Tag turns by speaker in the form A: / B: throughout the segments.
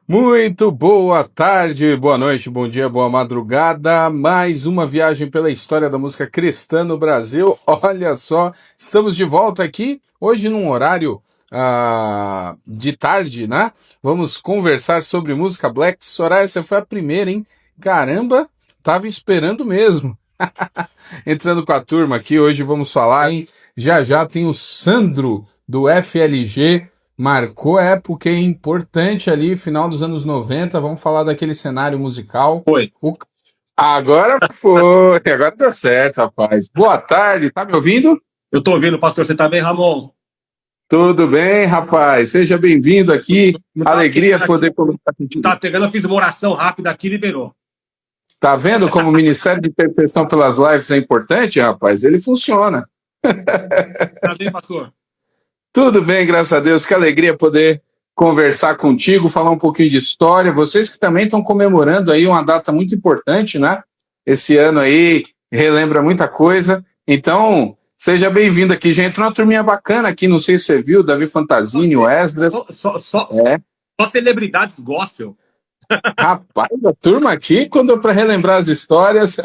A: Muito boa tarde, boa noite, bom dia, boa madrugada. Mais uma viagem pela história da música cristã no Brasil. Olha só, estamos de volta aqui, hoje num horário de tarde, né? Vamos conversar sobre música black. Soraya, essa foi a primeira, hein? Caramba, tava esperando mesmo. Entrando com a turma aqui, hoje vamos falar, hein? Já tem o Sandro, do FLG, marcou época importante ali, final dos anos 90, vamos falar daquele cenário musical.
B: Foi.
A: Agora foi, agora deu certo, rapaz. Boa tarde, tá me ouvindo?
B: Eu tô ouvindo, pastor, você tá bem, Ramon?
A: Tudo bem, rapaz, seja bem-vindo aqui, alegria poder conversar contigo.
B: Tá pegando, eu fiz uma oração rápida aqui e liberou.
A: Tá vendo como o Ministério de Intercessão pelas Lives é importante, rapaz? Ele funciona.
B: Tá bem, pastor?
A: Tudo bem, graças a Deus. Que alegria poder conversar contigo, falar um pouquinho de história. Vocês que também estão comemorando aí uma data muito importante, né? Esse ano aí relembra muita coisa. Então, seja bem-vindo aqui. Já entrou uma turminha bacana aqui, não sei se você viu, Davi Fantasini, o Esdras.
B: Só celebridades gospel.
A: Rapaz, a turma aqui, quando para relembrar as histórias...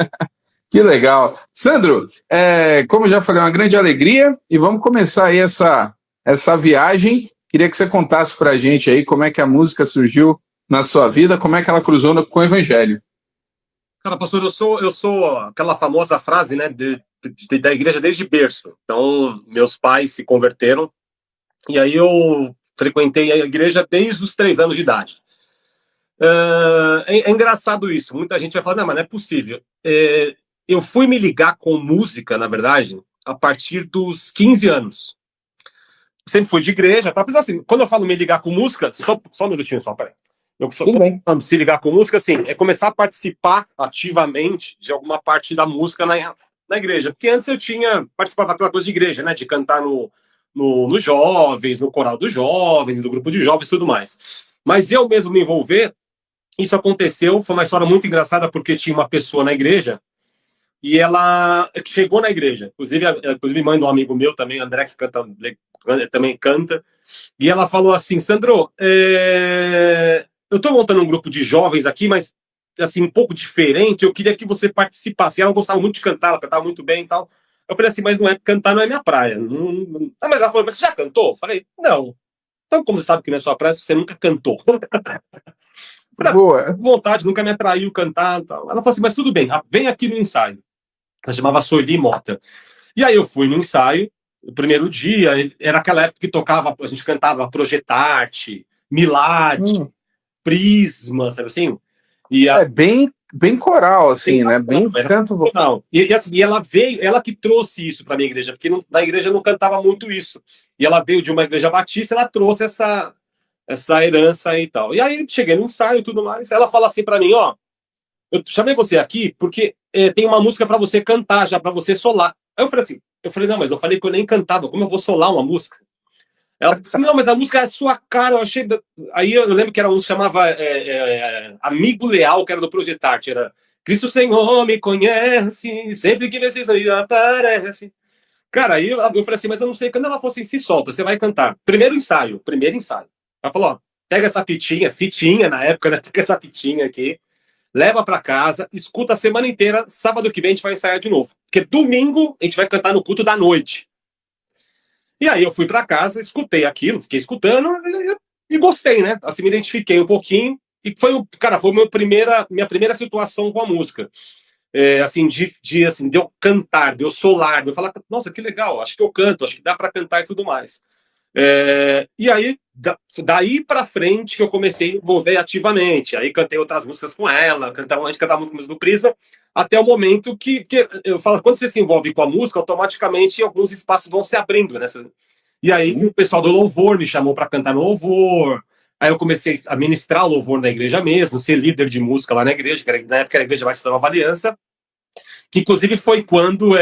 A: Que legal. Sandro, como eu já falei, é uma grande alegria e vamos começar aí essa viagem. Queria que você contasse pra gente aí como é que a música surgiu na sua vida, como é que ela cruzou com o Evangelho.
B: Cara, pastor, eu sou aquela famosa frase, né, da igreja desde berço. Então, meus pais se converteram e aí eu frequentei a igreja desde os 3 anos de idade. É engraçado isso. Muita gente vai falar, não, mas não é possível. Eu fui me ligar com música, na verdade, a partir dos 15 anos. Sempre fui de igreja, tá? Mas assim, quando eu falo me ligar com música, só um minutinho só, peraí. Se ligar com música, assim, é começar a participar ativamente de alguma parte da música na igreja. Porque antes eu participava daquela coisa de igreja, né? De cantar nos jovens, no coral dos jovens, do grupo de jovens e tudo mais. Mas eu mesmo me envolver, isso aconteceu, foi uma história muito engraçada, porque tinha uma pessoa na igreja e ela chegou na igreja, inclusive mãe de um amigo meu também, André, que também canta, e ela falou assim, Sandro, eu tô montando um grupo de jovens aqui, mas assim, um pouco diferente, eu queria que você participasse. Ela gostava muito de cantar, ela cantava muito bem e tal. Eu falei assim, mas cantar não é minha praia. Mas ela falou, mas você já cantou? Eu falei, não. Então, como você sabe que não é sua praia, você nunca cantou.
A: Boa.
B: Vontade, nunca me atraiu cantar. Tal. Ela falou assim, mas tudo bem, vem aqui no ensaio. Ela chamava Soili Mota. E aí eu fui no ensaio, o primeiro dia, era aquela época que a gente cantava Projetarte, Milad, Prisma, sabe assim? E
A: bem coral, assim, né? Bem canto vocal.
B: E assim, ela veio, ela que trouxe isso para minha igreja, porque na igreja não cantava muito isso. E ela veio de uma igreja batista, ela trouxe essa herança aí e tal. E aí cheguei no ensaio e tudo mais. Ela fala assim para mim, ó, eu chamei você aqui porque tem uma música para você cantar, já para você solar. Aí eu falei, não, mas eu falei que eu nem cantava, como eu vou solar uma música? Ela disse, não, mas a música é a sua cara, eu achei... Aí eu lembro que era um que chamava Amigo Leal, que era do Projetarte, era Cristo Senhor me conhece, sempre que vocês aparece. Cara, aí eu falei assim, mas eu não sei, quando ela falou assim, se solta, você vai cantar. Primeiro ensaio. Ela falou, ó, pega essa fitinha na época, né, pega essa fitinha aqui, leva pra casa, escuta a semana inteira, sábado que vem a gente vai ensaiar de novo. Porque domingo a gente vai cantar no culto da noite. E aí eu fui para casa, escutei aquilo, fiquei escutando e gostei, né? Assim, me identifiquei um pouquinho e foi minha primeira situação com a música. Assim, de eu cantar, de eu solar, de eu falar, nossa, que legal, acho que eu canto, acho que dá para cantar e tudo mais. E aí, daí para frente que eu comecei a envolver ativamente. Aí cantei outras músicas com ela, a gente cantava muito música do Prisma, até o momento que eu falo, quando você se envolve com a música, automaticamente alguns espaços vão se abrindo, né? E aí o pessoal do louvor me chamou para cantar no louvor. Aí eu comecei a ministrar louvor na igreja mesmo, ser líder de música lá na igreja, que na época era a Igreja Batista Nova Aliança, que inclusive foi quando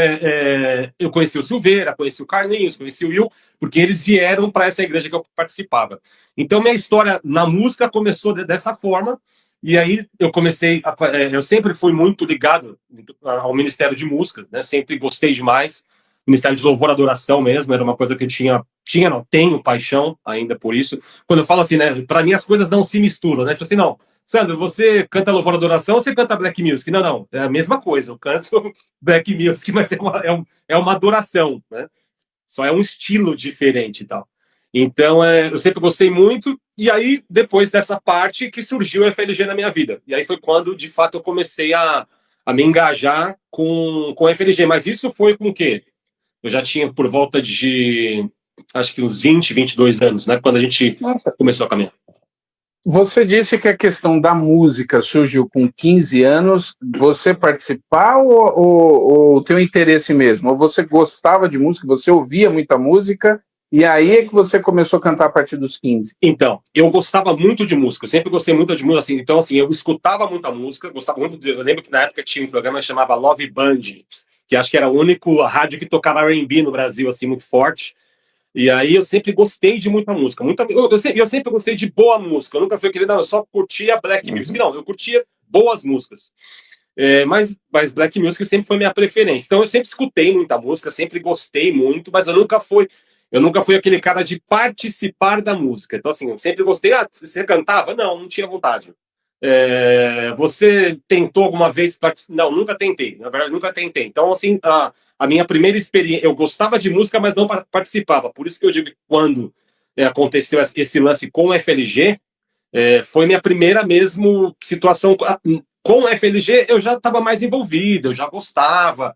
B: eu conheci o Silveira, conheci o Carlinhos, conheci o Will, porque eles vieram para essa igreja que eu participava. Então minha história na música começou dessa forma, e aí eu comecei, eu sempre fui muito ligado ao Ministério de Música, né? Sempre gostei demais, ministério de louvor e adoração mesmo, era uma coisa que eu não, tenho paixão ainda por isso. Quando eu falo assim, né, para mim as coisas não se misturam, né? Tipo assim, não, Sandro, você canta louvor e adoração ou você canta black music? Não, não, é a mesma coisa, eu canto black music, mas é uma adoração, né? Só é um estilo diferente e tal. Então, eu sempre gostei muito, e aí, depois dessa parte, que surgiu o FLG na minha vida. E aí foi quando, de fato, eu comecei a me engajar com o FLG. Mas isso foi com o quê? Eu já tinha por volta de, acho que uns 22 anos, né? Quando a gente começou a caminhar.
A: Você disse que a questão da música surgiu com 15 anos. Você participar ou o teu interesse mesmo? Ou você gostava de música, você ouvia muita música, e aí é que você começou a cantar a partir dos 15?
B: Então, eu gostava muito de música, eu sempre gostei muito de música, assim, então, assim, eu escutava muita música, gostava muito eu lembro que na época tinha um programa que chamava Love Band, que acho que era o único rádio que tocava R&B no Brasil, assim, muito forte. E aí eu sempre gostei de muita música. Eu sempre gostei de boa música. Eu nunca fui aquele, não, eu só curtia black music. Não, eu curtia boas músicas. Mas black music sempre foi minha preferência. Então eu sempre escutei muita música, sempre gostei muito, mas eu nunca fui aquele cara de participar da música. Então, assim, eu sempre gostei. Ah, você cantava? Não tinha vontade. Você tentou alguma vez participar? Não, nunca tentei. Na verdade, nunca tentei. Então, assim, a minha primeira experiência, eu gostava de música, mas não participava. Por isso que eu digo que quando aconteceu esse lance com o FLG, foi minha primeira mesmo situação com o FLG. Eu já estava mais envolvido, eu já gostava.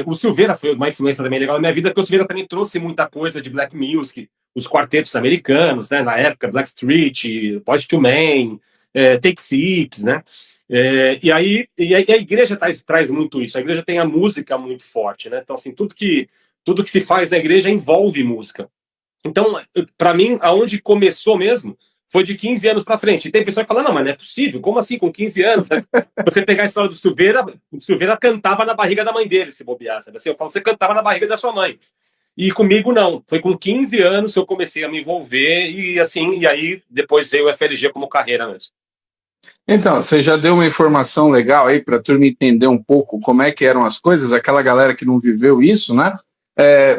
B: O Silveira foi uma influência também legal na minha vida, porque o Silveira também trouxe muita coisa de black music, os quartetos americanos, né, na época, Blackstreet, Boyz II Men, Take Six, né? E a igreja traz muito isso. A igreja tem a música muito forte, né? Então, assim, tudo que se faz na igreja envolve música. Então, para mim, aonde começou mesmo foi de 15 anos para frente. E tem pessoa que fala, não, mas não é possível. Como assim, com 15 anos? Você pegar a história do Silveira, o Silveira cantava na barriga da mãe dele, se bobear. Sabe? Assim, eu falo, você cantava na barriga da sua mãe. E comigo, não. Foi com 15 anos que eu comecei a me envolver e, assim, e aí depois veio o FLG como carreira mesmo.
A: Então, você já deu uma informação legal aí para a turma entender um pouco como é que eram as coisas, aquela galera que não viveu isso, né?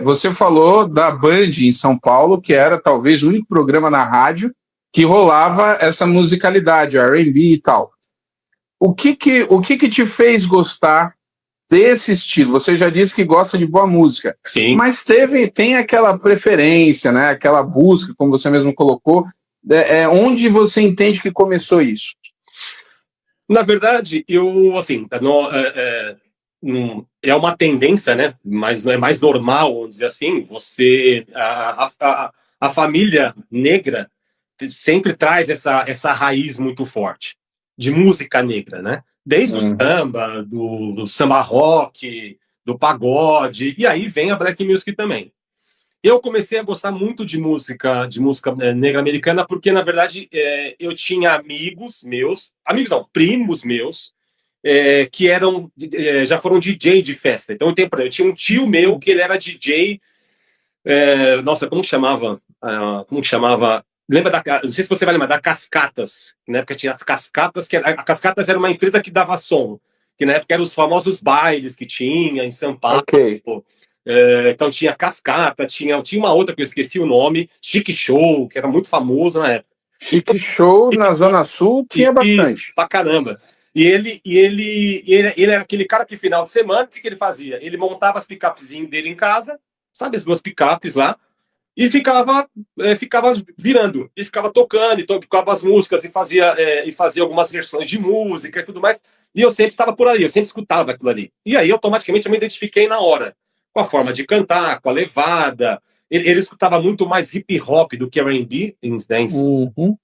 A: Você falou da Band em São Paulo, que era talvez o único programa na rádio que rolava essa musicalidade, R&B e tal. O que te fez gostar desse estilo? Você já disse que gosta de boa música.
B: Sim.
A: Mas tem aquela preferência, né? Aquela busca, como você mesmo colocou, onde você entende que começou isso?
B: Na verdade, eu, assim, é uma tendência, né? Mas não é mais normal, vamos dizer assim, a família negra sempre traz essa raiz muito forte de música negra, né? Desde o samba, do samba rock, do pagode, e aí vem a black music também. Eu comecei a gostar muito de música negra americana porque, na verdade, eu tinha amigos não, primos meus, que já foram DJ de festa. Então, eu tinha um tio meu que ele era DJ. Nossa, como chamava? Lembra não sei se você vai lembrar da Cascatas. Na época tinha as Cascatas, a Cascatas era uma empresa que dava som, que na época eram os famosos bailes que tinha em São Paulo.
A: Okay.
B: Então tinha Cascata, tinha uma outra que eu esqueci o nome, Chic Show, que era muito famoso na época.
A: Chic Show na Zona Sul tinha bastante.
B: Pra caramba. E ele era aquele cara que final de semana, o que ele fazia? Ele montava as picapezinhas dele em casa, sabe, as duas picapes lá, e ficava virando, e ficava tocando, e tocava as músicas, e fazia algumas versões de música e tudo mais. E eu sempre estava por ali, eu sempre escutava aquilo ali. E aí, automaticamente, eu me identifiquei na hora, com a forma de cantar, com a levada. Ele escutava muito mais hip hop do que R&B,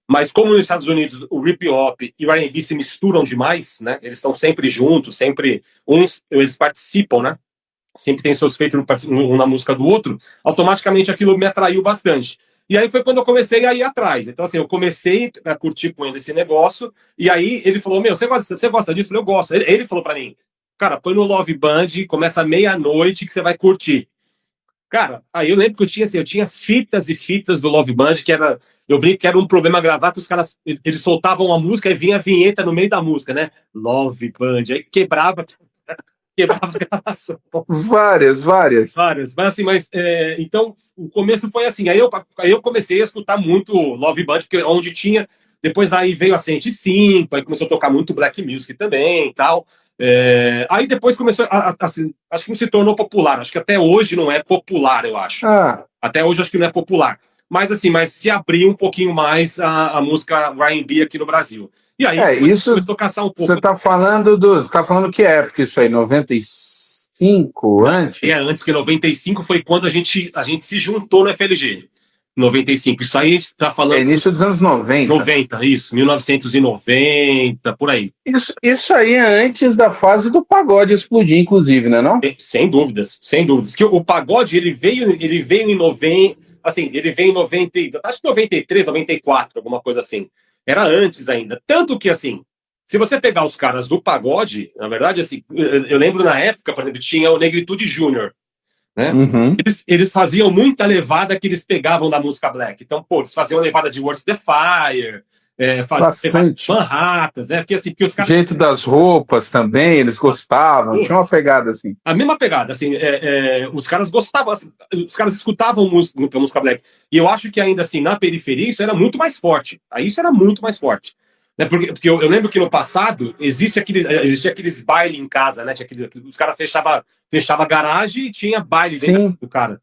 B: mas como nos Estados Unidos o hip hop e o R&B se misturam demais, né? Eles estão sempre juntos, eles participam, né? Sempre tem seus feitos um na música do outro. Automaticamente aquilo me atraiu bastante. E aí foi quando eu comecei a ir atrás. Então, assim, eu comecei a curtir com ele esse negócio. E aí ele falou: Meu, você gosta disso? Eu falei: Eu gosto. Ele falou pra mim: Cara, põe no Love Band, começa meia-noite que você vai curtir. Cara, aí eu lembro que eu tinha fitas e fitas do Love Band, eu brinco que era um problema gravar, que os caras, eles soltavam a música e vinha a vinheta no meio da música, né? Love Band, aí quebrava. quebrava a gravação.
A: Várias, várias.
B: Várias. Mas assim, então o começo foi assim. Aí eu comecei a escutar muito Love Band, porque onde tinha. Depois daí veio a 105, aí começou a tocar muito Black Music também e tal. Aí depois começou assim, acho que não se tornou popular. Acho que até hoje não é popular, eu acho.
A: Ah,
B: Até hoje acho que não é popular. Mas assim, mas se abriu um pouquinho mais a música R&B aqui no Brasil. E aí
A: isso
B: começou a caçar um pouco.
A: você tá falando que época isso aí? 95, antes?
B: Antes que 95 foi quando a gente se juntou no FLG. 95. Isso aí a gente tá falando.
A: Início dos anos 90.
B: 90, isso. 1990, por aí.
A: Isso aí é antes da fase do pagode explodir, inclusive, né, não?
B: Sem dúvidas, sem dúvidas. Que o pagode, ele veio em 90, assim, ele veio em 90, acho que 93, 94, alguma coisa assim. Era antes ainda. Tanto que, assim, se você pegar os caras do pagode, na verdade, assim, eu lembro na época, por exemplo, tinha o Negritude Júnior, né?
A: Uhum.
B: Eles faziam muita levada que eles pegavam da música black. Então, pô, eles faziam levada de Words the Fire, faziam Manhattas, né? Porque os caras...
A: O jeito das roupas também, eles gostavam, tinha uma pegada assim.
B: A mesma pegada, assim, os caras gostavam, assim, os caras escutavam música black. E eu acho que ainda assim, na periferia, isso era muito mais forte. Aí isso era muito mais forte. Né? Porque eu lembro que no passado existia aqueles bailes em casa, né? Os caras fechavam a garagem e tinha baile dentro do cara.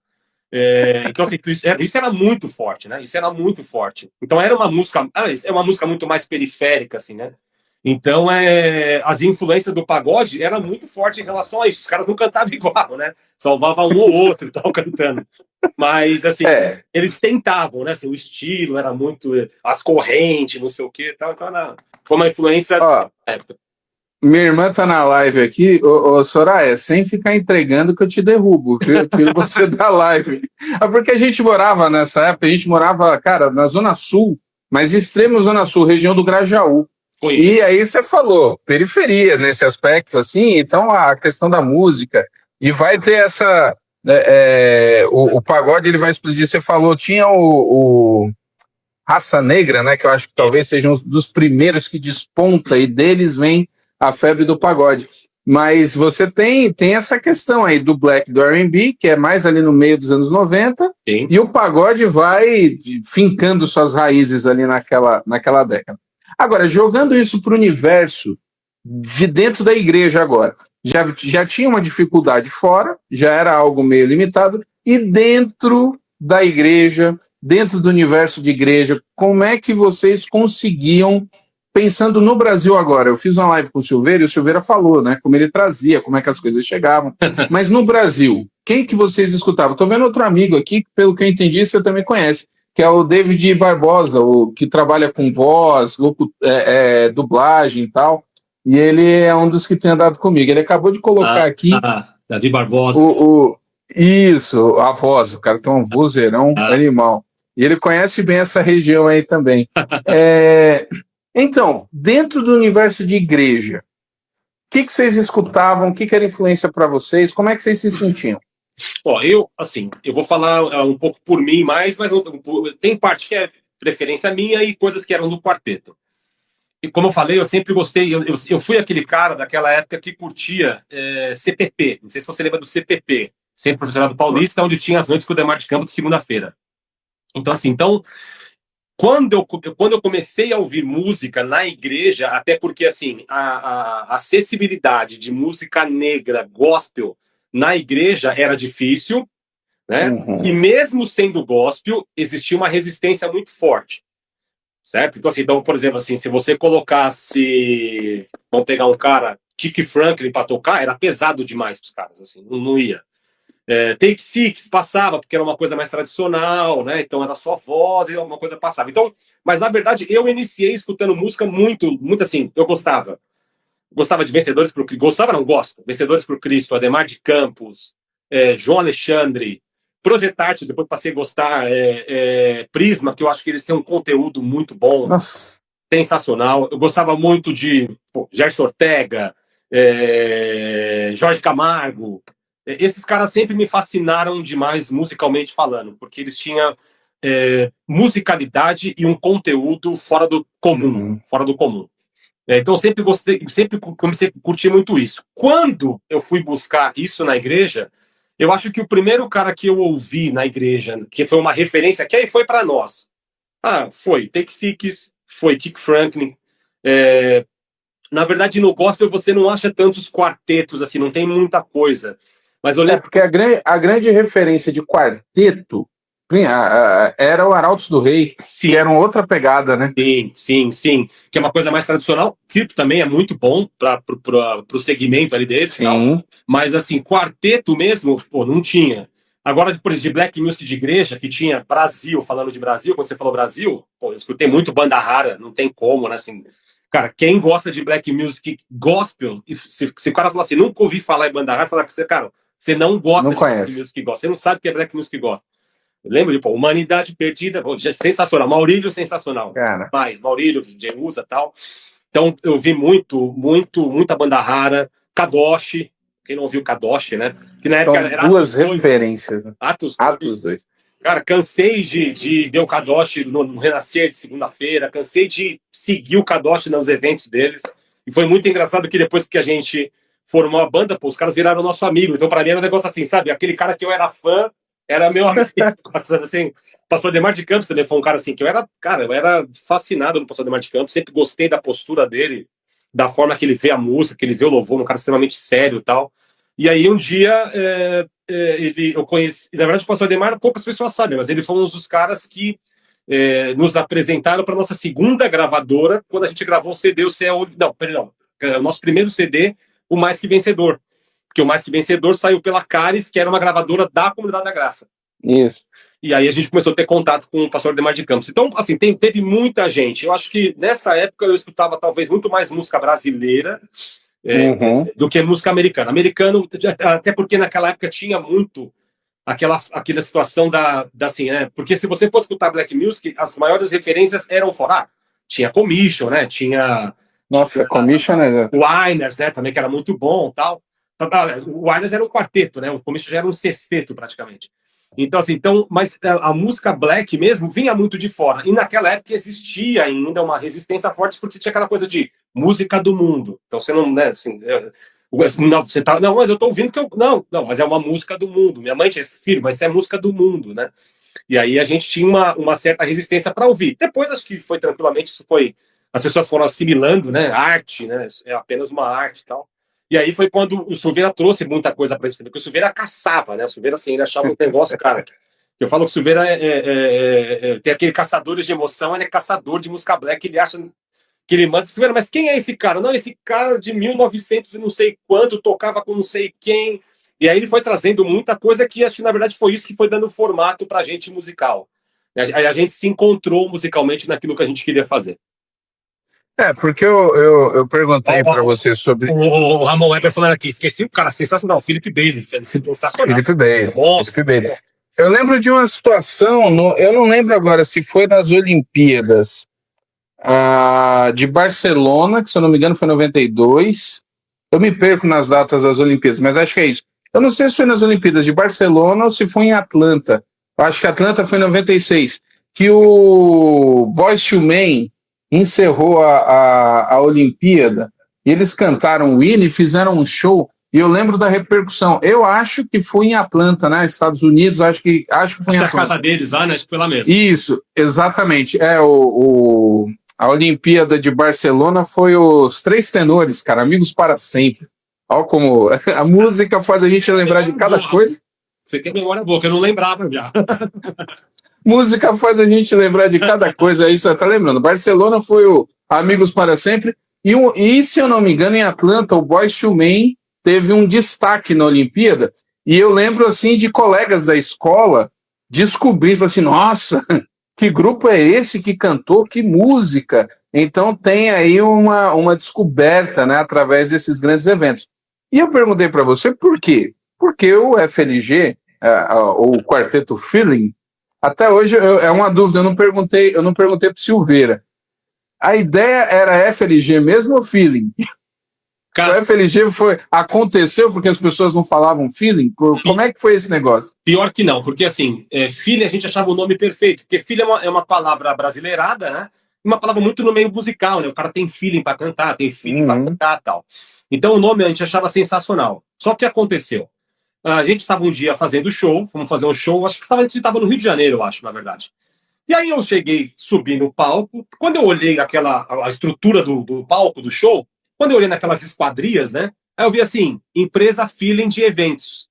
B: Então, assim, isso era muito forte, né? Isso era muito forte. Então era uma música muito mais periférica, assim, né? Então, as influências do pagode eram muito fortes em relação a isso. Os caras não cantavam igual, né? Salvava um ou outro e tal cantando. Mas, assim, eles tentavam, né? Assim, o estilo era muito... As correntes, não sei o quê. Tal, então, foi uma influência da época.
A: Minha irmã tá na live aqui. Ô, Soraya, sem ficar entregando que eu te derrubo. Eu tiro você da live. Porque a gente morava nessa época, cara, na Zona Sul, mas extremo Zona Sul, região do Grajaú. E aí você falou, periferia nesse aspecto, assim, então a questão da música, e vai ter essa... o pagode ele vai explodir, você falou, tinha o Raça Negra, né, que eu acho que talvez seja um dos primeiros que desponta, e deles vem a febre do pagode. Mas você tem essa questão aí do black, do R&B, que é mais ali no meio dos anos 90,
B: Sim.
A: E o pagode vai fincando suas raízes ali naquela década. Agora, jogando isso para o universo de dentro da igreja agora, já tinha uma dificuldade fora, já era algo meio limitado, e dentro da igreja, dentro do universo de igreja, como é que vocês conseguiam, pensando no Brasil agora, eu fiz uma live com o Silveira, e o Silveira falou, né, como ele trazia, como é que as coisas chegavam, mas no Brasil, quem que vocês escutavam? Estou vendo outro amigo aqui, pelo que eu entendi, você também conhece, que é o David Barbosa, que trabalha com voz, dublagem e tal, e ele é um dos que tem andado comigo. Ele acabou de colocar aqui...
B: Davi Barbosa.
A: Isso, a voz, o cara tem um vozeirão animal. E ele conhece bem essa região aí também. Então, dentro do universo de igreja, o que vocês escutavam? O que era influência para vocês? Como é que vocês se sentiam?
B: Eu vou falar um pouco por mim mais, mas tem parte que é preferência minha e coisas que eram do quarteto. E como eu falei, eu sempre gostei, eu fui aquele cara daquela época que curtia CPP, não sei se você lembra do CPP, Centro Professorado Paulista, onde tinha as noites com o Demar de Campos de segunda-feira. Então, assim, quando eu comecei a ouvir música na igreja, até porque, assim, a acessibilidade de música negra, gospel, na igreja era difícil, né? E mesmo sendo gospel, existia uma resistência muito forte, certo? Então, por exemplo, assim, se você colocasse, vamos pegar um cara, Kiki Franklin para tocar, era pesado demais para os caras, assim, não ia. Take Six passava, porque era uma coisa mais tradicional, né? Então era só voz e alguma coisa passava. Então, mas na verdade eu iniciei escutando música muito assim, eu gostava de Vencedores por Cristo. Gostava, não gosto. Vencedores por Cristo, Ademar de Campos, João Alexandre, Projetarte, depois passei a gostar, Prisma, que eu acho que eles têm um conteúdo muito bom.
A: Nossa.
B: Sensacional. Eu gostava muito de Gerson Ortega, Jorge Camargo. Esses caras sempre me fascinaram demais musicalmente falando, porque eles tinham musicalidade e um conteúdo fora do comum. Então, sempre gostei, sempre comecei a curtir muito isso. Quando eu fui buscar isso na igreja, eu acho que o primeiro cara que eu ouvi na igreja, que foi uma referência, que aí foi para nós. Foi Take Six, foi Kirk Franklin. É, na verdade, no gospel você não acha tantos quartetos, assim, não tem muita coisa. Mas eu lembro.
A: Porque a grande referência de quarteto era o Arautos do Rei,
B: Sim.
A: Que era uma outra pegada, né?
B: Sim. Que é uma coisa mais tradicional, que também é muito bom para o segmento ali deles.
A: Sim.
B: Tal. Mas, assim, quarteto mesmo, pô, não tinha. Agora, por exemplo, de black music de igreja, que tinha Brasil, falando de Brasil, quando você falou Brasil, pô, eu escutei muito banda rara, não tem como, né? Assim, cara, quem gosta de black music gospel, se o cara falar assim, nunca ouvi falar em banda rara, falar que você, cara, você não gosta de black music gospel, você não sabe o que é black music gospel. Lembra de, pô, Humanidade Perdida, pô, sensacional. Maurílio, sensacional.
A: Cara.
B: Maurílio, Jerusa e tal. Então, eu vi muita banda rara. Kadosh, quem não ouviu Kadosh, né? Que na época
A: era duas referências, né?
B: Atos
A: 2.
B: Cara, cansei de ver o Kadosh no Renascer de segunda-feira, cansei de seguir o Kadosh nos eventos deles. E foi muito engraçado que depois que a gente formou a banda, pô, os caras viraram nosso amigo. Então, pra mim, era um negócio assim, sabe? Aquele cara que eu era fã, era meu amigo. Assim, Pastor Ademar de Campos também foi um cara assim, que eu era fascinado no Pastor Ademar de Campos, sempre gostei da postura dele, da forma que ele vê a música, que ele vê o louvor, um cara extremamente sério e tal. E aí um dia eu conheci, na verdade o Pastor Ademar poucas pessoas sabem, mas ele foi um dos caras que nos apresentaram para nossa segunda gravadora, quando a gente gravou o CD, o nosso primeiro CD, o Mais Que Vencedor. Porque o Mais Que Vencedor saiu pela Caris, que era uma gravadora da Comunidade da Graça.
A: Isso.
B: E aí a gente começou a ter contato com o pastor Ademar de Campos. Então, assim, teve muita gente. Eu acho que nessa época eu escutava talvez muito mais música brasileira do que música americana. Americano, até porque naquela época tinha muito aquela situação assim, né? Porque se você for escutar black music, as maiores referências eram fora. Tinha Commission, né?
A: Nossa, Commission, né?
B: O Winers, né? Também, que era muito bom tal. O Winers era um quarteto, né? O Commission já era um sexteto, praticamente. Então, assim, mas a música black mesmo vinha muito de fora. E naquela época existia ainda uma resistência forte, porque tinha aquela coisa de música do mundo. Então você não, né, assim, não, você tá, não, mas eu tô ouvindo que eu. Não, mas é uma música do mundo. Minha mãe tinha esse filho, mas isso é música do mundo, né? E aí a gente tinha uma certa resistência para ouvir. Depois acho que foi tranquilamente, as pessoas foram assimilando, né? Arte, né? É apenas uma arte e tal. E aí foi quando o Silveira trouxe muita coisa pra gente, porque o Silveira caçava, né? O Silveira, assim, ele achava um negócio, cara. Eu falo que o Silveira tem aquele caçadores de emoção, ele é caçador de música black, ele acha que ele manda. Silveira, mas quem é esse cara? Não, esse cara de 1900 e não sei quando, tocava com não sei quem. E aí ele foi trazendo muita coisa que acho que, na verdade, foi isso que foi dando formato pra gente musical. Aí a gente se encontrou musicalmente naquilo que a gente queria fazer.
A: Porque eu perguntei para você sobre.
B: O Ramon Weber falando aqui, esqueci o cara sensacional, Felipe Bailey, sensacional.
A: Felipe Bailey. Eu lembro de uma situação, eu não lembro agora se foi nas Olimpíadas de Barcelona, que se eu não me engano foi 92. Eu me perco nas datas das Olimpíadas, mas acho que é isso. Eu não sei se foi nas Olimpíadas de Barcelona ou se foi em Atlanta. Eu acho que Atlanta foi em 96, que o Boyz II Men encerrou a Olimpíada, e eles cantaram o hino e fizeram um show, e eu lembro da repercussão. Eu acho que foi em Atlanta, né? Estados Unidos, acho que foi em Atlanta.
B: A casa deles lá, né? Acho que foi lá mesmo.
A: Isso, exatamente. A Olimpíada de Barcelona foi os Três Tenores, cara, Amigos para Sempre. Olha como a música faz a gente lembrar de cada coisa.
B: Você tem memória boa, que eu não lembrava já.
A: Música faz a gente lembrar de cada coisa, aí você tá lembrando. Barcelona foi o Amigos para Sempre, e se eu não me engano, em Atlanta, o Boyz II Men teve um destaque na Olimpíada, e eu lembro, assim, de colegas da escola descobrindo, assim, nossa, que grupo é esse que cantou, que música? Então tem aí uma descoberta, né, através desses grandes eventos. E eu perguntei para você por quê? Porque o FLG, o Quarteto Feeling, até hoje é uma dúvida, eu não perguntei para o Silveira. A ideia era FLG mesmo ou Feeling? Cara, o FLG aconteceu porque as pessoas não falavam Feeling? Como é que foi esse negócio?
B: Pior que não, porque assim, Feeling a gente achava o nome perfeito, porque Feeling é uma palavra brasileirada, né? uma palavra muito no meio musical, né? O cara tem feeling pra cantar, tem feeling pra cantar e tal. Então o nome a gente achava sensacional. Só que o que aconteceu? A gente estava um dia fazendo show, fomos fazer um show, acho que a gente estava no Rio de Janeiro, eu acho, na verdade. E aí eu cheguei, subi no palco, quando eu olhei a estrutura do palco, do show, quando eu olhei naquelas esquadrias, né? Aí eu vi assim, empresa Feeling de eventos.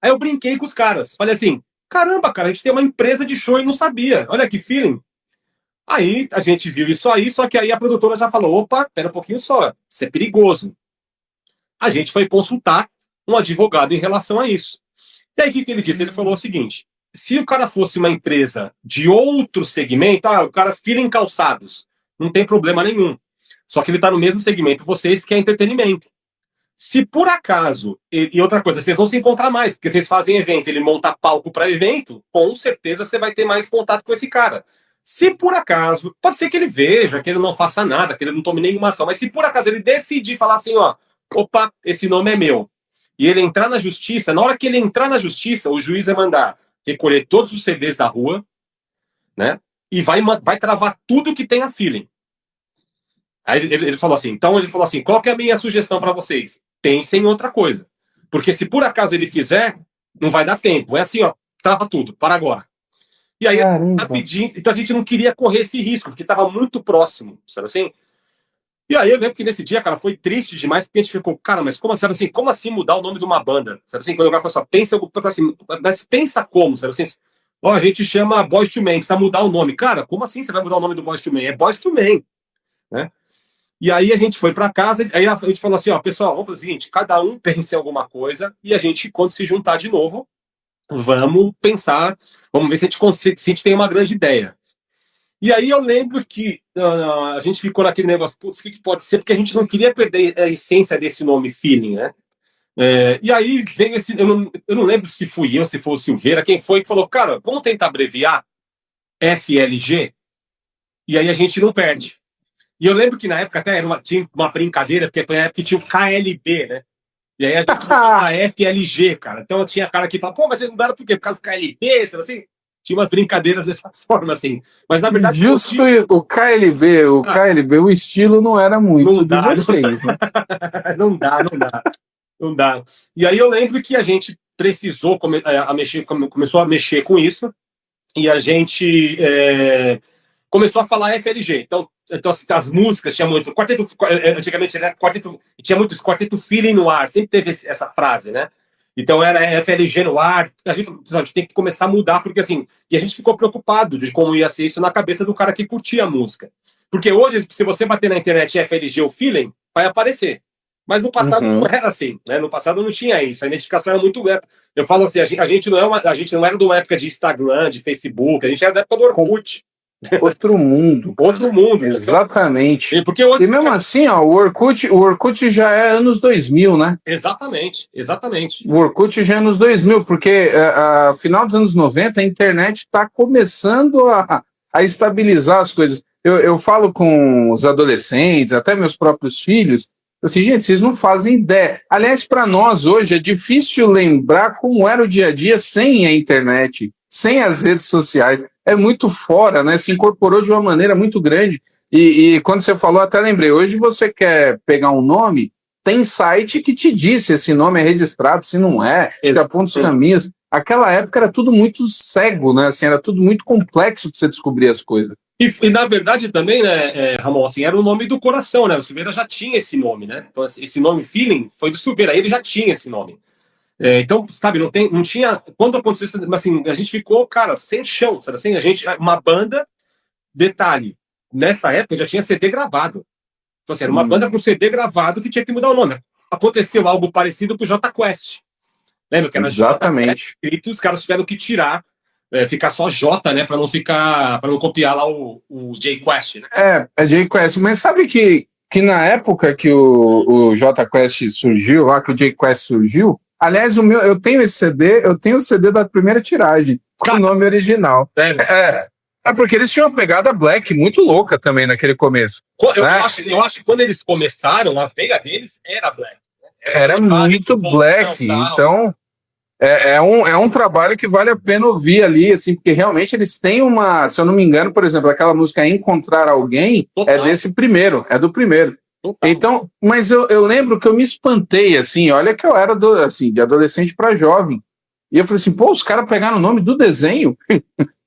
B: Aí eu brinquei com os caras, falei assim, caramba, cara, a gente tem uma empresa de show e não sabia, olha que feeling. Aí a gente viu isso aí, só que aí a produtora já falou, opa, pera um pouquinho só, isso é perigoso. A gente foi consultar um advogado em relação a isso. E aí, o que ele disse? Ele falou o seguinte: se o cara fosse uma empresa de outro segmento, o cara fila em calçados, não tem problema nenhum. Só que ele está no mesmo segmento vocês, que é entretenimento. Se por acaso, e outra coisa, vocês vão se encontrar mais, porque vocês fazem evento, ele monta palco para evento, com certeza você vai ter mais contato com esse cara. Se por acaso, pode ser que ele veja, que ele não faça nada, que ele não tome nenhuma ação, mas se por acaso ele decidir falar assim, ó, opa, esse nome é meu, e ele entrar na justiça, na hora que ele entrar na justiça, o juiz vai mandar recolher todos os CDs da rua, né? E vai travar tudo que tem a feeling. Aí ele falou assim, qual que é a minha sugestão para vocês? Pensem em outra coisa. Porque se por acaso ele fizer, não vai dar tempo. É assim, ó, trava tudo, para agora. E aí, rapidinho, então a gente não queria correr esse risco, porque estava muito próximo, sabe assim? E aí eu lembro que nesse dia, cara, foi triste demais, porque a gente ficou, cara, mas como assim mudar o nome de uma banda? Sabe assim, quando o cara falou assim, mas pensa como, sabe assim, ó, a gente chama Boyz II Men, precisa mudar o nome. Cara, como assim você vai mudar o nome do Boyz II Men? É Boyz II Men, né? E aí a gente foi para casa, aí a gente falou assim, ó, pessoal, vamos fazer o seguinte, cada um pense em alguma coisa, e a gente, quando se juntar de novo, vamos pensar, vamos ver se a gente tem uma grande ideia. E aí eu lembro que a gente ficou naquele negócio, putz, o que pode ser? Porque a gente não queria perder a essência desse nome Feeling, né? E aí veio esse, eu não lembro se fui eu, se foi o Silveira, quem foi que falou, cara, vamos tentar abreviar FLG, e aí a gente não perde. E eu lembro que na época até tinha uma brincadeira, porque foi na época que tinha o KLB, né? E aí a gente a FLG, cara. Então tinha cara que falava, pô, mas vocês mudaram por quê? Por causa do KLB, sabe assim? Tinha umas brincadeiras dessa forma, assim. Mas na verdade.
A: Justo o KLB, o estilo não era muito
B: não dá,
A: de vocês, né?
B: Não dá. E aí eu lembro que a gente precisou começou a mexer com isso, e a gente começou a falar FLG. Então as músicas tinha muito. Antigamente era quarteto, tinha muito quarteto Feeling no ar, sempre teve essa frase, né? Então era FLG no ar. A gente tem que começar a mudar, porque assim. E a gente ficou preocupado de como ia ser isso na cabeça do cara que curtia a música. Porque hoje, se você bater na internet FLG ou Feeling, vai aparecer. Mas no passado não era assim, né? No passado não tinha isso. A identificação era muito. Eu falo assim, a gente não era de uma época de Instagram, de Facebook, a gente era da época do Orkut.
A: Outro mundo. Exatamente.
B: Porque hoje,
A: e mesmo assim, ó, o Orkut já é anos 2000, né?
B: Exatamente.
A: O Orkut já é anos 2000, porque a final dos anos 90 a internet está começando a estabilizar as coisas. Eu falo com os adolescentes, até meus próprios filhos, assim, gente, vocês não fazem ideia. Aliás, para nós hoje é difícil lembrar como era o dia a dia sem a internet, sem as redes sociais. É muito fora, né? Se incorporou de uma maneira muito grande. E quando você falou, até lembrei, hoje você quer pegar um nome, tem site que te diz se esse nome é registrado, se não é, se aponta os caminhos. Aquela época era tudo muito cego, né? Assim, era tudo muito complexo de você descobrir as coisas.
B: E na verdade também, né, Ramon, assim, era o nome do coração, né? O Silveira já tinha esse nome, né? Então esse nome Feeling foi do Silveira, ele já tinha esse nome. Então, sabe, não tinha. Quando aconteceu isso, assim, a gente ficou, cara, sem chão, sabe assim? Uma banda, detalhe, nessa época já tinha CD gravado. Então, assim, era uma banda com CD gravado que tinha que mudar o nome. Aconteceu algo parecido com o Jota Quest. Lembra que era
A: Exatamente.
B: Escrito, os caras tiveram que tirar, ficar só J, né, para não copiar lá o J Quest, né?
A: É J Quest, mas sabe que na época que o Jota Quest surgiu, lá que o J Quest surgiu, aliás, eu tenho esse CD, eu tenho o CD da primeira tiragem, com o nome original. É porque eles tinham uma pegada black muito louca também naquele começo.
B: Eu acho que quando eles começaram, a veia deles era black.
A: Era muito black, então É um trabalho que vale a pena ouvir ali, assim, porque realmente eles têm uma, se eu não me engano, por exemplo, aquela música Encontrar Alguém é
B: Total,
A: desse primeiro, é do primeiro.
B: total.
A: Então, mas eu lembro que eu me espantei, assim, olha que eu era assim, de adolescente para jovem. E eu falei assim, pô, os caras pegaram o nome do desenho?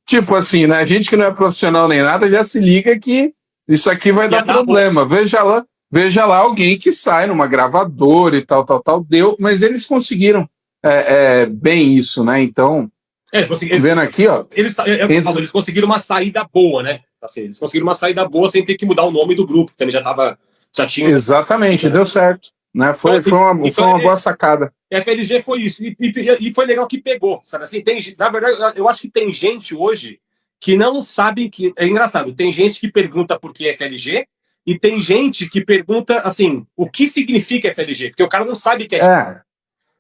A: Tipo assim, né? A gente que não é profissional nem nada já se liga que isso aqui vai
B: Ia
A: dar
B: dar bom.
A: problema. Veja lá alguém que sai numa gravadora e tal, tal, tal. Deu, mas eles conseguiram bem isso, né? Então, vendo aqui, ó.
B: Eles conseguiram uma saída boa, né? Assim, eles conseguiram uma saída boa sem ter que mudar o nome do grupo, que também já tinha.
A: Exatamente, deu certo. Né? Foi uma boa sacada.
B: FLG foi isso. E foi legal que pegou, sabe assim? Na verdade, eu acho que tem gente hoje que não sabe que. É engraçado, tem gente que pergunta por que FLG e tem gente que pergunta assim, o que significa FLG? Porque o cara não sabe o que é.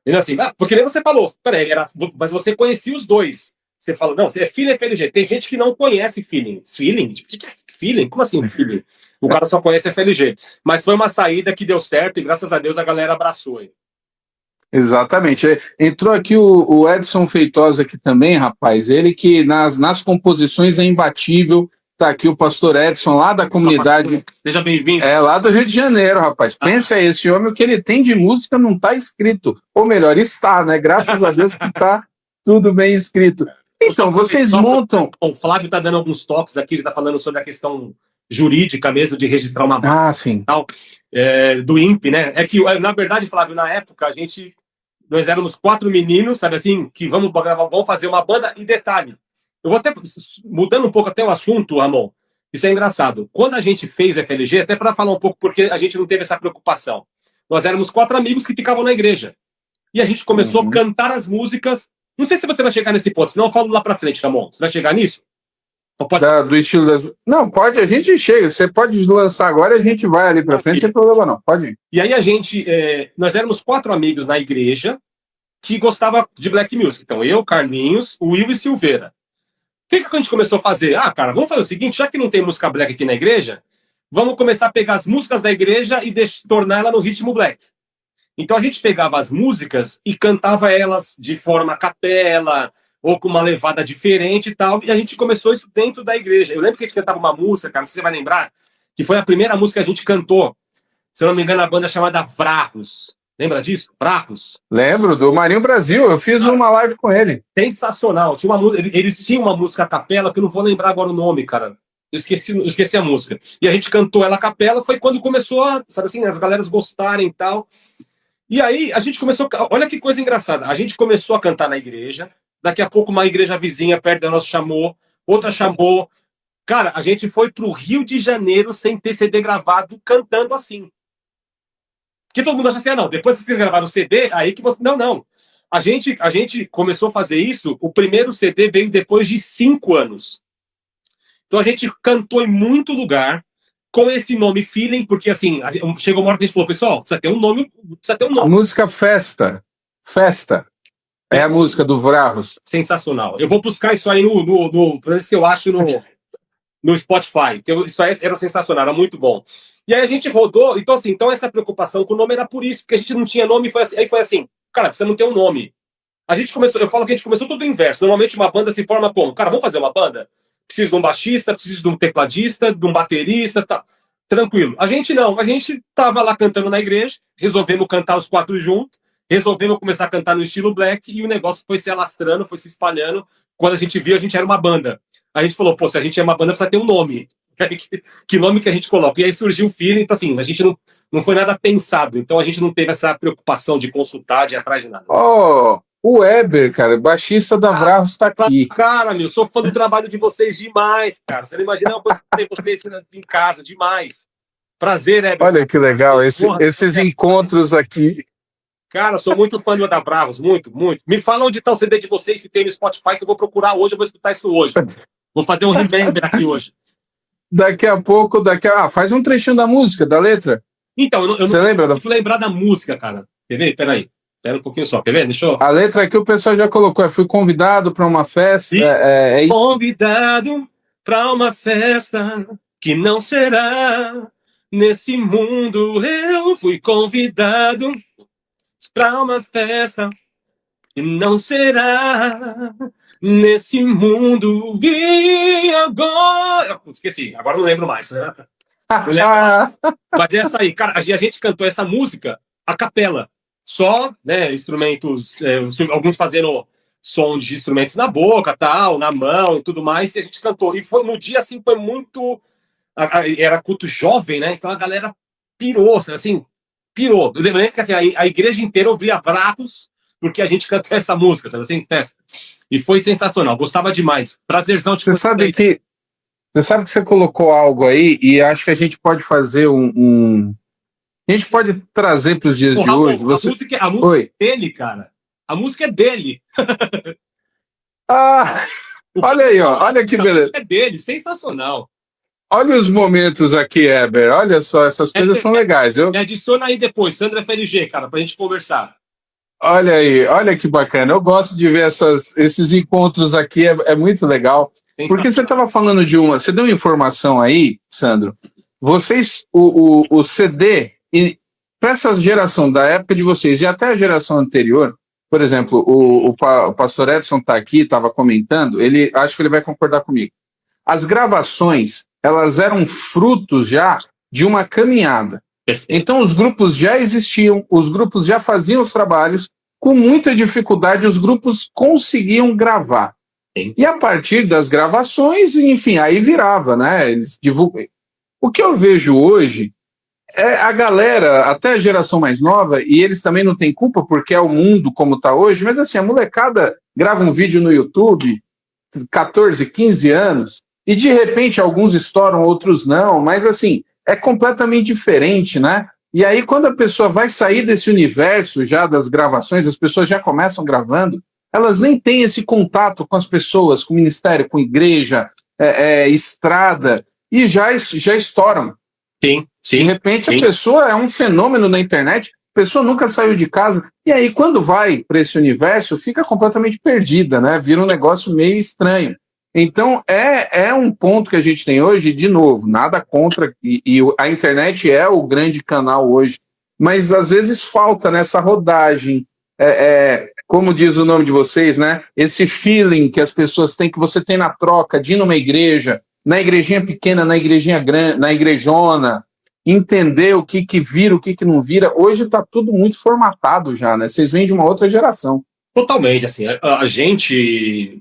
B: Ele assim, porque nem você falou, peraí, mas você conhecia os dois. Você fala, não, você é feeling FLG. Tem gente que não conhece feeling. Feeling? O que é feeling? Como assim feeling? O cara só conhece FLG. Mas foi uma saída que deu certo e graças a Deus a galera abraçou.
A: Exatamente. Entrou aqui o Edson Feitosa aqui também, rapaz. Ele que nas composições é imbatível. Tá aqui o pastor Edson, lá da comunidade.
B: Seja bem-vindo.
A: Lá do Rio de Janeiro, rapaz. Pensa aí, esse homem, o que ele tem de música não tá escrito. Ou melhor, está, né? Graças a Deus que tá tudo bem escrito. Então, vocês montam...
B: O Flávio tá dando alguns toques aqui, ele tá falando sobre a questão jurídica mesmo, de registrar uma
A: marca sim.
B: Tal, do INPE, né? É que, na verdade, Flávio, na época, nós éramos 4 meninos, sabe assim, que vamos fazer uma banda, e detalhe, eu vou até, mudando um pouco até o assunto, Ramon, isso é engraçado. Quando a gente fez o FLG, até para falar um pouco porque a gente não teve essa preocupação, nós éramos 4 amigos que ficavam na igreja, e a gente começou a cantar as músicas, não sei se você vai chegar nesse ponto, senão eu falo lá para frente, Ramon, você vai chegar nisso?
A: Do estilo das... Não, pode, a gente chega. Você pode lançar agora e a gente vai ali para frente, não tem problema não, pode ir.
B: E aí nós éramos 4 amigos na igreja que gostava de black music. Então, eu, Carlinhos, o Will e Silveira. O que a gente começou a fazer? Cara, vamos fazer o seguinte, já que não tem música black aqui na igreja, vamos começar a pegar as músicas da igreja e tornar ela no ritmo black. Então a gente pegava as músicas e cantava elas de forma capela, ou com uma levada diferente e tal, e a gente começou isso dentro da igreja. Eu lembro que a gente cantava uma música, cara, você vai lembrar, que foi a primeira música que a gente cantou, se eu não me engano, a banda chamada Vrarros. Lembra disso? Vrarros?
A: Lembro, do Marinho Brasil, eu fiz uma live com ele.
B: Sensacional. Eles tinham uma música a capela, que eu não vou lembrar agora o nome, cara. Eu esqueci a música. E a gente cantou ela a capela, foi quando começou a, sabe assim, as galeras gostarem e tal. E aí a gente começou, olha que coisa engraçada, a gente começou a cantar na igreja, daqui a pouco uma igreja vizinha perto da nossa chamou, outra chamou. Cara, a gente foi pro Rio de Janeiro sem ter CD gravado, cantando assim. Que todo mundo acha assim, não, depois que vocês gravaram o CD, aí que você... Não. A gente começou a fazer isso, o primeiro CD veio depois de 5 anos. Então a gente cantou em muito lugar, com esse nome Feeling, porque assim, chegou uma hora que a gente falou, pessoal, precisa ter um nome.
A: A música Festa. É a música do Vrarros.
B: Sensacional. Eu vou buscar isso aí pra ver se eu acho no Spotify. Isso aí era sensacional, era muito bom. E aí a gente rodou, então essa preocupação com o nome era por isso, porque a gente não tinha nome, aí foi assim, cara, você não tem um nome. Eu falo que a gente começou tudo inverso. Normalmente uma banda se forma como? Cara, vamos fazer uma banda? Preciso de um baixista, preciso de um tecladista, de um baterista, tá. Tranquilo. A gente não, a gente tava lá cantando na igreja, resolvemos cantar os 4 juntos, resolvemos começar a cantar no estilo black, e o negócio foi se alastrando, foi se espalhando. Quando a gente viu, a gente era uma banda. A gente falou, pô, se a gente é uma banda, precisa ter um nome. Que nome que a gente coloca? E aí surgiu o Feeling, então assim, a gente não foi nada pensado, então a gente não teve essa preocupação de consultar, de ir atrás de nada.
A: O Weber, cara, baixista da Vrarros, tá aqui.
B: Cara, meu, sou fã do trabalho de vocês demais, cara. Você não imagina uma coisa que tem vocês em casa, demais. Prazer, Weber.
A: Olha que legal, esses encontros aqui.
B: Cara, sou muito fã da Bravos, muito. Me fala onde tá o CD de vocês, se tem no Spotify, que eu vou procurar hoje, eu vou escutar isso hoje. Vou fazer um remember aqui hoje.
A: Daqui a pouco, faz um trechinho da música, da letra.
B: Então,
A: Você lembra?
B: Eu não lembrar da música, cara. Quer ver? Peraí. Espera um pouquinho só, quer ver? Deixa eu...
A: A letra aqui o pessoal já colocou, fui convidado para uma festa. Isso.
B: Convidado para uma festa que não será nesse mundo. Eu fui convidado para uma festa E não será nesse mundo e agora. Esqueci, agora não lembro mais. Né? Não lembro mais. Mas é essa aí, cara, a gente cantou essa música a capela. Só, né, instrumentos, alguns fazendo som de instrumentos na boca, tal, na mão e tudo mais, e a gente cantou. E foi no dia, assim, foi muito... Era culto jovem, né? Então a galera pirou, assim, pirou. Eu lembro que assim, a igreja inteira ouvia bravos porque a gente cantou essa música, sabe assim, festa. E foi sensacional, gostava demais. Prazerzão de
A: Você sabe que você colocou algo aí e acho que a gente pode fazer a gente pode trazer para os dias de hoje.
B: A música é dele, cara. A música é dele.
A: Olha aí, ó. Olha que beleza.
B: É dele, sensacional.
A: Olha os momentos aqui, Heber. Olha só, essas coisas são legais, viu?
B: Me adiciona aí depois, Sandra FLG, cara, pra gente conversar.
A: Olha aí, olha que bacana. Eu gosto de ver esses encontros aqui, é muito legal. Porque você estava falando você deu uma informação aí, Sandro. Vocês, o CD, para essa geração da época de vocês e até a geração anterior, por exemplo, o pastor Edson está aqui, estava comentando, acho que ele vai concordar comigo. As gravações, elas eram frutos já de uma caminhada. Então os grupos já existiam, os grupos já faziam os trabalhos, com muita dificuldade os grupos conseguiam gravar.
B: Sim.
A: E a partir das gravações, enfim, aí virava, né? Eles divulgam. O que eu vejo hoje é a galera, até a geração mais nova, e eles também não têm culpa porque é o mundo como está hoje, mas assim, a molecada grava um vídeo no YouTube, 14, 15 anos, e de repente alguns estouram, outros não, mas assim, é completamente diferente, né? E aí quando a pessoa vai sair desse universo já das gravações, as pessoas já começam gravando, elas nem têm esse contato com as pessoas, com o ministério, com igreja, estrada, e já estouram.
B: Sim.
A: De repente a pessoa é um fenômeno na internet, a pessoa nunca saiu de casa, e aí quando vai para esse universo, fica completamente perdida, né? Vira um negócio meio estranho. Então, é um ponto que a gente tem hoje, de novo, nada contra, e a internet é o grande canal hoje, mas às vezes falta nessa rodagem, como diz o nome de vocês, né? Esse feeling que as pessoas têm, que você tem na troca de ir numa igreja, na igrejinha pequena, na igrejinha grande, na igrejona, entender o que vira, o que não vira. Hoje está tudo muito formatado já, né? Vocês vêm de uma outra geração.
B: Totalmente, assim, a gente...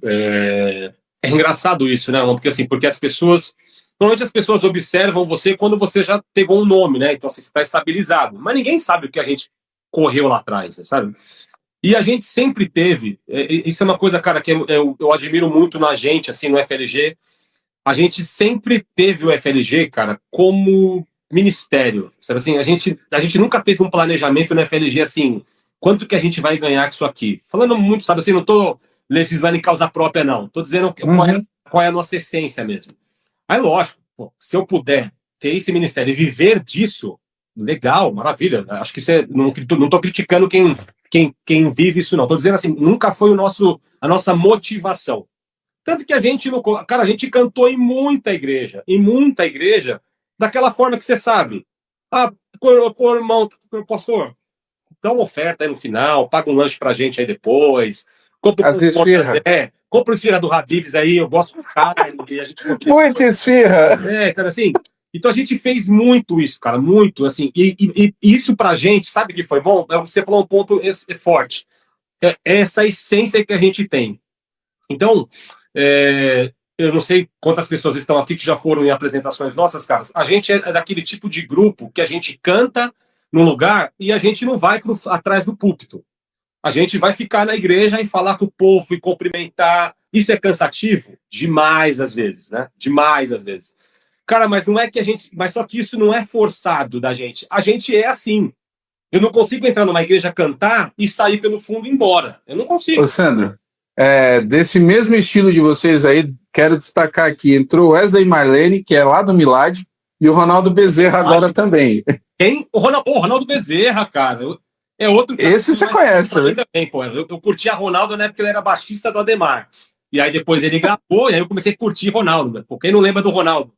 B: É engraçado isso, né? Porque as pessoas... Normalmente as pessoas observam você quando você já pegou um nome, né? Então, assim, você está estabilizado. Mas ninguém sabe o que a gente correu lá atrás, sabe? E a gente sempre teve... Isso é uma coisa, cara, que eu admiro muito na gente, assim, no FLG. A gente sempre teve o FLG, cara, como ministério. Sabe assim? A gente nunca fez um planejamento no FLG, assim, quanto que a gente vai ganhar com isso aqui? Falando muito, sabe assim, não tô legislando em causa própria, não. Tô dizendo qual é a nossa essência mesmo. Aí, lógico, se eu puder ter esse ministério e viver disso, legal, maravilha. Acho que não tô criticando quem vive isso, não. Tô dizendo assim, nunca foi a nossa motivação. Tanto que a gente cantou em muita igreja, daquela forma que você sabe. Irmão, pastor, dá uma oferta aí no final, paga um lanche pra gente aí depois. Compra um esfirra do Habib's aí, eu gosto do carne.
A: Muita esfirra!
B: Cara, assim, então a gente fez muito isso, cara, muito, assim, e isso pra gente, sabe o que foi bom? Você falou um ponto forte. É essa essência que a gente tem. Então, eu não sei quantas pessoas estão aqui que já foram em apresentações nossas, caras. A gente é daquele tipo de grupo que a gente canta no lugar e a gente não vai atrás do púlpito. A gente vai ficar na igreja e falar com o povo e cumprimentar. Isso é cansativo? Demais às vezes, né? Demais às vezes. Cara, mas não é que mas só que isso não é forçado da gente. A gente é assim. Eu não consigo entrar numa igreja, cantar e sair pelo fundo e ir embora. Eu não consigo.
A: Ô, Sandro, desse mesmo estilo de vocês aí, quero destacar aqui, entrou Wesley Marlene, que é lá do Milad, e o Ronaldo Bezerra agora também.
B: Quem? O Ronaldo Bezerra, cara. É outro cara.
A: Esse você conhece também.
B: Eu curtia Ronaldo na época que ele era baixista do Ademar. E aí depois ele gravou, e aí eu comecei a curtir Ronaldo. Por quem não lembra do Ronaldo?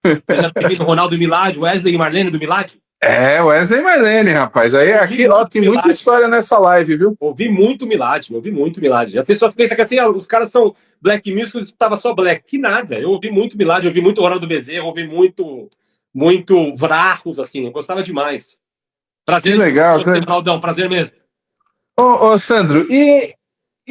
B: Já teve do Ronaldo do Milad, Wesley e Marlene do Milad?
A: Wesley Marlene, rapaz. Aí
B: Ouvi
A: aqui, ó,
B: muito
A: tem muita
B: Milagre.
A: história nessa live, viu?
B: Ouvi muito Milagre, ouvi muito Milagre. As pessoas pensam que assim, os caras são black music, eu escutava só black. Que nada. Eu ouvi muito Milagre, ouvi muito Ronaldo Bezerra, ouvi muito Vrachos, assim. Eu gostava demais.
A: Que
B: Prazer em
A: legal.
B: você, Ronaldão. Prazer mesmo.
A: Ô, Sandro, e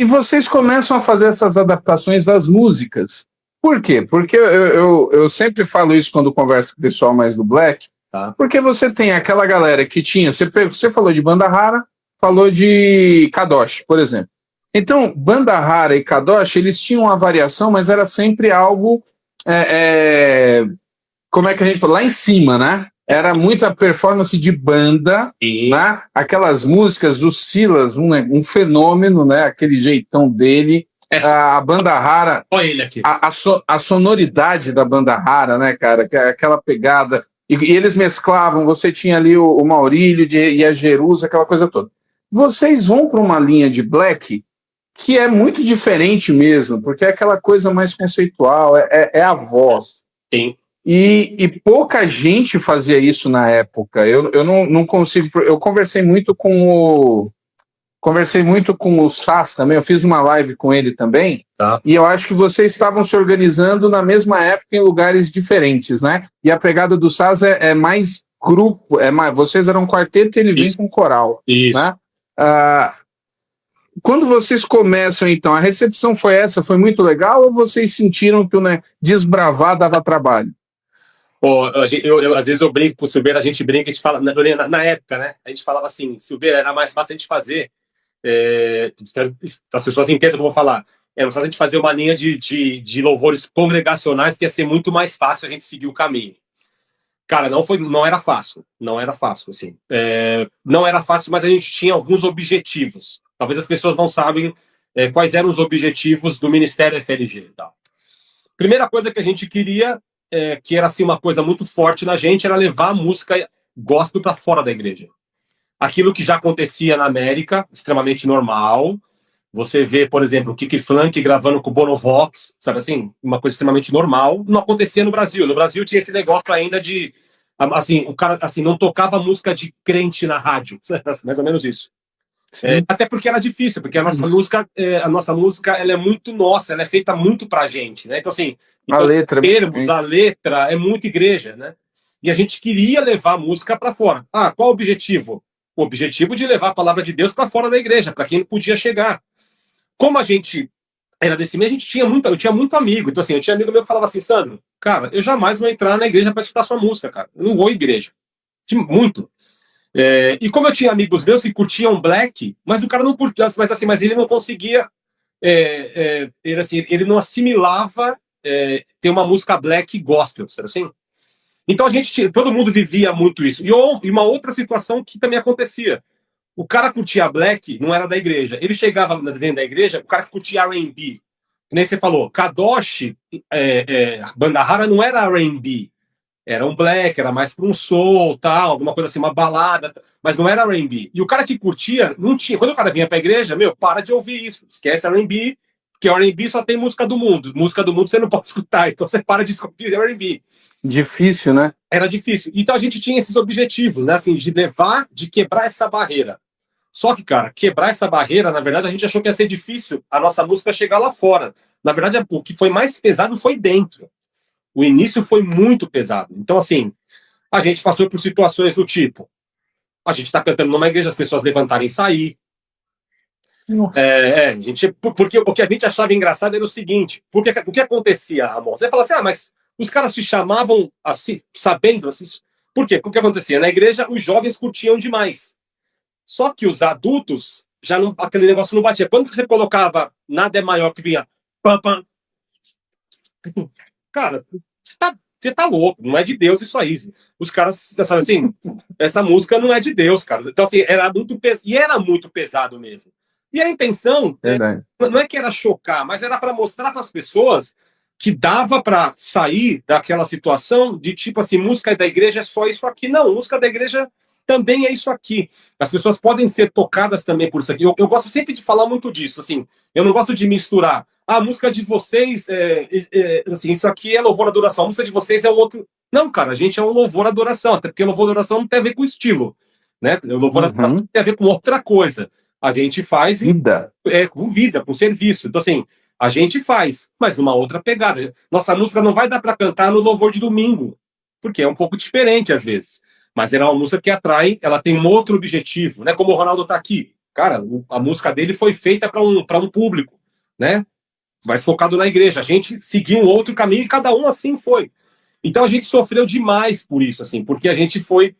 A: vocês começam a fazer essas adaptações das músicas. Por quê? Porque eu sempre falo isso quando converso com o pessoal mais do Black,
B: Tá.
A: porque você tem aquela galera que tinha. Você falou de Banda Rara, falou de Kadosh, por exemplo. Então, Banda Rara e Kadosh, eles tinham uma variação, mas era sempre algo. Como é que a gente. Lá em cima, né? Era muita performance de banda, né? Aquelas músicas, o Silas, um fenômeno, né? Aquele jeitão dele. A Banda Rara,
B: Olha ele aqui.
A: a sonoridade da Banda Rara, né, cara? Aquela pegada. E eles mesclavam, você tinha ali o Maurílio e a Jerusa, aquela coisa toda. Vocês vão para uma linha de black que é muito diferente mesmo, porque é aquela coisa mais conceitual, é a voz.
B: Sim.
A: E pouca gente fazia isso na época. Eu não consigo. Eu conversei muito com o Sass também. Eu fiz uma live com ele também.
B: Tá.
A: E eu acho que vocês estavam se organizando na mesma época em lugares diferentes, né? E a pegada do Sass é mais grupo. Vocês eram um quarteto e ele vem com coral.
B: Isso.
A: Né? Quando vocês começam, então, a recepção foi essa? Foi muito legal? Ou vocês sentiram que desbravar dava trabalho?
B: Às vezes eu brinco com o Silveira, a gente brinca, a gente fala, na época, né? A gente falava assim, Silveira, era mais fácil a gente fazer, as pessoas entendem o que eu vou falar, era mais fácil a gente fazer uma linha de louvores congregacionais que ia ser muito mais fácil a gente seguir o caminho. Cara, não era fácil, assim. Não era fácil, mas a gente tinha alguns objetivos. Talvez as pessoas não sabem quais eram os objetivos do Ministério FLG e tal. Primeira coisa que a gente queria, que era assim uma coisa muito forte na gente, era levar a música gospel para fora da igreja. Aquilo que já acontecia na América, extremamente normal. Você vê, por exemplo, o Kiki Flank gravando com o Bonovox, sabe assim? Uma coisa extremamente normal. Não acontecia no Brasil. No Brasil tinha esse negócio ainda de... Assim, o cara assim, não tocava música de crente na rádio. Mais ou menos isso. Até porque era difícil, porque a nossa música ela é muito nossa, ela é feita muito pra gente, né? Então, assim,
A: a letra
B: é muito igreja, né? E a gente queria levar a música para fora. Qual o objetivo? O objetivo de levar a palavra de Deus para fora da igreja, para quem não podia chegar. Como a gente era desse meio, eu tinha muito amigo. Então, assim, eu tinha amigo meu que falava assim, Sandro, cara, eu jamais vou entrar na igreja para escutar sua música, cara. Eu não vou à igreja. Muito. E como eu tinha amigos meus que curtiam black, mas o cara não curtia, mas ele não conseguia, ele não assimilava ter uma música black gospel, sabe assim? Então todo mundo vivia muito isso. E uma outra situação que também acontecia. O cara curtia black, não era da igreja. Ele chegava dentro da igreja, o cara que curtia R&B. Que nem você falou, Kadosh, Banda Rara não era R&B. Era um black, era mais para um soul, tal, alguma coisa assim, uma balada, mas não era R&B. E o cara que curtia, não tinha. Quando o cara vinha para a igreja, para de ouvir isso. Esquece R&B, porque R&B só tem música do mundo. Música do mundo você não pode escutar, então você para de escutar R&B.
A: Difícil, né?
B: Era difícil. Então a gente tinha esses objetivos, né? Assim, de quebrar essa barreira. Só que, cara, quebrar essa barreira, na verdade, a gente achou que ia ser difícil a nossa música chegar lá fora. Na verdade, o que foi mais pesado foi dentro. O início foi muito pesado. Então, assim, a gente passou por situações do tipo: a gente está cantando numa igreja, as pessoas levantarem e sair. Porque o que a gente achava engraçado era o seguinte: o que acontecia, Ramon? Você fala assim, mas os caras te chamavam assim, sabendo assim. Por quê? Porque o que acontecia? Na igreja, os jovens curtiam demais. Só que os adultos, já não, aquele negócio não batia. Quando você colocava Nada é Maior, que vinha pam, pam, cara, você tá louco, não é de Deus isso aí. Os caras, sabe assim, essa música não é de Deus, cara. Então, assim, era muito pesado mesmo. E a intenção não é que era chocar, mas era para mostrar para as pessoas que dava para sair daquela situação de tipo assim, música da igreja é só isso aqui. Não, música da igreja também é isso aqui. As pessoas podem ser tocadas também por isso aqui. Eu gosto sempre de falar muito disso, assim. Eu não gosto de misturar. A música de vocês, assim, isso aqui é louvor, adoração. A música de vocês é um outro. Não, cara, a gente é um louvor à adoração, até porque louvor à adoração não tem a ver com estilo, né? O louvor à adoração tem a ver com outra coisa. A gente faz com vida, com serviço. Então, assim, a gente faz, mas numa outra pegada. Nossa música não vai dar para cantar no louvor de domingo, porque é um pouco diferente às vezes. Mas ela é uma música que atrai, ela tem um outro objetivo, né? Como o Ronaldo tá aqui. Cara, a música dele foi feita para um público, né? Mais focado na igreja. A gente seguiu um outro caminho e cada um assim foi. Então a gente sofreu demais por isso, assim, porque a gente foi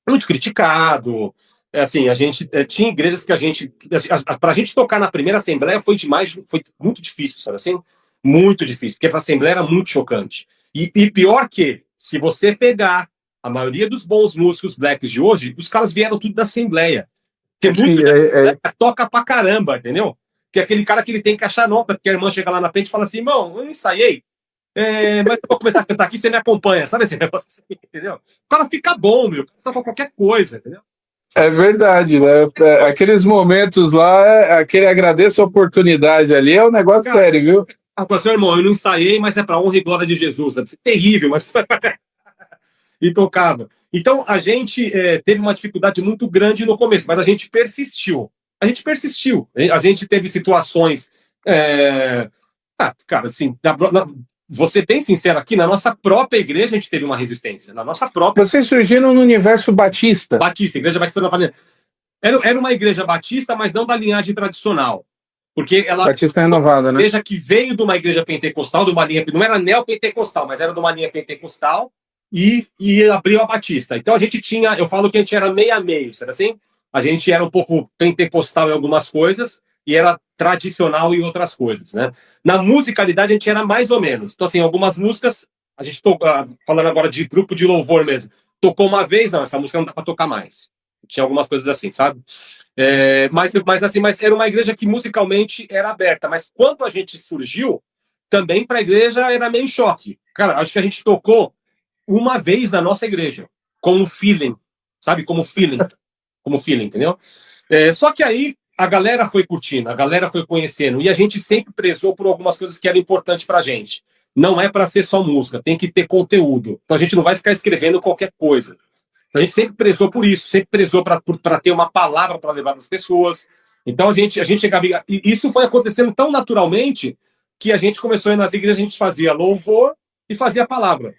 B: muito criticado. Assim, a gente tinha igrejas que a gente, assim, para a gente tocar na primeira assembleia foi demais, foi muito difícil, sabe assim? Muito difícil, porque para a assembleia era muito chocante. E pior que, se você pegar a maioria dos bons músicos blacks de hoje, os caras vieram tudo da assembleia. Porque música toca pra caramba, entendeu? Que é aquele cara que ele tem que achar nota, porque a irmã chega lá na frente e fala assim, irmão, eu ensaiei, mas eu vou começar a cantar aqui, você me acompanha, sabe esse negócio assim, entendeu? O cara fica bom, meu, toca qualquer coisa, entendeu?
A: É verdade, né? Aqueles momentos lá, aquele agradeço a oportunidade ali, é um negócio cara, sério, viu?
B: Ah, seu irmão, eu não ensaiei, mas é pra honra e glória de Jesus, deve ser terrível, mas e tocava. Então, a gente teve uma dificuldade muito grande no começo, mas a gente persistiu. A gente persistiu. A gente teve situações... cara, assim, vou ser bem sincero aqui, na nossa própria igreja a gente teve uma resistência. Na nossa própria...
A: Vocês surgiram no universo batista.
B: Batista, Igreja Batista da Família. Era uma igreja batista, mas não da linhagem tradicional. Porque ela...
A: Batista renovada, né?
B: Igreja que veio de uma igreja pentecostal, de uma linha... Não era neopentecostal, mas era de uma linha pentecostal, e abriu a Batista. Então a gente tinha, eu falo que a gente era meio a meio, sabe assim? A gente era um pouco pentecostal em algumas coisas e era tradicional em outras coisas, né? Na musicalidade a gente era mais ou menos. Então assim, algumas músicas, a gente falando agora de grupo de louvor mesmo, tocou uma vez, não, essa música não dá para tocar mais. Tinha algumas coisas assim, sabe? Mas era uma igreja que musicalmente era aberta, mas quando a gente surgiu, também para a igreja era meio choque. Cara, acho que a gente tocou uma vez na nossa igreja, com o feeling, sabe? Como feeling, entendeu? Só que aí a galera foi curtindo, a galera foi conhecendo, e a gente sempre prezou por algumas coisas que eram importantes pra gente. Não é para ser só música, tem que ter conteúdo. Então a gente não vai ficar escrevendo qualquer coisa. A gente sempre prezou por isso, sempre prezou para ter uma palavra para levar para as pessoas. Então a gente chegava. E isso foi acontecendo tão naturalmente que a gente começou a ir nas igrejas, a gente fazia louvor e fazia a palavra.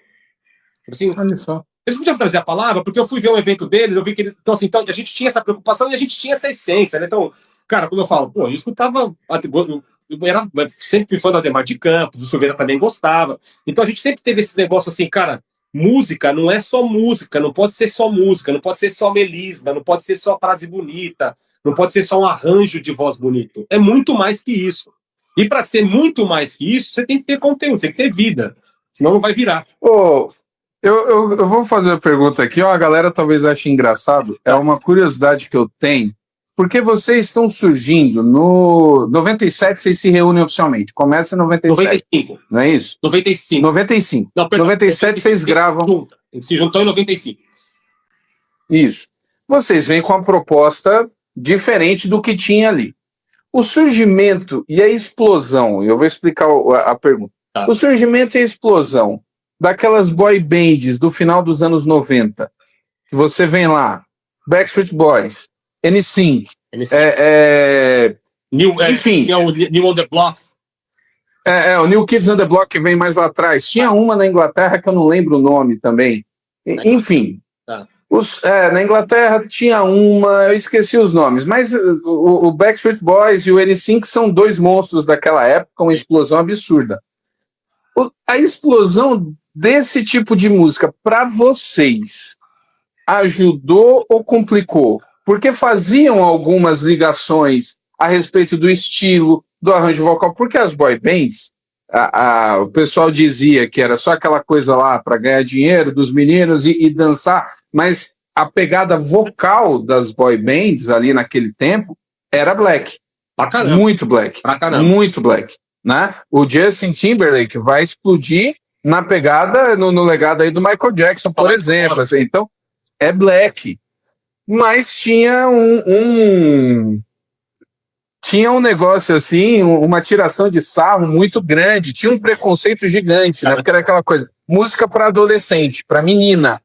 B: Assim,
A: olha só.
B: Eles podiam trazer a palavra, porque eu fui ver um evento deles, eu vi que eles. Então, assim, a gente tinha essa preocupação e a gente tinha essa essência, né? Então, cara, como eu falo, pô, eu escutava. Eu era sempre fã do Ademar de Campos, o Silveira também gostava. Então a gente sempre teve esse negócio assim, cara, música não é só música, não pode ser só música, não pode ser só melisma, não pode ser só frase bonita, não pode ser só um arranjo de voz bonito. É muito mais que isso. E para ser muito mais que isso, você tem que ter conteúdo, você tem que ter vida. Senão não vai virar.
A: Eu vou fazer uma pergunta aqui, ó, a galera talvez ache engraçado, é uma curiosidade que eu tenho, porque vocês estão surgindo no 97, vocês se reúnem oficialmente, começa em 97,
B: 95.
A: Não é isso?
B: 95.
A: 95. Não, perdão, 97 vocês gravam...
B: A gente se juntou em 95.
A: Isso. Vocês vêm com uma proposta diferente do que tinha ali. O surgimento e a explosão, eu vou explicar a pergunta. Tá. O surgimento e a explosão daquelas boy bands do final dos anos 90, que você vem lá, Backstreet Boys, NSYNC, enfim...
B: o New on the Block.
A: O New Kids on the Block, que vem mais lá atrás. Tinha uma na Inglaterra que eu não lembro o nome também. Enfim, na Inglaterra tinha uma, eu esqueci os nomes, mas o Backstreet Boys e o NSYNC são dois monstros daquela época, uma explosão absurda. A explosão desse tipo de música, para vocês, ajudou ou complicou? Porque faziam algumas ligações a respeito do estilo, do arranjo vocal, porque as boy bands, o pessoal dizia que era só aquela coisa lá para ganhar dinheiro dos meninos e dançar, mas a pegada vocal das boy bands ali naquele tempo era black.
B: Pra caramba.
A: Muito black.
B: Pra caramba.
A: Muito black. Né? O Justin Timberlake vai explodir na pegada, no legado aí do Michael Jackson, por exemplo. Assim, então, é black. Mas tinha tinha um negócio assim, uma tiração de sarro muito grande, tinha um preconceito gigante, né? Porque era aquela coisa, música para adolescente, para menina,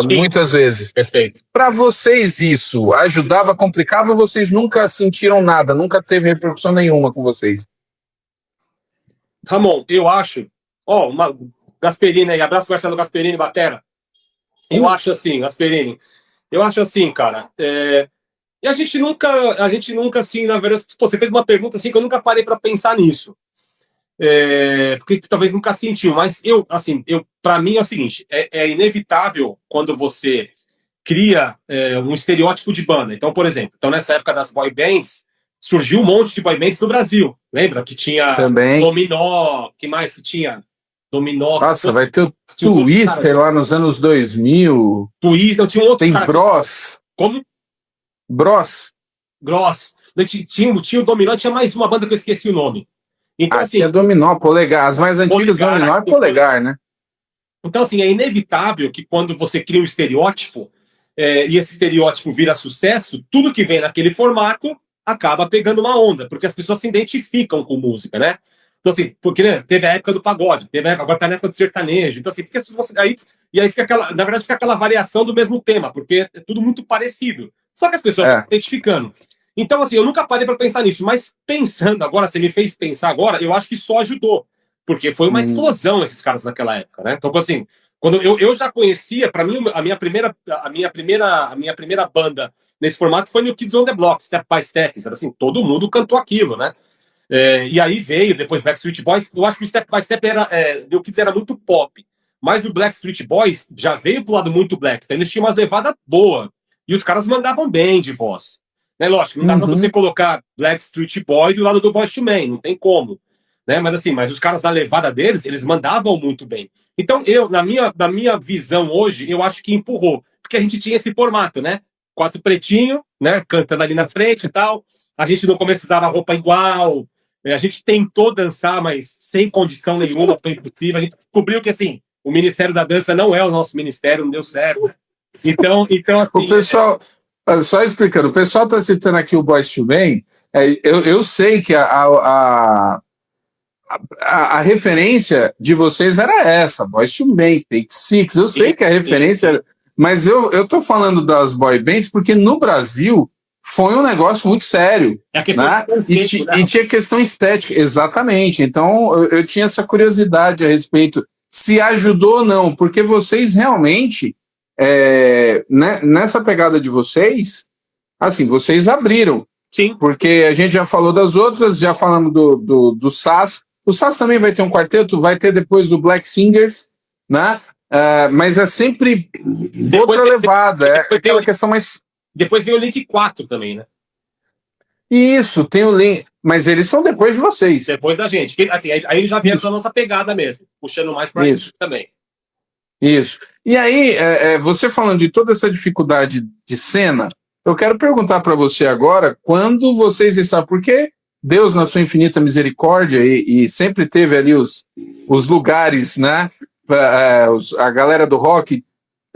A: muitas vezes.
B: Perfeito.
A: Para vocês isso ajudava, complicava, ou vocês nunca sentiram nada, nunca teve repercussão nenhuma com vocês?
B: Ramon, eu acho, uma Gasperini aí, abraço Marcelo Gasperini, batera. Eu acho assim, Gasperini, eu acho assim, cara, e a gente nunca, assim, na verdade, pô, você fez uma pergunta assim que eu nunca parei para pensar nisso. Porque talvez nunca sentiu, mas para mim é o seguinte, é inevitável quando você cria um estereótipo de banda. Então, por exemplo, nessa época das boy bands, surgiu um monte de boy bands no Brasil. Lembra que tinha
A: Também.
B: Dominó, que mais que tinha? Dominó.
A: Nossa, vai ter o Twister lá nos anos 2000.
B: Twister, tinha um outro
A: tem
B: cara.
A: Bros.
B: Como?
A: Bros.
B: Gross. Tinha o Dominó, tinha mais uma banda que eu esqueci o nome. Então, assim,
A: é Dominó, Polegar. As mais antigas, Dominó é Polegar, né?
B: Então, assim, é inevitável que quando você cria um estereótipo e esse estereótipo vira sucesso, tudo que vem naquele formato acaba pegando uma onda, porque as pessoas se identificam com música, né? Então, assim, porque né, teve a época do pagode, agora tá na época do sertanejo. Então, assim, porque as pessoas. E aí fica aquela. Na verdade, fica aquela variação do mesmo tema, porque é tudo muito parecido. Só que as pessoas estão se identificando. Então, assim, eu nunca parei para pensar nisso, mas pensando agora, você me fez pensar agora, eu acho que só ajudou. Porque foi uma explosão esses caras naquela época, né? Então, assim, quando eu já conhecia, para mim, a minha primeira banda nesse formato foi New Kids on the Block, Step by Step. Assim, todo mundo cantou aquilo, né? E aí veio depois Backstreet Boys. Eu acho que o Step by Step New Kids era muito pop, mas o Backstreet Boys já veio pro lado muito black. Então eles tinham umas levadas boas e os caras mandavam bem de voz. Né? Lógico, não dá pra você colocar Backstreet Boy do lado do Boyz II Men, não tem como. Né? Mas os caras da levada deles, eles mandavam muito bem. Então, na minha visão hoje, eu acho que empurrou. Porque a gente tinha esse formato, né? 4 pretinhos, né? Cantando ali na frente e tal. A gente no começo usava roupa igual. A gente tentou dançar, mas sem condição nenhuma, foi impossível. A gente descobriu que, assim, o Ministério da Dança não é o nosso ministério, não deu certo. Então assim,
A: o pessoal... Só explicando, o pessoal está citando aqui o Boyz II Men. Eu sei que a referência de vocês era essa, Boyz II Men, Take Six. Eu sei que a referência era, mas eu tô falando das boy bands porque no Brasil foi um negócio muito sério, né? E tinha questão estética, exatamente. Então eu tinha essa curiosidade a respeito se ajudou ou não, porque vocês realmente né, nessa pegada de vocês, assim, vocês abriram.
B: Sim.
A: Porque a gente já falou das outras, já falamos do SAS. O SAS também vai ter um quarteto, vai ter depois o Black Singers, né? Mas é sempre outra levada. É aquela questão mais.
B: Depois vem o Link 4 também, né?
A: Isso, tem o Link. Mas eles são depois de vocês.
B: Depois da gente. Assim, aí já vieram pra nossa pegada mesmo, puxando mais pra isso também.
A: Isso. E aí, você falando de toda essa dificuldade de cena, eu quero perguntar para você agora, quando vocês estavam, porque Deus, na sua infinita misericórdia, e sempre teve ali os lugares, né? A galera do rock,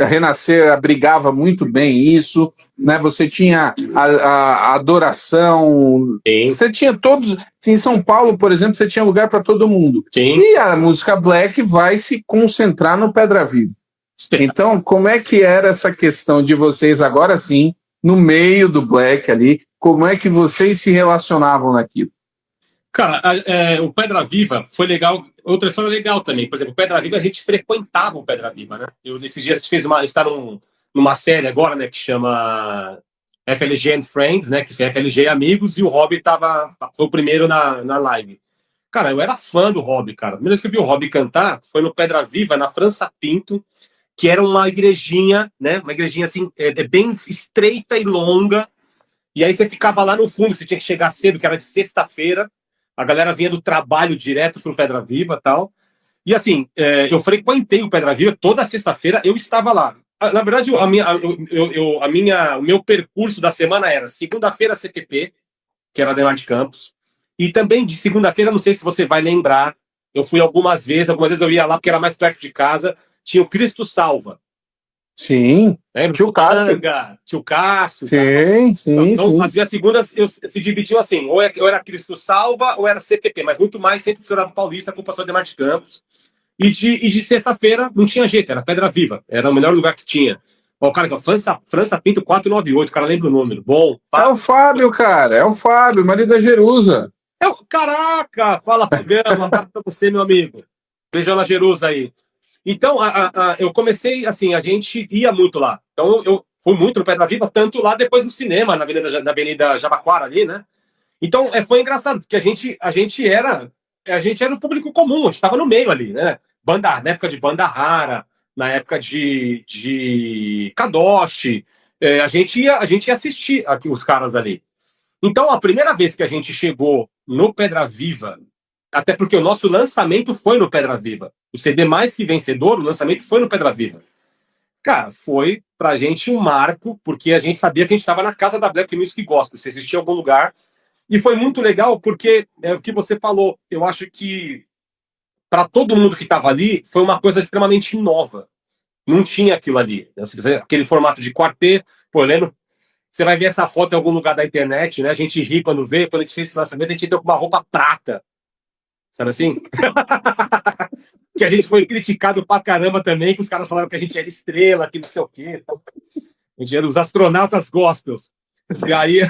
A: a Renascer abrigava muito bem isso, né? Você tinha a adoração,
B: Sim.
A: Você tinha todos. Em São Paulo, por exemplo, você tinha lugar para todo mundo.
B: Sim.
A: E a música black vai se concentrar no Pedra Viva. Então, como é que era essa questão de vocês, agora sim, no meio do black ali, como é que vocês se relacionavam naquilo?
B: Cara, o Pedra Viva foi legal. Outra história legal também. Por exemplo, o Pedra Viva, a gente frequentava o Pedra Viva, né? Esses dias a gente está numa série agora, né, que chama FLG and Friends, né? Que foi FLG Amigos, e o Robbie foi o primeiro na live. Cara, eu era fã do Robbie, cara. A primeira vez que eu vi o Robbie cantar foi no Pedra Viva, na França Pinto, que era uma igrejinha, né? Uma igrejinha assim, bem estreita e longa. E aí você ficava lá no fundo, você tinha que chegar cedo, que era de sexta-feira. A galera vinha do trabalho direto pro Pedra Viva e tal. E assim, eu frequentei o Pedra Viva, toda sexta-feira eu estava lá. Na verdade, o meu percurso da semana era segunda-feira CPP, que era Ademar de Campos, e também de segunda-feira, não sei se você vai lembrar, eu fui algumas vezes eu ia lá porque era mais perto de casa, tinha o Cristo Salva.
A: Sim.
B: Lembra?
A: Tio Cássio.
B: Tio Cássio.
A: Sim, sim,
B: então,
A: sim.
B: as minhas segundas se dividiam assim, ou era Cristo Salva, ou era CPP, mas muito mais sempre Funcionário Paulista com o pastor Demar de Campos. E de sexta-feira não tinha jeito, era Pedra Viva, era o melhor lugar que tinha. Ó, o cara que é França Pinto 498, o cara lembra o número. Bom.
A: É o Fábio, cara, é o Fábio, marido da Jerusa.
B: Caraca, fala Fabiano, um abraço pra você, meu amigo. Beijão na Jerusa aí. Então, eu comecei, assim, a gente ia muito lá. Então, eu fui muito no Pedra Viva, tanto lá, depois no cinema, na Avenida Jabaquara ali, né? Então, foi engraçado, porque a gente era um público comum, a gente estava no meio ali, né? Na época de Banda Rara, na época de Kadoshi, a gente ia assistir aqui os caras ali. Então, a primeira vez que a gente chegou no Pedra Viva, até porque o nosso lançamento foi no Pedra Viva, o CD Mais Que Vencedor, o lançamento foi no Pedra Viva. Cara, foi pra gente um marco, porque a gente sabia que a gente estava na casa da Black Music Gospel, se existia algum lugar. E foi muito legal, porque é o que você falou, eu acho que para todo mundo que estava ali, foi uma coisa extremamente nova. Não tinha aquilo ali. Aquele formato de quarteto. Pô, eu lembro, você vai ver essa foto em algum lugar da internet, né? A gente ri quando vê, quando a gente fez esse lançamento, a gente entrou com uma roupa prata. Sabe assim? Que a gente foi criticado pra caramba também, que os caras falaram que a gente era estrela, que não sei o quê. A gente era os astronautas gospels. E aí,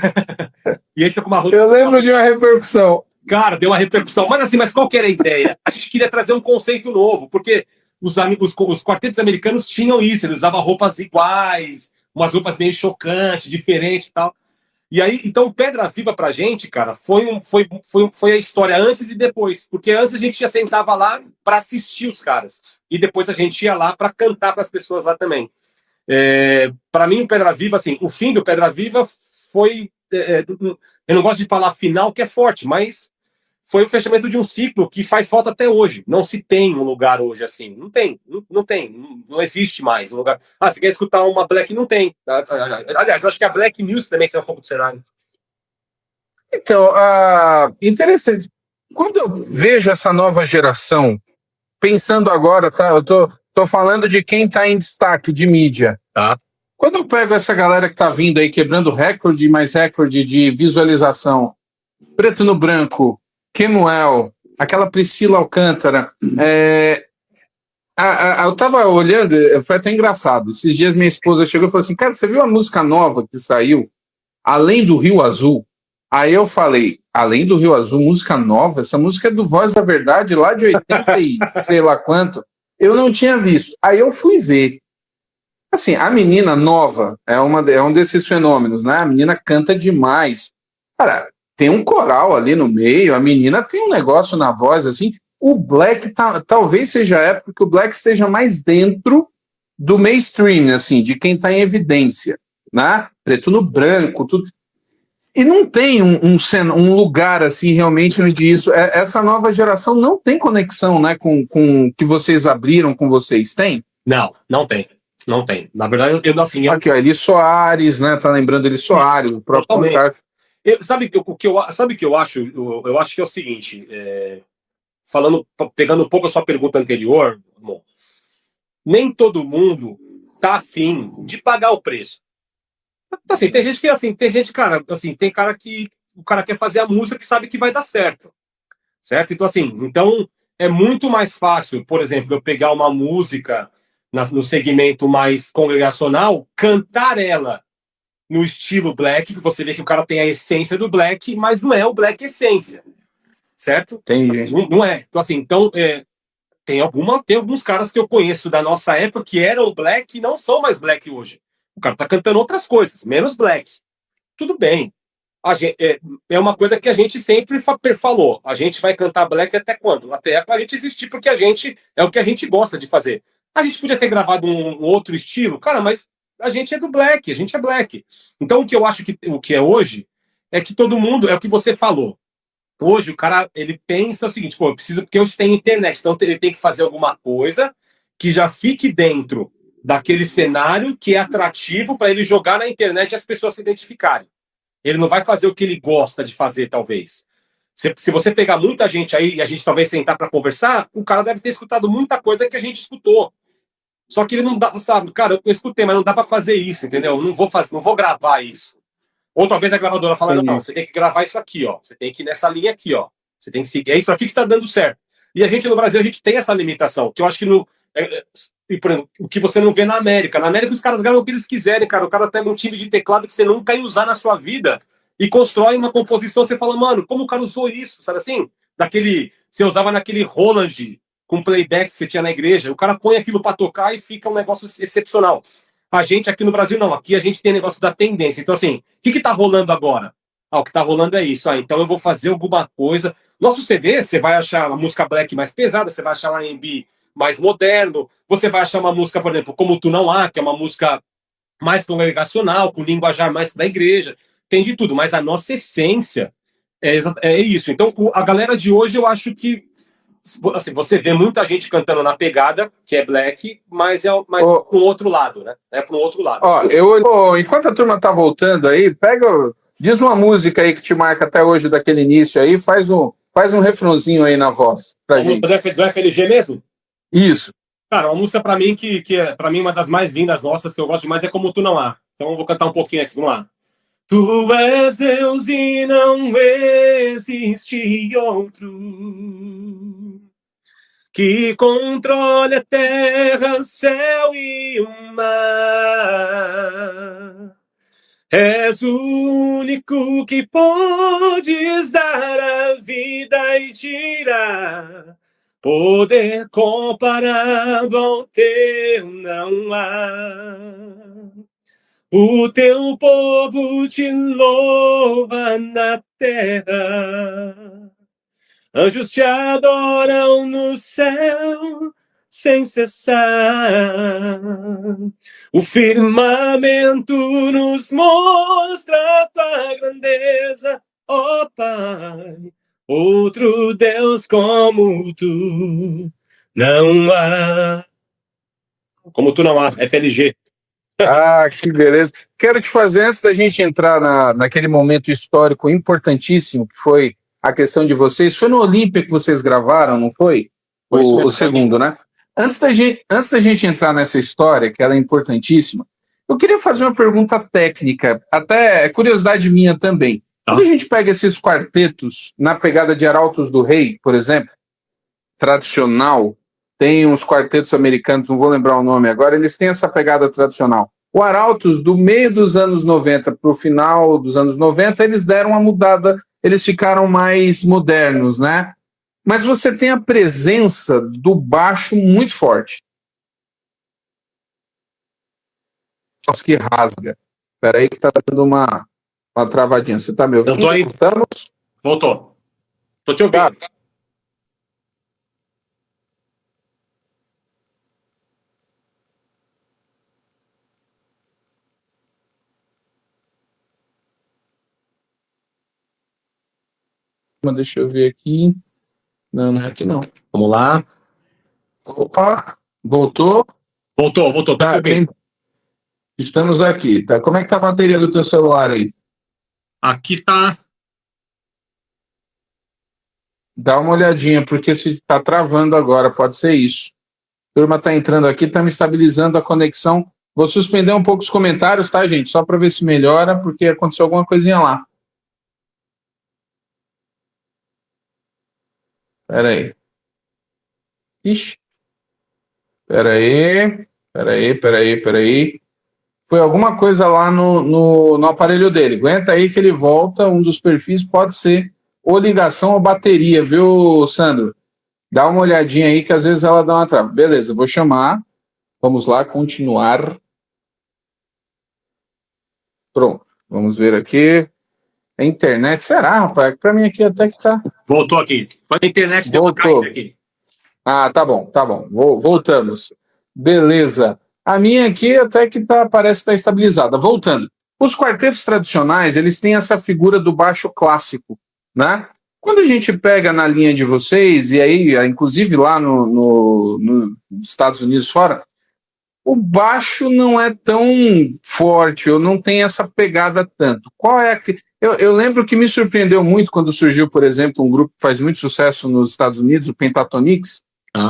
B: e a gente tá com uma roupa.
A: Eu lembro de uma repercussão.
B: Cara, deu uma repercussão. Mas assim, qual que era a ideia? A gente queria trazer um conceito novo, porque os quartetos americanos tinham isso, eles usavam roupas iguais, umas roupas meio chocantes, diferentes e tal. E aí, então, Pedra Viva pra gente, cara, foi a história antes e depois. Porque antes a gente já sentava lá para assistir os caras. E depois a gente ia lá para cantar para as pessoas lá também. Para mim, o Pedra Viva, assim, o fim do Pedra Viva foi. Eu não gosto de falar final, que é forte, mas foi o fechamento de um ciclo que faz falta até hoje. Não se tem um lugar hoje assim. Não tem, não tem, não existe mais um lugar. Você quer escutar uma Black? Não tem. Aliás, eu acho que a Black Music também saiu um pouco do cenário.
A: Então, interessante. Quando eu vejo essa nova geração, pensando agora, tá? Eu tô falando de quem tá em destaque de mídia.
B: Tá.
A: Quando eu pego essa galera que tá vindo aí quebrando recorde, mais recorde de visualização, Preto no Branco, Kemuel, aquela Priscila Alcântara, eu tava olhando, foi até engraçado. Esses dias minha esposa chegou e falou assim: cara, você viu a música nova que saiu? Além do Rio Azul? Aí eu falei, Além do Rio Azul, música nova? Essa música é do Voz da Verdade, lá de 80 e sei lá quanto. Eu não tinha visto. Aí eu fui ver. Assim, a menina nova é um desses fenômenos, né? A menina canta demais. Cara, tem um coral ali no meio, a menina tem um negócio na voz, assim. O Black talvez seja a época que o Black esteja mais dentro do mainstream, assim, de quem está em evidência, né? Preto no branco, tudo. E não tem um lugar, assim, realmente, onde essa nova geração não tem conexão, né, com que vocês abriram com vocês, tem?
B: Não tem. Não tem. Na verdade, assim.
A: Aqui, ó, Eli Soares, né? Tá lembrando Eli Soares, o próprio
B: Totalmente. Sabe o que eu acho? Eu acho que é o seguinte, pegando um pouco a sua pergunta anterior, bom, nem todo mundo tá afim de pagar o preço. Assim, tem gente que, assim, cara, assim, tem cara que o cara quer fazer a música que sabe que vai dar certo. Certo? Então, assim, é muito mais fácil, por exemplo, eu pegar uma música no segmento mais congregacional, cantar ela no estilo black, que você vê que o cara tem a essência do black, mas não é o black essência. Certo?
A: Entendi.
B: Não é. Então, tem alguns caras que eu conheço da nossa época que eram black e não são mais black hoje. O cara tá cantando outras coisas, menos black. Tudo bem. É uma coisa que a gente sempre falou. A gente vai cantar black até quando? Até a gente existir, porque é o que a gente gosta de fazer. A gente podia ter gravado um outro estilo, cara, mas a gente é do black, a gente é black. Então, o que eu acho que o que é hoje é que todo mundo, é o que você falou. Hoje o cara, ele pensa o seguinte, pô, eu preciso, porque hoje tem internet, então ele tem que fazer alguma coisa que já fique dentro daquele cenário que é atrativo para ele jogar na internet e as pessoas se identificarem. Ele não vai fazer o que ele gosta de fazer, talvez. Se você pegar muita gente aí e a gente talvez sentar para conversar, o cara deve ter escutado muita coisa que a gente escutou. Só que ele não dá, sabe, cara, eu escutei, mas não dá pra fazer isso, entendeu? Eu não vou fazer, não vou gravar isso. Ou talvez a gravadora fala, não, você tem que gravar isso aqui, ó. Você tem que ir nessa linha aqui, ó. Você tem que seguir. É isso aqui que tá dando certo. E a gente no Brasil, a gente tem essa limitação, que eu acho que no. Por exemplo, o que você não vê na América. Na América, os caras gravam o que eles quiserem, cara. O cara pega um time de teclado que você nunca ia usar na sua vida e constrói uma composição. Você fala, mano, como o cara usou isso? Sabe assim? Você usava naquele Roland com playback que você tinha na igreja. O cara põe aquilo pra tocar e fica um negócio excepcional. A gente aqui no Brasil, não. Aqui a gente tem negócio da tendência. Então, assim, o que tá rolando agora? O que tá rolando é isso. Então eu vou fazer alguma coisa. Nosso CD, você vai achar uma música black mais pesada, você vai achar um R&B mais moderno, você vai achar uma música, por exemplo, Como Tu Não Há, que é uma música mais congregacional, com linguajar mais da igreja. Tem de tudo, mas a nossa essência é isso. Então, a galera de hoje, eu acho que assim, você vê muita gente cantando na pegada, que é black, mas para um outro lado, né? É para um outro lado.
A: Enquanto a turma tá voltando aí, diz uma música aí que te marca até hoje daquele início aí, faz um refrãozinho aí na voz pra gente.
B: Música do FLG mesmo?
A: Isso.
B: Cara, uma música pra mim que é pra mim uma das mais lindas nossas, que eu gosto demais, é Como Tu Não Há. Então eu vou cantar um pouquinho aqui, vamos lá. Tu és Deus e não existe outro que controle a terra, céu e o mar. És o único que podes dar a vida e tirar. Poder comparado ao teu não há. O teu povo te louva na terra. Anjos te adoram no céu sem cessar. O firmamento nos mostra a tua grandeza, ó Pai. Outro Deus como tu não há. Como tu não há, FLG.
A: Ah, que beleza. Quero te fazer, antes da gente entrar naquele momento histórico importantíssimo, que foi a questão de vocês, foi no Olímpia que vocês gravaram, não foi? O segundo, né? Antes da gente entrar nessa história, que ela é importantíssima, eu queria fazer uma pergunta técnica, até curiosidade minha também. Quando a gente pega esses quartetos na pegada de Arautos do Rei, por exemplo, tradicional, tem uns quartetos americanos, não vou lembrar o nome agora, eles têm essa pegada tradicional. O Arautos, do meio dos anos 90 para o final dos anos 90, eles deram uma mudada, eles ficaram mais modernos, né? Mas você tem a presença do baixo muito forte. Nossa, que rasga. Espera aí que tá dando uma travadinha. Você tá me ouvindo?
B: Eu tô aí.
A: Voltamos?
B: Voltou. Tô te ouvindo.
A: Tá. Deixa eu ver aqui. Não é aqui não.
B: Vamos lá.
A: Opa, voltou?
B: Voltou.
A: Tá bem. Estamos aqui. Tá. Como é que tá a bateria do teu celular aí?
B: Aqui tá.
A: Dá uma olhadinha, porque se tá travando agora, pode ser isso. A turma tá entrando aqui, tá me estabilizando a conexão. Vou suspender um pouco os comentários, tá, gente? Só para ver se melhora, porque aconteceu alguma coisinha lá. Pera aí. Ixi. Pera aí. Foi alguma coisa lá no aparelho dele. Aguenta aí que ele volta. Um dos perfis pode ser ou ligação ou bateria, viu, Sandro? Dá uma olhadinha aí que às vezes ela dá uma trava. Beleza, vou chamar. Vamos lá, continuar. Pronto, vamos ver aqui. A internet, será, rapaz? Para mim aqui até que tá.
B: Voltou aqui. A internet deu uma caída aqui.
A: Ah, tá bom. Voltamos. Beleza. A minha aqui até que parece estar estabilizada. Voltando. Os quartetos tradicionais, eles têm essa figura do baixo clássico, né? Quando a gente pega na linha de vocês, e aí, inclusive lá nos Estados Unidos fora, o baixo não é tão forte, ou não tem essa pegada tanto. Qual é a... Eu lembro que me surpreendeu muito quando surgiu, por exemplo, um grupo que faz muito sucesso nos Estados Unidos, o Pentatonix,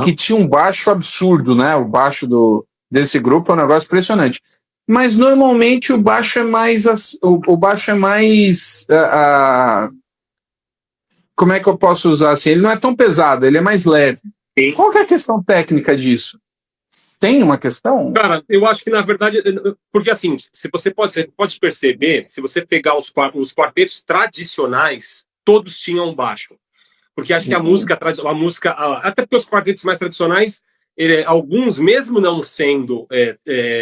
A: que tinha um baixo absurdo, né? O baixo do desse grupo, é um negócio impressionante. Mas normalmente o baixo é mais como é que eu posso usar assim? Ele não é tão pesado, ele é mais leve.
B: Sim.
A: Qual que é a questão técnica disso? Tem uma questão?
B: Cara, eu acho que na verdade, porque assim, se você pode perceber, se você pegar os quartetos tradicionais, todos tinham baixo. Porque acho que a música, até porque os quartetos mais tradicionais, alguns, mesmo não sendo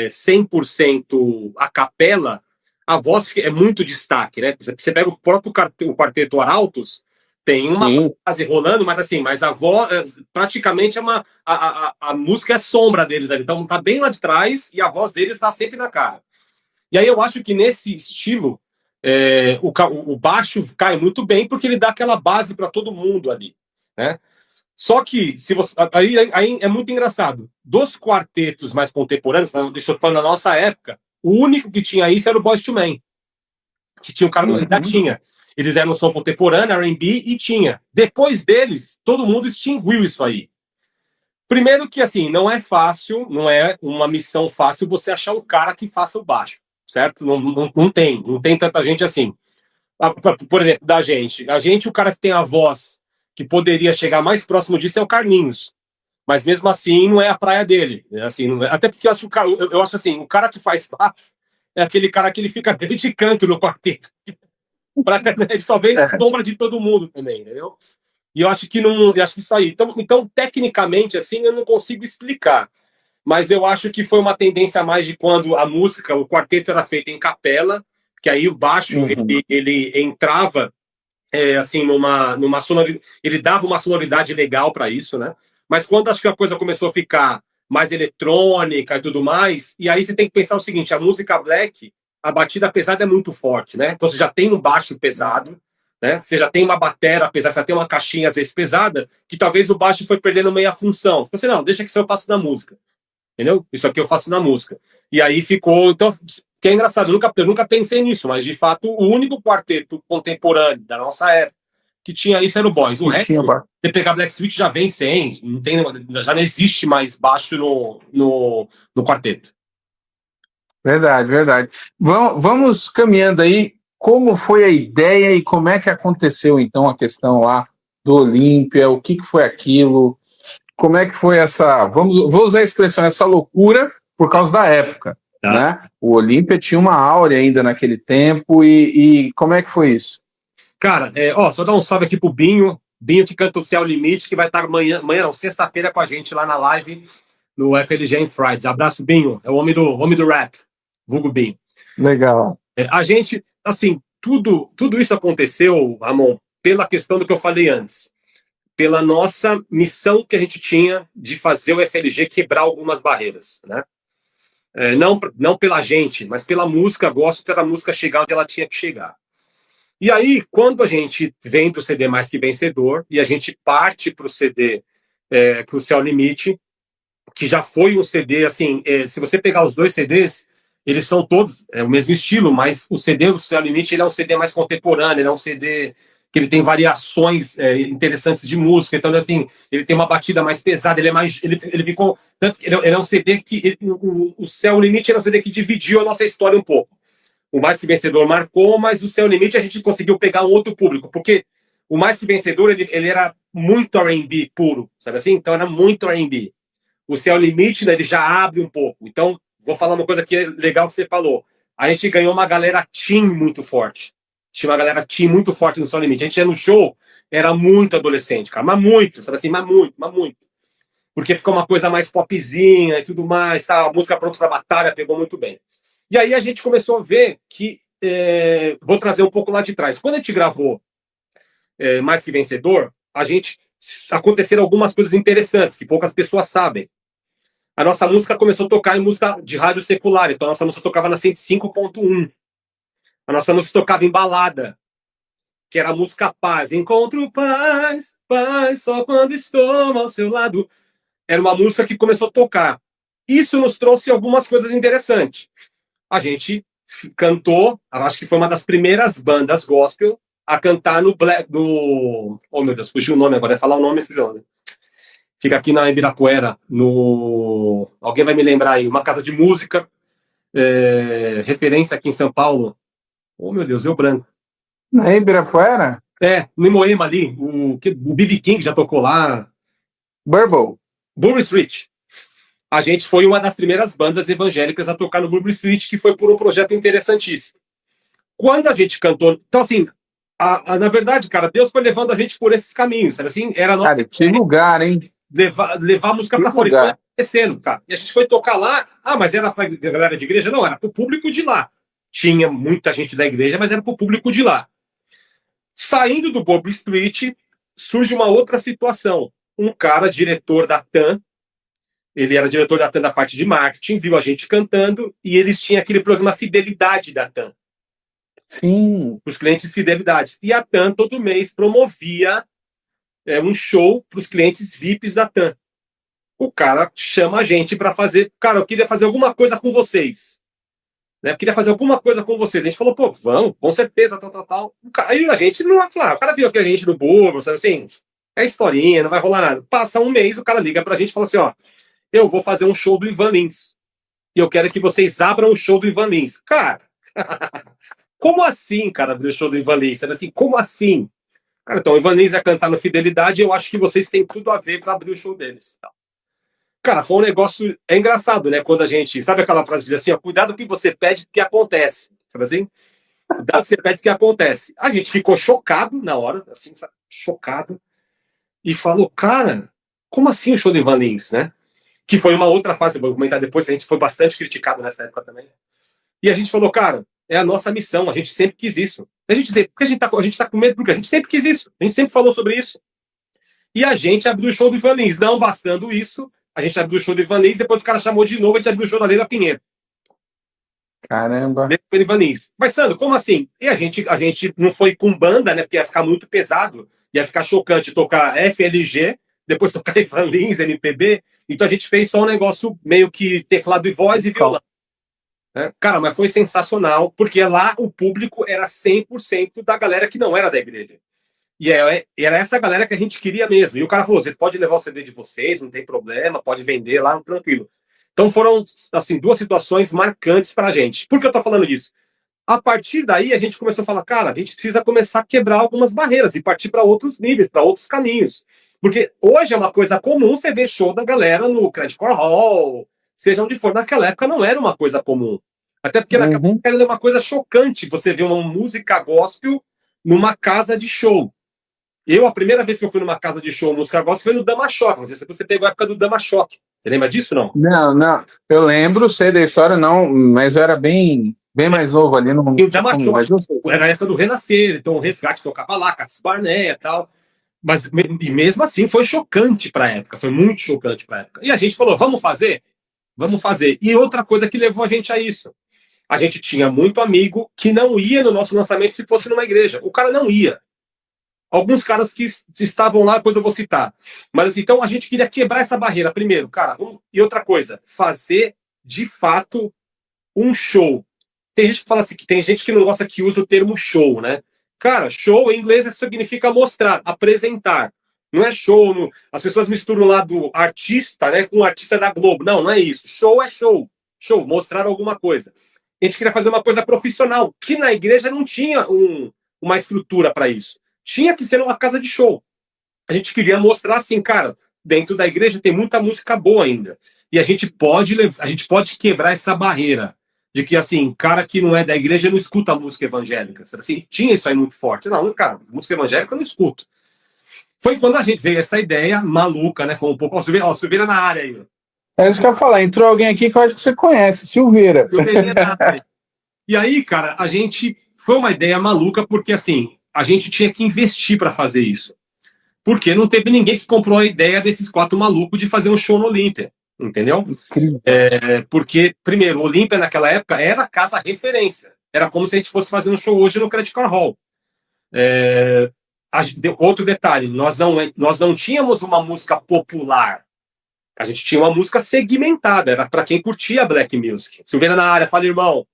B: 100% a capela, a voz é muito destaque, né? Você pega o próprio o quarteto Arautos, tem uma base rolando, mas assim, mas a voz, praticamente a música é sombra deles ali, então tá bem lá de trás e a voz deles está sempre na cara. E aí eu acho que nesse estilo, o baixo cai muito bem porque ele dá aquela base para todo mundo ali, né? Só que se você, aí é muito engraçado. Dos quartetos mais contemporâneos, isso foi na nossa época, o único que tinha isso era o Boyz II Men, que tinha o cara ainda tinha. Eles eram som contemporâneo, R&B e tinha. Depois deles, todo mundo extinguiu isso aí. Primeiro que assim, não é fácil, não é uma missão fácil você achar um cara que faça o baixo, certo? Não tem tanta gente assim. Por exemplo, da gente. A gente, o cara que tem a voz que poderia chegar mais próximo disso é o Carlinhos. Mas mesmo assim, não é a praia dele. Assim, até porque eu acho assim, o cara que faz baixo é aquele cara que ele fica bem de canto no quarteto. Ele só vem na sombra de todo mundo também, entendeu? E eu acho que não. Eu acho que isso aí. Então, tecnicamente, assim, eu não consigo explicar. Mas eu acho que foi uma tendência mais de quando a música, o quarteto era feito em capela, que aí o baixo ele entrava assim numa sonoridade, ele dava uma sonoridade legal para isso, né? Mas quando acho que a coisa começou a ficar mais eletrônica e tudo mais, e aí você tem que pensar o seguinte: a música black, a batida pesada é muito forte, né? Então você já tem um baixo pesado, né? Você já tem uma batera pesada, você já tem uma caixinha às vezes pesada, que talvez o baixo foi perdendo meio a função. Você não, deixa que isso eu faço na música. Entendeu? Isso aqui eu faço na música. E aí ficou. Então, que é engraçado, eu nunca pensei nisso, mas de fato, o único quarteto contemporâneo da nossa época que tinha isso era o Boys. O resto, você pegar Blackstreet já vem sem, não tem, já não existe mais baixo no quarteto.
A: Verdade, verdade. Vamos caminhando aí. Como foi a ideia e como é que aconteceu, então, a questão lá do Olímpia? O que foi aquilo? Como é que foi essa... Vou usar a expressão, essa loucura por causa da época, né? O Olímpia tinha uma áurea ainda naquele tempo e como é que foi isso?
B: Cara, só dar um salve aqui pro Binho que canta o Céu Limite, que vai estar amanhã não, sexta-feira com a gente lá na live no FLG in Fridays. Abraço, Binho, é o homem do rap, vulgo Binho.
A: Legal.
B: A gente, assim, tudo isso aconteceu, Ramon, pela questão do que eu falei antes, pela nossa missão que a gente tinha de fazer o FLG quebrar algumas barreiras, né? Não pela gente, mas pela música, gosto pela música chegar onde ela tinha que chegar. E aí, quando a gente vem do CD Mais Que Vencedor e a gente parte para o CD para o Céu Limite, que já foi um CD, assim, se você pegar os dois CDs, eles são todos o mesmo estilo, mas o CD do Céu Limite ele é um CD mais contemporâneo, ele é um CD que ele tem variações interessantes de música, então assim, ele tem uma batida mais pesada, ele ficou, tanto que ele é um CD que o Céu Limite era um CD que dividiu a nossa história um pouco. O Mais Que Vencedor marcou, mas o Céu Limite a gente conseguiu pegar um outro público, porque o Mais Que Vencedor ele era muito R&B puro, sabe assim? Então era muito R&B. O Céu Limite, né, ele já abre um pouco. Então, vou falar uma coisa que é legal que você falou. A gente ganhou uma galera teen muito forte. Tinha uma galera teen muito forte no Céu Limite. A gente ia no show, era muito adolescente, cara. Mas muito, sabe assim? Mas muito. Porque ficou uma coisa mais popzinha e tudo mais. Tá? A música Pronto pra Batalha pegou muito bem. E aí a gente começou a ver que... vou trazer um pouco lá de trás. Quando a gente gravou Mais Que Vencedor, aconteceram algumas coisas interessantes que poucas pessoas sabem. A nossa música começou a tocar em música de rádio secular, então a nossa música tocava na 105.1. A nossa música tocava em balada, que era a música Paz. Encontro paz, paz, só quando estou ao seu lado. Era uma música que começou a tocar. Isso nos trouxe algumas coisas interessantes. A gente cantou, acho que foi uma das primeiras bandas gospel a cantar no Black, do... Oh, meu Deus, fugiu o nome agora. É falar o nome, fugiu o nome. Fica aqui na Ibirapuera, no... Alguém vai me lembrar aí, uma casa de música, referência aqui em São Paulo. Oh, meu Deus, deu branco.
A: Na Ibirapuera?
B: No Moema ali, o B.B. King já tocou lá.
A: Burble.
B: Burberry Street. A gente foi uma das primeiras bandas evangélicas a tocar no Burberry Street, que foi por um projeto interessantíssimo. Quando a gente cantou... Então, assim, na verdade, cara, Deus foi levando a gente por esses caminhos, sabe assim? Era a nossa...
A: Cara, que lugar, hein?
B: Levar a música
A: Que
B: pra fora. E
A: lugar.
B: foi acontecendo, cara. E a gente foi tocar lá. Mas era pra galera de igreja? Não, era pro público de lá. Tinha muita gente da igreja, mas era pro público de lá. Saindo do Burberry Street, surge uma outra situação. Um cara, diretor da TAM, ele era diretor da TAM da parte de marketing, viu a gente cantando e eles tinham aquele programa Fidelidade da TAM.
A: Sim.
B: Os clientes Fidelidade. E a TAM todo mês promovia um show para os clientes VIPs da TAM. O cara chama a gente para fazer. Cara, eu queria fazer alguma coisa com vocês. Né? Eu queria fazer alguma coisa com vocês. A gente falou, pô, vamos, com certeza, tal. Aí a gente não vai falar. O cara viu aqui a gente no Burberry, sabe assim? É historinha, não vai rolar nada. Passa um mês, o cara liga pra gente e fala assim: ó, eu vou fazer um show do Ivan Lins. E eu quero que vocês abram o show do Ivan Lins. Cara, como assim, cara, abrir o show do Ivan Lins? Sabe assim, como assim? Cara, então, o Ivan Lins vai cantar no Fidelidade e eu acho que vocês têm tudo a ver para abrir o show deles. Cara, foi um negócio... É engraçado, né? Quando a gente... Sabe aquela frase que diz assim, ó, cuidado que você pede porque acontece. Sabe assim? Cuidado que você pede porque acontece. A gente ficou chocado na hora, assim, sabe? Chocado. E falou, cara, como assim o show do Ivan Lins, né? Que foi uma outra fase, vou comentar depois, que a gente foi bastante criticado nessa época também. E a gente falou, cara, é a nossa missão, a gente sempre quis isso. A gente dizer, porque a gente tá com medo, porque a gente sempre quis isso, a gente sempre falou sobre isso. E a gente abriu o show do Ivan Lins, não bastando isso, a gente abriu o show do Ivan Lins, depois o cara chamou de novo, a gente abriu o show da Leila Pinheiro.
A: Caramba.
B: Ivan Lins. Mas, Sandro, como assim? E a gente não foi com banda, né, porque ia ficar muito pesado, ia ficar chocante tocar FLG, depois tocar Ivan Lins, MPB, então a gente fez só um negócio meio que teclado e voz e violão. Cara, mas foi sensacional, porque lá o público era 100% da galera que não era da igreja. E era essa galera que a gente queria mesmo. E o cara falou, vocês podem levar o CD de vocês, não tem problema, pode vender lá, tranquilo. Então foram, assim, duas situações marcantes pra gente. Por que eu tô falando disso? A partir daí, a gente começou a falar, cara, a gente precisa começar a quebrar algumas barreiras e partir para outros níveis, para outros caminhos. Porque hoje é uma coisa comum você ver show da galera no Credit Core Hall, seja onde for. Naquela época não era uma coisa comum. Até porque naquela época era uma coisa chocante você ver uma música gospel numa casa de show. A primeira vez que eu fui numa casa de show música gospel foi no Dama Choque. Não sei se você pegou a época do Dama Choque. Você lembra disso, não?
A: Não. Eu lembro, sei da história, não, mas eu era bem mais novo ali. Não,
B: e o Dama Choque era a época do Renascer, então o Resgate tocava lá, Cates Barnea e tal. Mas e mesmo assim foi chocante para a época, foi muito chocante para a época. E a gente falou, vamos fazer? Vamos fazer. E outra coisa que levou a gente a isso. A gente tinha muito amigo que não ia no nosso lançamento se fosse numa igreja. O cara não ia. Alguns caras que estavam lá, depois eu vou citar. Mas então a gente queria quebrar essa barreira primeiro, cara. E outra coisa, fazer de fato um show. Tem gente que fala assim, que tem gente que não gosta que usa o termo show, né? Cara, show em inglês significa mostrar, apresentar. Não é show. Não... As pessoas misturam lá do artista, né, com o artista da Globo. Não é isso. Show é show. Show, mostrar alguma coisa. A gente queria fazer uma coisa profissional, que na igreja não tinha uma estrutura para isso. Tinha que ser uma casa de show. A gente queria mostrar assim, cara, dentro da igreja tem muita música boa ainda. E a gente pode quebrar essa barreira de que, assim, cara que não é da igreja não escuta música evangélica. Assim, tinha isso aí muito forte. Não, cara, música evangélica eu não escuto. Foi quando a gente veio essa ideia maluca, né? Foi um pouco. Ó, Silveira na área aí.
A: É isso que eu ia falar. Entrou alguém aqui que eu acho que você conhece, Silveira.
B: E aí, cara, a gente. Foi uma ideia maluca, porque, assim, a gente tinha que investir para fazer isso. Porque não teve ninguém que comprou a ideia desses quatro malucos de fazer um show no Olímpia. Entendeu? Porque, primeiro, o Olímpia naquela época era a casa referência. Era como se a gente fosse fazer um show hoje no Credit Car Hall. Outro detalhe, nós não tínhamos uma música popular. A gente tinha uma música segmentada, era para quem curtia Black Music. Silveira na área, fala, irmão.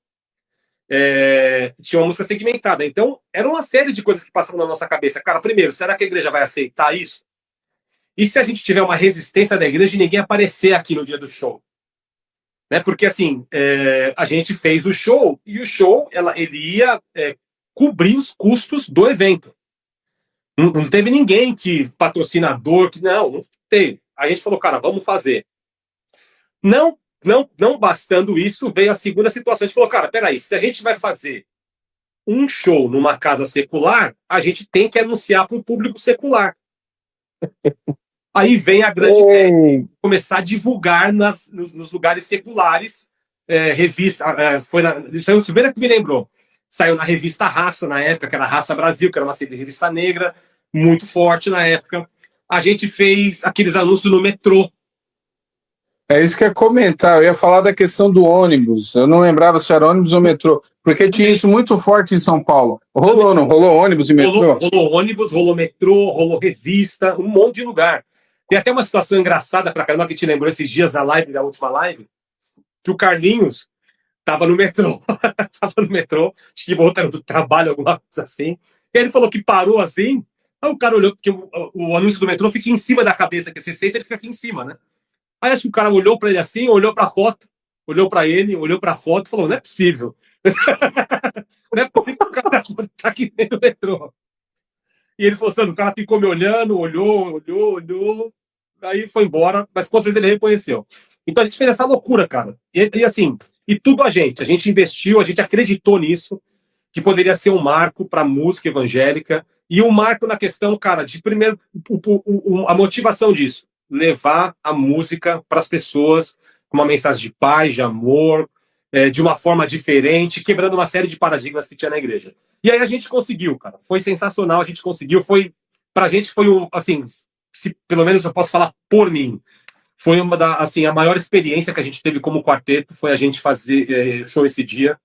B: Tinha uma música segmentada. Então, era uma série de coisas que passavam na nossa cabeça. Cara, primeiro, será que a igreja vai aceitar isso? e se a gente tiver uma resistência da igreja e ninguém aparecer aqui no dia do show? Né? Porque, assim, a gente fez o show, e o show ele ia cobrir os custos do evento. Não teve ninguém patrocinador, não teve. A gente falou, cara, vamos fazer. Não bastando isso, veio a segunda situação. A gente falou, cara, peraí, se a gente vai fazer um show numa casa secular, a gente tem que anunciar para o público secular. Aí vem a grande ideia, começar a divulgar nos lugares seculares, revista. Isso aí o Silveira que me lembrou. Saiu na revista Raça, na época, que era Raça Brasil, que era uma revista negra, muito forte na época. A gente fez aqueles anúncios no metrô.
A: É isso que eu ia comentar, eu ia falar da questão do ônibus, eu não lembrava se era ônibus ou metrô, porque tinha isso muito forte em São Paulo. Rolou, não rolou ônibus e metrô?
B: Rolou ônibus, rolou metrô, rolou revista, um monte de lugar. Tem até uma situação engraçada pra caramba que te lembrou esses dias da última live, que o Carlinhos tava no metrô, acho que voltando do trabalho, alguma coisa assim, e ele falou que parou assim, aí o cara olhou, porque o anúncio do metrô fica em cima da cabeça, que você senta, ele fica aqui em cima, né? Aí acho que o cara olhou pra ele assim, olhou pra foto, olhou pra ele, olhou pra foto e falou, não é possível. Não é possível que o cara tá aqui dentro do metrô. E ele falou assim, o cara ficou me olhando, olhou, aí foi embora, mas com certeza ele reconheceu. Então a gente fez essa loucura, cara. E assim, e tudo a gente investiu, a gente acreditou nisso, que poderia ser um marco para a música evangélica, e um marco na questão, cara, de primeiro, a motivação disso, levar a música para as pessoas com uma mensagem de paz, de amor, de uma forma diferente, quebrando uma série de paradigmas que tinha na igreja. E aí a gente conseguiu, cara. Foi sensacional, a gente conseguiu. Pra gente foi assim, se pelo menos eu posso falar por mim, foi a maior experiência que a gente teve como quarteto, foi a gente fazer show esse dia.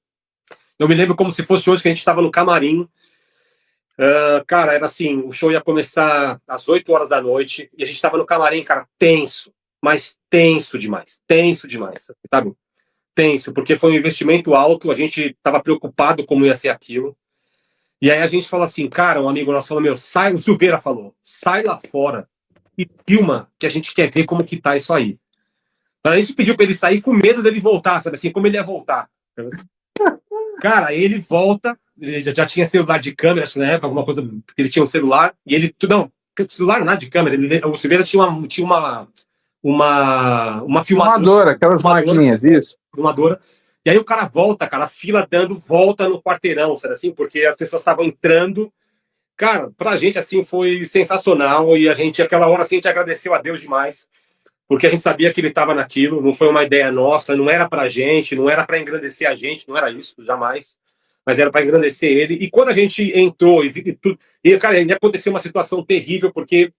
B: Eu me lembro como se fosse hoje que a gente estava no camarim. Cara, era assim, o show ia começar às 8 horas da noite e a gente estava no camarim, cara, tenso, mas tenso demais, sabe? Tenso, porque foi um investimento alto, a gente estava preocupado como ia ser aquilo. E aí a gente falou assim, cara, um amigo nosso falou, o Silveira falou, sai lá fora e filma, que a gente quer ver como que tá isso aí. A gente pediu para ele sair com medo dele voltar, sabe assim, como ele ia voltar. Cara, ele volta, ele já tinha celular de câmera, acho que na época, alguma coisa, porque ele tinha um celular, e ele, não, celular nada de câmera, o Silveira tinha uma
A: filmadora, aquelas maquininhas, isso.
B: Filmadora. E aí o cara volta, cara, a fila dando volta no quarteirão, sabe assim? Porque as pessoas estavam entrando. Cara, pra gente, assim, foi sensacional. E a gente, aquela hora, assim, a gente agradeceu a Deus demais. Porque a gente sabia que ele estava naquilo. Não foi uma ideia nossa, não era pra gente, não era pra engrandecer a gente, não era isso, jamais. Mas era pra engrandecer ele. E quando a gente entrou e viu tudo... E, cara, ainda aconteceu uma situação terrível, porque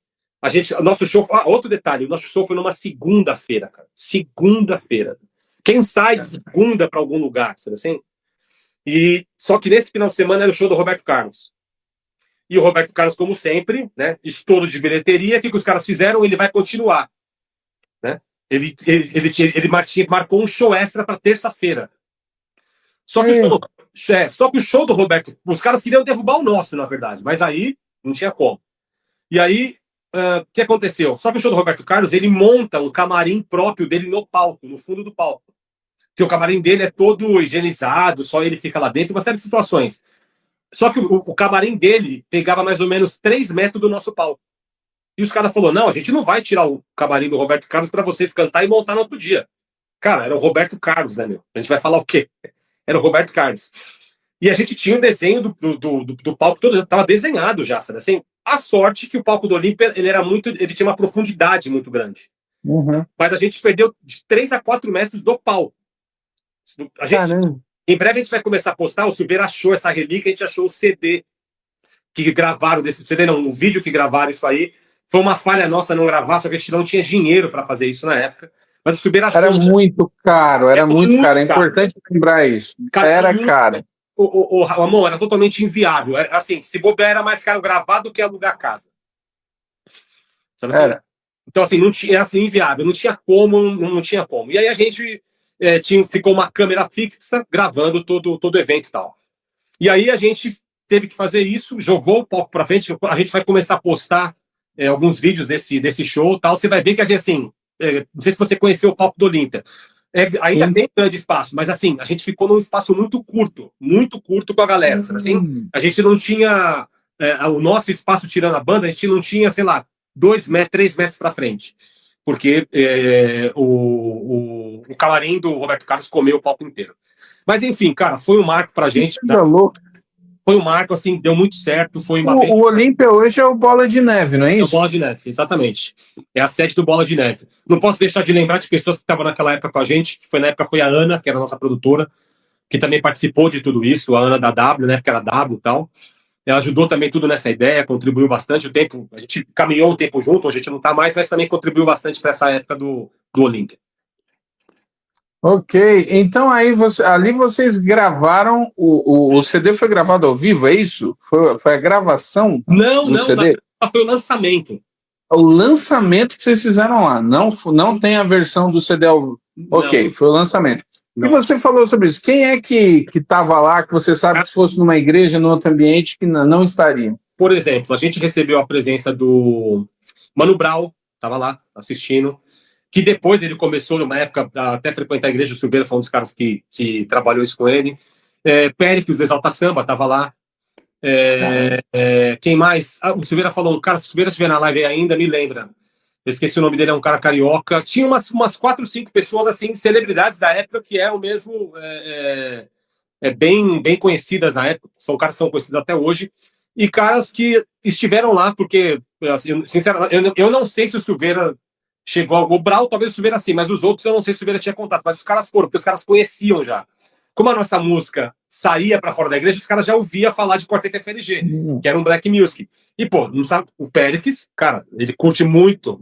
B: nosso show... outro detalhe, o nosso show foi numa segunda-feira, cara. Segunda-feira. Quem sai de segunda para algum lugar, sabe assim? E só que nesse final de semana era o show do Roberto Carlos. E o Roberto Carlos, como sempre, né? Estouro de bilheteria, o que os caras fizeram? Ele vai continuar, né? Ele marcou um show extra para terça-feira. Só que o show do Roberto, os caras queriam derrubar o nosso, na verdade, mas aí não tinha como. E aí o que aconteceu? Só que o show do Roberto Carlos, ele monta um camarim próprio dele no palco, no fundo do palco. Porque o camarim dele é todo higienizado, só ele fica lá dentro, uma série de situações. Só que o camarim dele pegava mais ou menos 3 metros do nosso palco. E os caras falaram, não, a gente não vai tirar o camarim do Roberto Carlos para vocês cantar e montar no outro dia. Cara, era o Roberto Carlos, né, meu? A gente vai falar o quê? Era o Roberto Carlos. E a gente tinha um desenho do palco todo, estava desenhado já, sabe assim? A sorte que o palco do Olímpia, ele tinha uma profundidade muito grande.
A: Uhum.
B: Mas a gente perdeu de 3 a 4 metros do palco. Em breve a gente vai começar a postar, o Silveira achou essa relíquia, a gente achou o CD que gravaram desse CD, não, o vídeo que gravaram isso aí. Foi uma falha nossa não gravar, só que a gente não tinha dinheiro para fazer isso na época. Mas o Silveira achou...
A: Era muito caro, era muito caro. É importante lembrar isso. Era caro.
B: O Ramon, era totalmente inviável. Assim, se bobear, era mais caro gravar do que alugar casa. Sabe assim?
A: Era.
B: Então, assim, não tinha, era assim, inviável. Não tinha como. E aí a gente ficou uma câmera fixa gravando todo o evento e tal. E aí a gente teve que fazer isso, jogou o palco para frente. A gente vai começar a postar alguns vídeos desse show, tal, você vai ver que a gente, assim, não sei se você conheceu o palco do Olímpia, ainda
A: Sim.
B: tem grande espaço, mas assim, a gente ficou num espaço muito curto com a galera, sabe assim? A gente não tinha, o nosso espaço tirando a banda, a gente não tinha, sei lá, 2 metros, 3 metros para frente, porque o camarim do Roberto Carlos comeu o palco inteiro. Mas enfim, cara, foi um marco pra gente, né?
A: Coisa louca.
B: Foi um marco, assim, deu muito certo, foi uma
A: O Olímpia hoje é o Bola de Neve, não é
B: É o
A: isso?
B: Bola de Neve, exatamente. É a sede do Bola de Neve. Não posso deixar de lembrar de pessoas que estavam naquela época com a gente, que na época foi a Ana, que era a nossa produtora, que também participou de tudo isso, a Ana da W, né, porque era W e tal. Ela ajudou também tudo nessa ideia, contribuiu bastante. O tempo, a gente caminhou um tempo junto, a gente não está mais, mas também contribuiu bastante para essa época do Olímpia.
A: Ok, então aí ali vocês gravaram, o CD foi gravado ao vivo, é isso? Foi a gravação do CD?
B: Foi o lançamento.
A: O lançamento que vocês fizeram lá, não tem a versão do CD ao... Ok, foi o lançamento. Não. E você falou sobre isso, quem é que estava lá, que você sabe que se fosse numa igreja, num outro ambiente, que não estaria?
B: Por exemplo, a gente recebeu a presença do Mano Brown, estava lá assistindo, que depois ele começou, numa época, a até frequentar a igreja. O Silveira foi um dos caras que trabalhou isso com ele. Péricles do Exalta Samba estava lá. Quem mais? O Silveira falou, cara, se o Silveira estiver na live ainda, me lembra. Eu esqueci o nome dele, é um cara carioca. Tinha umas 4, 5 pessoas, assim, celebridades da época, que é o mesmo, bem conhecidas na época. São caras que são conhecidos até hoje. E caras que estiveram lá, porque, assim, sinceramente, eu não sei se o Silveira chegou ao Brau, talvez o Silveira sim, mas os outros eu não sei se o Silveira tinha contato, mas os caras foram, porque os caras conheciam já. Como a nossa música saía para fora da igreja, os caras já ouviam falar de Quarteto FLG, que era um black music. E, pô, não sabe, o Péricles, cara, ele curte muito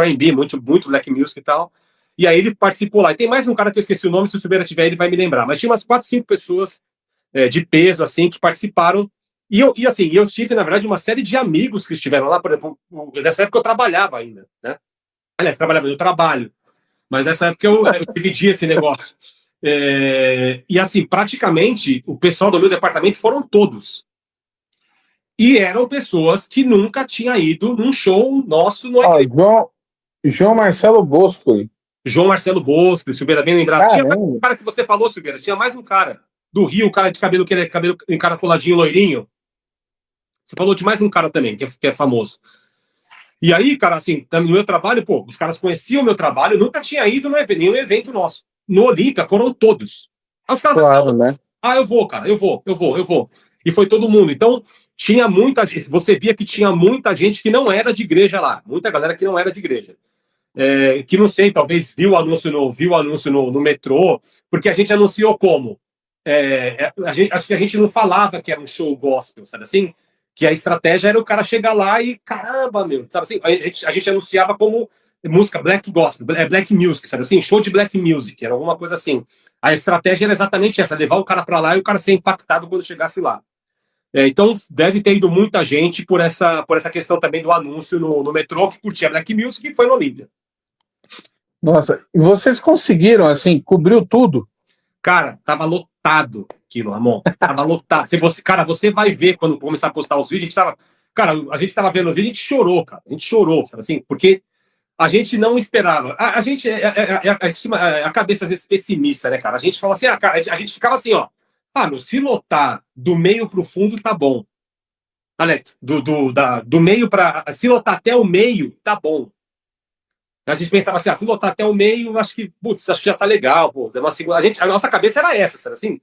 B: R&B, muito black music e tal. E aí ele participou lá. E tem mais um cara que eu esqueci o nome, se o Silveira tiver, ele vai me lembrar. Mas tinha umas 4, 5 pessoas de peso, assim, que participaram. E assim, eu tive, na verdade, uma série de amigos que estiveram lá. Por exemplo, nessa época eu trabalhava ainda, né? Aliás, trabalhava no trabalho, mas nessa época eu dividia esse negócio. E assim, praticamente, o pessoal do meu departamento foram todos. E eram pessoas que nunca tinham ido num show nosso no
A: João Marcelo Bosco.
B: João Marcelo Bosco, Silveira, bem lembrado. Tinha mais um cara que você falou, Silveira, tinha mais um cara do Rio, um cara de cabelo encaracoladinho, loirinho. Você falou de mais um cara também, que é famoso. E aí, cara, assim, no meu trabalho, pô, os caras conheciam o meu trabalho, eu nunca tinha ido nenhum evento nosso. No Olímpia foram todos. Aí os caras,
A: claro, né?
B: Eu vou, cara, eu vou. E foi todo mundo. Então, tinha muita gente, você via que tinha muita gente que não era de igreja lá, muita galera que não era de igreja. Que não sei, talvez viu o anúncio no metrô, porque a gente anunciou como? Acho que a gente não falava que era um show gospel, sabe assim? Que a estratégia era o cara chegar lá e, caramba, meu, sabe assim? A gente anunciava como música black gospel, black music, sabe assim? Show de black music, era alguma coisa assim. A estratégia era exatamente essa, levar o cara para lá e o cara ser impactado quando chegasse lá. Então, deve ter ido muita gente por essa questão também do anúncio no metrô, que curtia black music e foi no Olímpia.
A: Nossa, e vocês conseguiram, assim, cobriu tudo?
B: Cara, tava lotado aquilo, Ramon. Tava lotado. Você vai ver quando começar a postar os vídeos, a gente tava vendo o vídeo e a gente chorou, cara. A gente chorou, sabe assim? Porque a gente não esperava. A gente a cabeça às vezes pessimista, né, cara? A gente fala assim, cara, a gente ficava assim, ó. Se lotar do meio pro fundo, tá bom. Alex, do meio para se lotar até o meio, tá bom. A gente pensava assim, se lotar até o meio, acho que já tá legal, pô. A nossa cabeça era essa, sabe assim?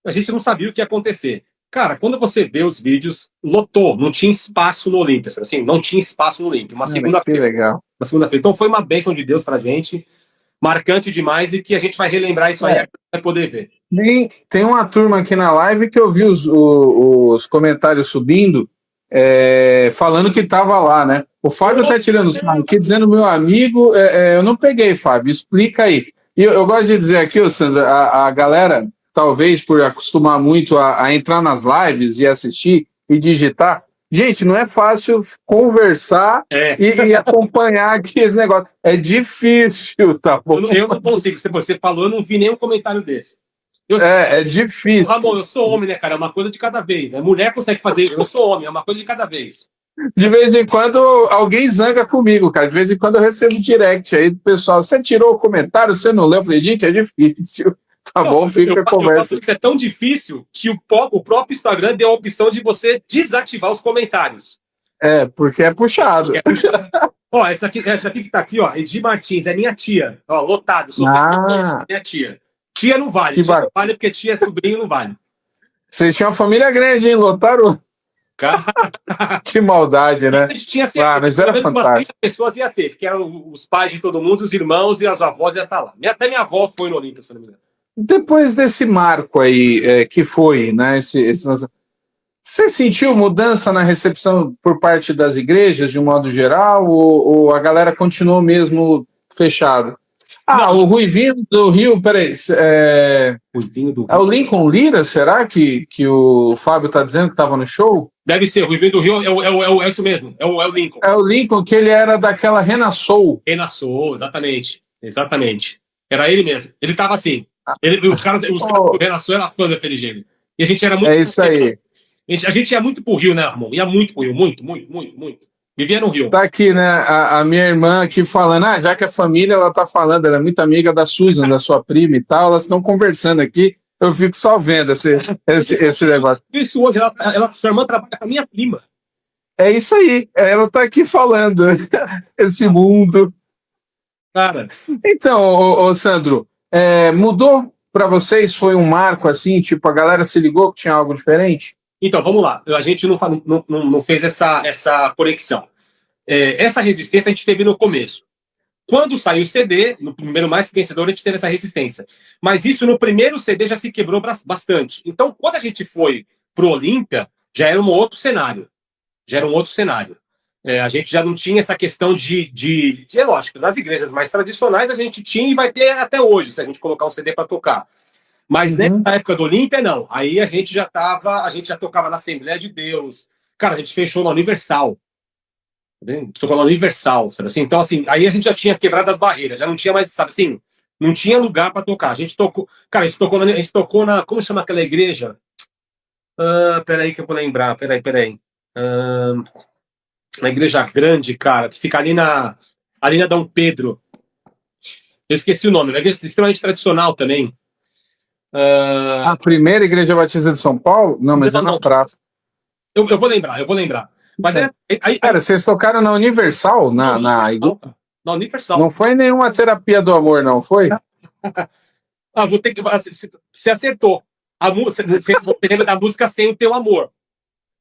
B: A gente não sabia o que ia acontecer. Cara, quando você vê os vídeos, lotou, não tinha espaço no Olímpia, sabe assim? Não tinha espaço no Olímpia. Uma segunda-feira.
A: Legal.
B: Uma segunda-feira. Então foi uma bênção de Deus pra gente, marcante demais, e que a gente vai relembrar isso aí, vai poder ver.
A: Tem uma turma aqui na live que eu vi os comentários subindo, falando que estava lá, né? O Fábio tá tirando sarro aqui, dizendo, meu amigo, eu não peguei, Fábio, explica aí. E eu gosto de dizer aqui, Sandra, a galera, talvez por acostumar muito a entrar nas lives e assistir e digitar, gente, não é fácil conversar e acompanhar aqui esse negócio. É difícil, tá bom?
B: Eu não consigo. Você falou, eu não vi nenhum comentário desse.
A: É difícil.
B: Ramon, eu sou homem, né, cara? É uma coisa de cada vez. Né? Mulher consegue fazer, eu sou homem, é uma coisa de cada vez.
A: De vez em quando alguém zanga comigo, cara. De vez em quando eu recebo direct aí do pessoal. Você tirou o comentário, você não leu? Eu falei, gente, é difícil. Tá
B: Não,
A: bom, fica a
B: eu
A: conversa.
B: faço isso, é tão difícil que o próprio Instagram deu a opção de você desativar os comentários.
A: É, porque é puxado.
B: É puxado. Ó, essa aqui que tá aqui, ó, Edi Martins, é minha tia. Ó, lotado, sou
A: Ah,
B: minha tia. Tia não vale,
A: que
B: tia não
A: bacana.
B: vale porque tia é sobrinho, não vale.
A: Vocês tinham uma família grande, hein? Lotaram.
B: Cara,
A: Que maldade,
B: a
A: né?
B: gente tinha
A: Ah,
B: certeza
A: mas
B: que pelo
A: era
B: menos umas 30
A: fantástico.
B: pessoas ia ter, porque eram os pais de todo mundo, os irmãos e as avós iam estar lá. Até minha avó foi no Olímpia, se não me engano.
A: Depois desse marco aí, que foi, né? Você sentiu mudança na recepção por parte das igrejas, de um modo geral, ou a galera continuou mesmo fechado? Ah,
B: Não,
A: o Ruivinho do Rio, peraí,
B: o vinho do
A: é o Lincoln Lira, será que o Fábio tá dizendo que estava no show?
B: Deve ser, o Ruivinho do Rio é isso mesmo, é o Lincoln.
A: É o Lincoln, que ele era daquela Renassou.
B: Renassou, exatamente. Exatamente. Era ele mesmo. Ele tava assim. Os caras do Renassou eram fã do FLG. E a gente era muito.
A: É isso aí.
B: A gente ia muito pro Rio, né, irmão? Ia muito pro Rio, muito, muito, muito, muito. Vivia no Rio.
A: Tá aqui, né, a minha irmã aqui falando, já que a família, ela tá falando, ela é muito amiga da Susan, da sua prima e tal, elas estão conversando aqui, eu fico só vendo esse negócio.
B: Isso hoje, sua irmã trabalha com a minha prima.
A: É isso aí, ela tá aqui falando, esse mundo.
B: Cara,
A: Então, ô Sandro, mudou para vocês? Foi um marco assim, tipo, a galera se ligou que tinha algo diferente?
B: então, vamos lá. A gente não fez essa conexão. Essa resistência a gente teve no começo. Quando saiu o CD, no primeiro Mais Vencedor, a gente teve essa resistência. Mas isso no primeiro CD já se quebrou bastante. Então, quando a gente foi pro Olímpia, já era um outro cenário. Já era um outro cenário. A gente já não tinha essa questão é lógico, nas igrejas mais tradicionais a gente tinha e vai ter até hoje, se a gente colocar um CD para tocar. Mas nessa época do Olímpia, não. Aí a gente já tocava na Assembleia de Deus. Cara, a gente fechou na Universal. Tocou na Universal, sabe assim? Então, assim, aí a gente já tinha quebrado as barreiras, já não tinha mais, sabe assim? Não tinha lugar para tocar. A gente tocou. Cara, a gente tocou na. Como chama aquela igreja? Peraí que eu vou lembrar. Peraí. Uma igreja grande, cara, que fica ali na Dom Pedro. Eu esqueci o nome, uma igreja extremamente tradicional também.
A: A primeira Igreja Batista de São Paulo? Não, mas é na praça.
B: Eu vou lembrar. Mas
A: Cara, vocês tocaram na Universal? Na
B: Universal.
A: Não foi nenhuma terapia do amor, não foi?
B: Vou ter que. Você acertou. Você lembra da música Sem o Teu Amor?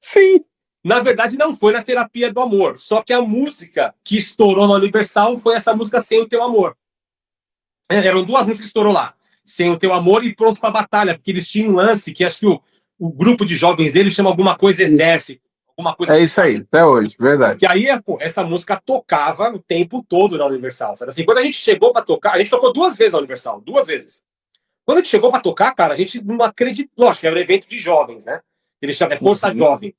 A: Sim.
B: Na verdade, não foi na terapia do amor. Só que a música que estourou na Universal foi essa música Sem o Teu Amor. Eram duas músicas que estourou lá. Sem o Teu Amor e Pronto pra Batalha. Porque eles tinham um lance que acho que o grupo de jovens deles chama alguma coisa Exército. Alguma coisa.
A: É isso aí, até hoje, verdade.
B: Que aí, essa música tocava o tempo todo na Universal. Sabe assim, quando a gente chegou pra tocar, a gente tocou 2 vezes na Universal. 2 vezes. Quando a gente chegou pra tocar, cara, a gente não acreditou. Lógico, era um evento de jovens, né? Eles chamam Força Jovem.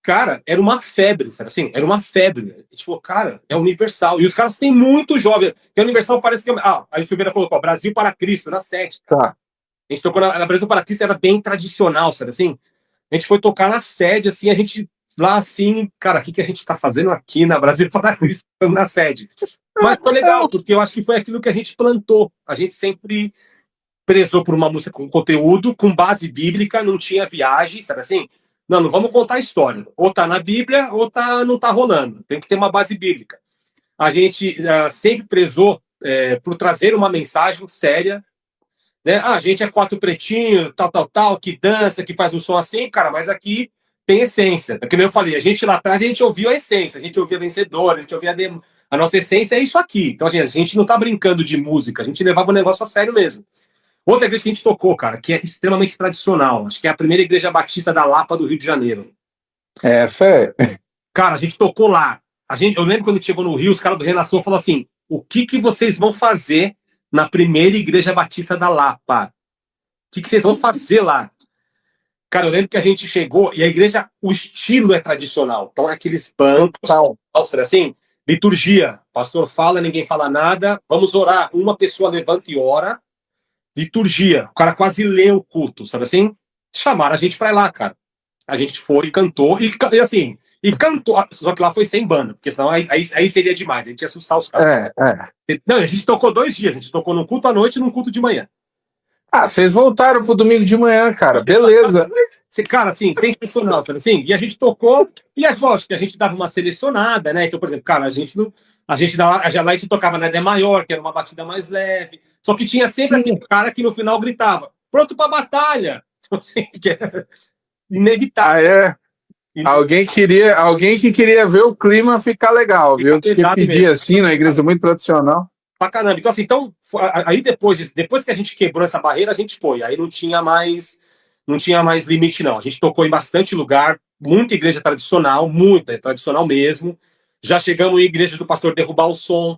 B: Cara, era uma febre, sabe assim? Era uma febre. A gente falou, cara, é Universal. E os caras têm muito jovem. Porque a Universal parece que... aí o Silveira colocou, Brasil para Cristo, na 7.
A: Tá.
B: A gente tocou na Brasil para Cristo, era bem tradicional, sabe assim? A gente foi tocar na sede, assim, a gente lá assim, cara, o que a gente tá fazendo aqui na Brasil para Cristo, na sede? Mas foi legal, porque eu acho que foi aquilo que a gente plantou. A gente sempre prezou por uma música com conteúdo, com base bíblica, não tinha viagem, sabe assim? Não vamos contar a história. Ou tá na Bíblia, ou não tá rolando. Tem que ter uma base bíblica. A gente sempre prezou por trazer uma mensagem séria. Né? A gente é 4 pretinhos, tal, que dança, que faz um som assim, cara, mas aqui tem essência. Como eu falei, a gente lá atrás, a gente ouviu a essência, a gente ouvia Vencedor, a gente ouvia a nossa essência é isso aqui. Então, a gente não tá brincando de música, a gente levava o negócio a sério mesmo. Outra igreja que a gente tocou, cara, que é extremamente tradicional, acho que é a primeira igreja batista da Lapa do Rio de Janeiro.
A: Essa é.
B: Cara, a gente tocou lá. Eu lembro quando chegou no Rio, os caras do Renação falaram assim: o que vocês vão fazer na primeira igreja batista da Lapa? O que vocês vão fazer lá? Cara, eu lembro que a gente chegou e a igreja, o estilo é tradicional. Então, é aqueles bancos, assim, liturgia. Pastor fala, ninguém fala nada. Vamos orar. Uma pessoa levanta e ora. Liturgia. O cara quase lê o culto, sabe assim? Chamaram a gente pra ir lá, cara. A gente foi, cantou. E assim, E cantou, só que lá foi sem banda, porque senão aí seria demais, a gente ia assustar os caras. Não, a gente tocou 2 dias, a gente tocou num culto à noite e num culto de manhã.
A: Ah, vocês voltaram pro domingo de manhã, cara. Beleza.
B: Cara, assim, sensacional, sabe assim? E a gente tocou, e lógico que a gente dava uma selecionada, né? Então, por exemplo, cara, a gente lá a gente tocava na Dé maior, que era uma batida mais leve. Só que tinha sempre aquele cara que no final gritava: pronto pra batalha! Assim, que é inevitável.
A: Ah, é? Alguém que queria ver o clima ficar legal, viu? Que pedia assim na igreja muito tradicional.
B: Pra caramba. Então, aí depois que a gente quebrou essa barreira, a gente foi. Aí não tinha mais limite, não. A gente tocou em bastante lugar, muita igreja tradicional, muita, tradicional mesmo. Já chegamos em igreja do pastor derrubar o som,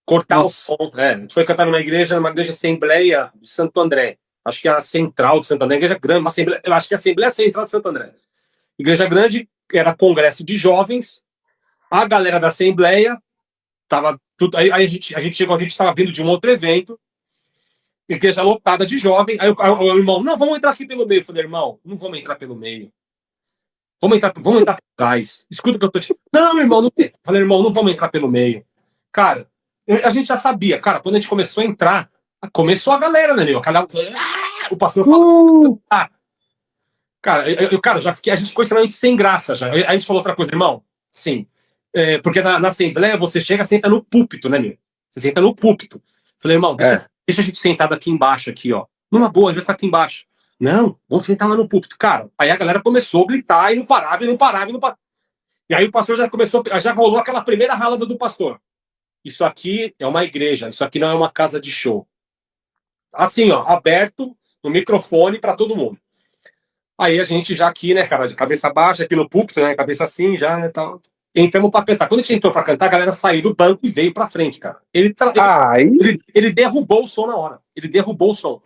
B: cortar o som. A gente foi cantar numa igreja Assembleia de Santo André. Acho que é a Central de Santo André, igreja grande, eu acho que é a Assembleia Central de Santo André. Igreja grande, era congresso de jovens, a galera da Assembleia, tava tudo, aí a gente chegou, a gente estava vindo de um outro evento, igreja lotada de jovem, aí o irmão, não, vamos entrar aqui pelo meio. Eu falei, irmão, não vamos entrar pelo meio. Vamos entrar por trás. Escuta o que eu tô te... Não, irmão, não tem. Eu falei, irmão, não vamos entrar pelo meio. Cara, a gente já sabia, cara, quando a gente começou a entrar, começou a galera, né, meu? O pastor falou, cara, já fiquei, a gente ficou extremamente sem graça já. A gente falou outra coisa, irmão, sim, porque na Assembleia você chega, senta no púlpito, né, meu? Você senta no púlpito. Falei, irmão, deixa a gente sentado aqui embaixo, aqui, ó. Numa boa, a gente vai ficar aqui embaixo. Não, vamos sentar lá no púlpito. Cara, aí a galera começou a gritar e não parava, e não parava, e não parava. E aí o pastor já rolou aquela primeira ralada do pastor. Isso aqui é uma igreja, isso aqui não é uma casa de show. Assim, ó, aberto, no microfone para todo mundo. Aí a gente já aqui, né, cara, de cabeça baixa, aqui no púlpito, né, cabeça assim, já, né, tal. Entramos pra cantar. Quando a gente entrou pra cantar, a galera saiu do banco e veio pra frente, cara. Ele derrubou o som na hora. Ele derrubou o som.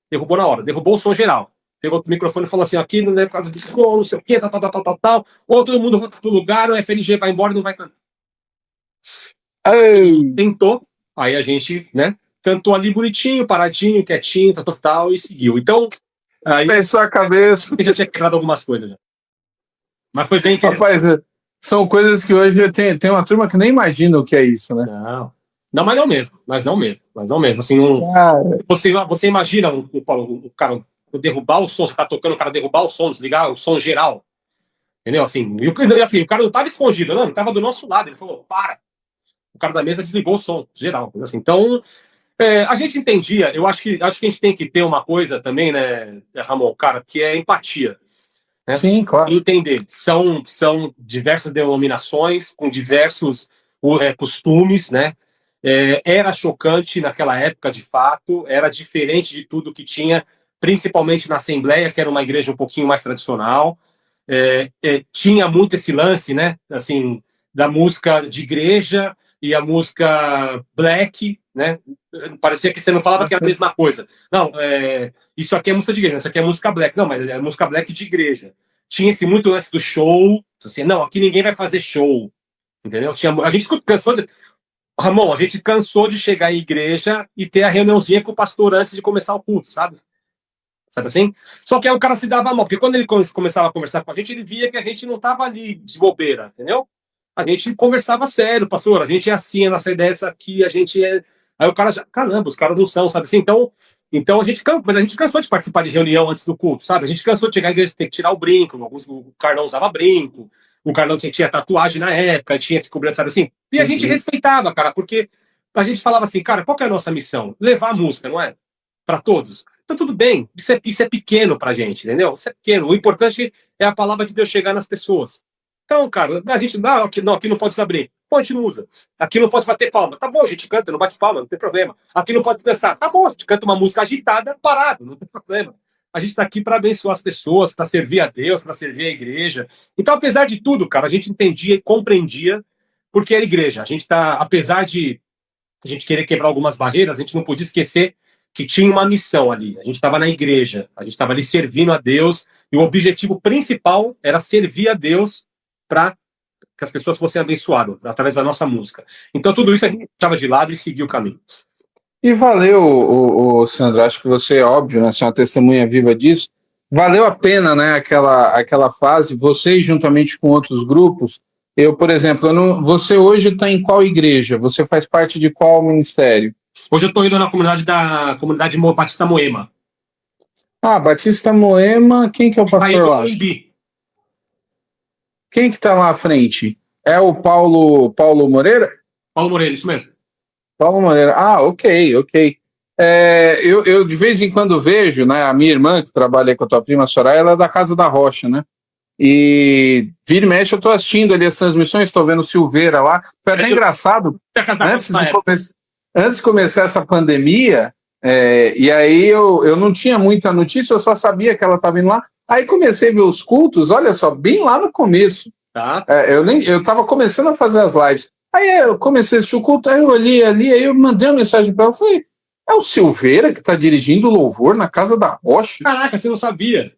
B: Derrubou na hora. Derrubou o som geral. Pegou o microfone e falou assim, aqui não é por causa de som, não sei o quê, tal. Ou todo mundo volta pro lugar, o FNG vai embora e não vai cantar. Tentou. Aí a gente, né, cantou ali bonitinho, paradinho, quietinho, tal, e seguiu. Então, aí...
A: Pensou a cabeça.
B: Já tinha quebrado algumas coisas, já. Mas foi bem...
A: Rapaz, são coisas que hoje tem uma turma que nem imagina o que é isso, né?
B: Não, mas não mesmo. Assim, você imagina o cara derrubar o som, você tá tocando, o cara derrubar o som, desligar o som geral. Entendeu? Assim, o cara não tava escondido, não, tava do nosso lado. Ele falou, para. O cara da mesa desligou o som geral. Assim, então, a gente entendia, eu acho que a gente tem que ter uma coisa também, né, Ramon, cara, que é empatia. Né?
A: Sim, claro.
B: Entender. São diversas denominações, com diversos costumes, né? Era chocante naquela época, de fato, era diferente de tudo que tinha, principalmente na Assembleia, que era uma igreja um pouquinho mais tradicional. Tinha muito esse lance, né? Assim, da música de igreja e a música black, né? Parecia que você não falava que era a mesma coisa. Não, isso aqui é música de igreja, isso aqui é música black. Não, mas é música black de igreja. Tinha esse muito lance do show. Assim, não, aqui ninguém vai fazer show. Entendeu? A gente cansou de... Ramon, a gente cansou de chegar em igreja e ter a reuniãozinha com o pastor antes de começar o culto, sabe? Sabe assim? Só que aí o cara se dava mal, porque quando ele começava a conversar com a gente, ele via que a gente não tava ali de bobeira, entendeu? A gente conversava sério, pastor, a gente é assim, a nossa ideia é essa aqui, a gente é... Aí o cara já, caramba, os caras não são, sabe assim? Então a gente cansou de participar de reunião antes do culto, sabe? A gente cansou de chegar em igreja, ter que tirar o brinco, o Carlão usava brinco, o Carlão tinha tatuagem na época, tinha que cobrir, sabe assim? E a gente respeitava, cara, porque a gente falava assim, cara, qual que é a nossa missão? Levar a música, não é? Para todos. Então tudo bem, isso é pequeno pra gente, entendeu? Isso é pequeno. O importante é a palavra de Deus chegar nas pessoas. Então, cara, a gente, aqui não pode usar brinco. Pô, a gente não usa. Aqui não pode bater palma. Tá bom, a gente canta, não bate palma, não tem problema. Aqui não pode dançar. Tá bom, a gente canta uma música agitada, parado, não tem problema. A gente está aqui para abençoar as pessoas, para servir a Deus, para servir a igreja. Então, apesar de tudo, cara, a gente entendia e compreendia porque era igreja. A gente tá, apesar de a gente querer quebrar algumas barreiras, a gente não podia esquecer que tinha uma missão ali. A gente estava na igreja, a gente estava ali servindo a Deus, e o objetivo principal era servir a Deus para que as pessoas fossem abençoadas através da nossa música. Então, tudo isso a gente estava de lado e seguiu o caminho.
A: E valeu, Sandro, acho que você é óbvio, né? Você é uma testemunha viva disso. valeu a pena, né, aquela fase, vocês juntamente com outros grupos. Eu, por exemplo, você hoje está em qual igreja? Você faz parte de qual ministério?
B: Hoje eu tô indo na comunidade Batista Moema.
A: Ah, Batista Moema, quem que é o
B: Está aí
A: pastor
B: no
A: lá?
B: Morumbi.
A: Quem que está lá à frente? É o Paulo Moreira?
B: Paulo Moreira, isso mesmo.
A: Paulo Moreira. Ah, ok. Eu de vez em quando vejo, né, a minha irmã, que trabalha com a tua prima Soraya, ela é da Casa da Rocha, né? E vira e mexe, eu tô assistindo ali as transmissões, tô vendo Silveira lá. Foi até engraçado,
B: É a casa da
A: antes de começar essa pandemia, e aí eu não tinha muita notícia, eu só sabia que ela estava indo lá. Aí comecei a ver os cultos, olha só, bem lá no começo.
B: Tá.
A: Eu estava começando a fazer as lives. Aí eu comecei a assistir o culto, aí eu olhei ali, aí eu mandei uma mensagem para ela, falei, é o Silveira que está dirigindo o louvor na Casa da Rocha?
B: Caraca, você não sabia.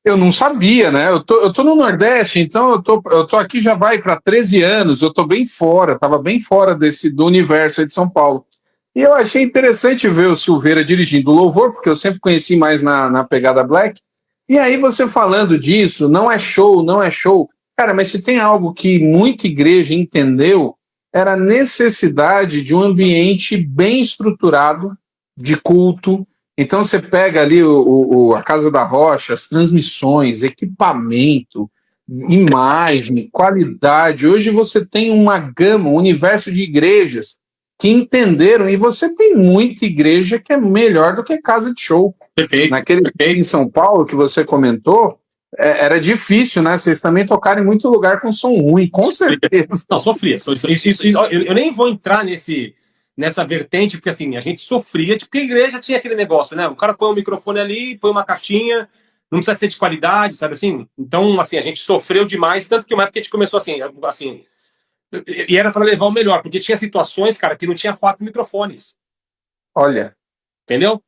A: Eu não sabia, né? Eu tô no Nordeste, então eu tô aqui já vai para 13 anos, eu tô bem fora, tava bem fora do universo aí de São Paulo. E eu achei interessante ver o Silveira dirigindo o louvor, porque eu sempre conheci mais na pegada black. E aí você falando disso, não é show, não é show. Cara, mas se tem algo que muita igreja entendeu, era a necessidade de um ambiente bem estruturado, de culto. Então você pega ali a Casa da Rocha, as transmissões, equipamento, imagem, qualidade. Hoje você tem uma gama, um universo de igrejas que entenderam, e você tem muita igreja que é melhor do que casa de show.
B: Perfeito.
A: Naquele em São Paulo que você comentou, era difícil, né? Vocês também tocaram em muito lugar com som ruim, com certeza.
B: Não, sofria. Eu nem vou entrar nessa vertente, porque assim, a gente sofria, porque a igreja tinha aquele negócio, né? O cara põe um microfone ali, põe uma caixinha, não precisa ser de qualidade, sabe assim? Então, assim, a gente sofreu demais, tanto que uma época a gente começou assim, e era para levar o melhor, porque tinha situações, cara, que não tinha 4 microfones.
A: Olha.
B: Entendeu?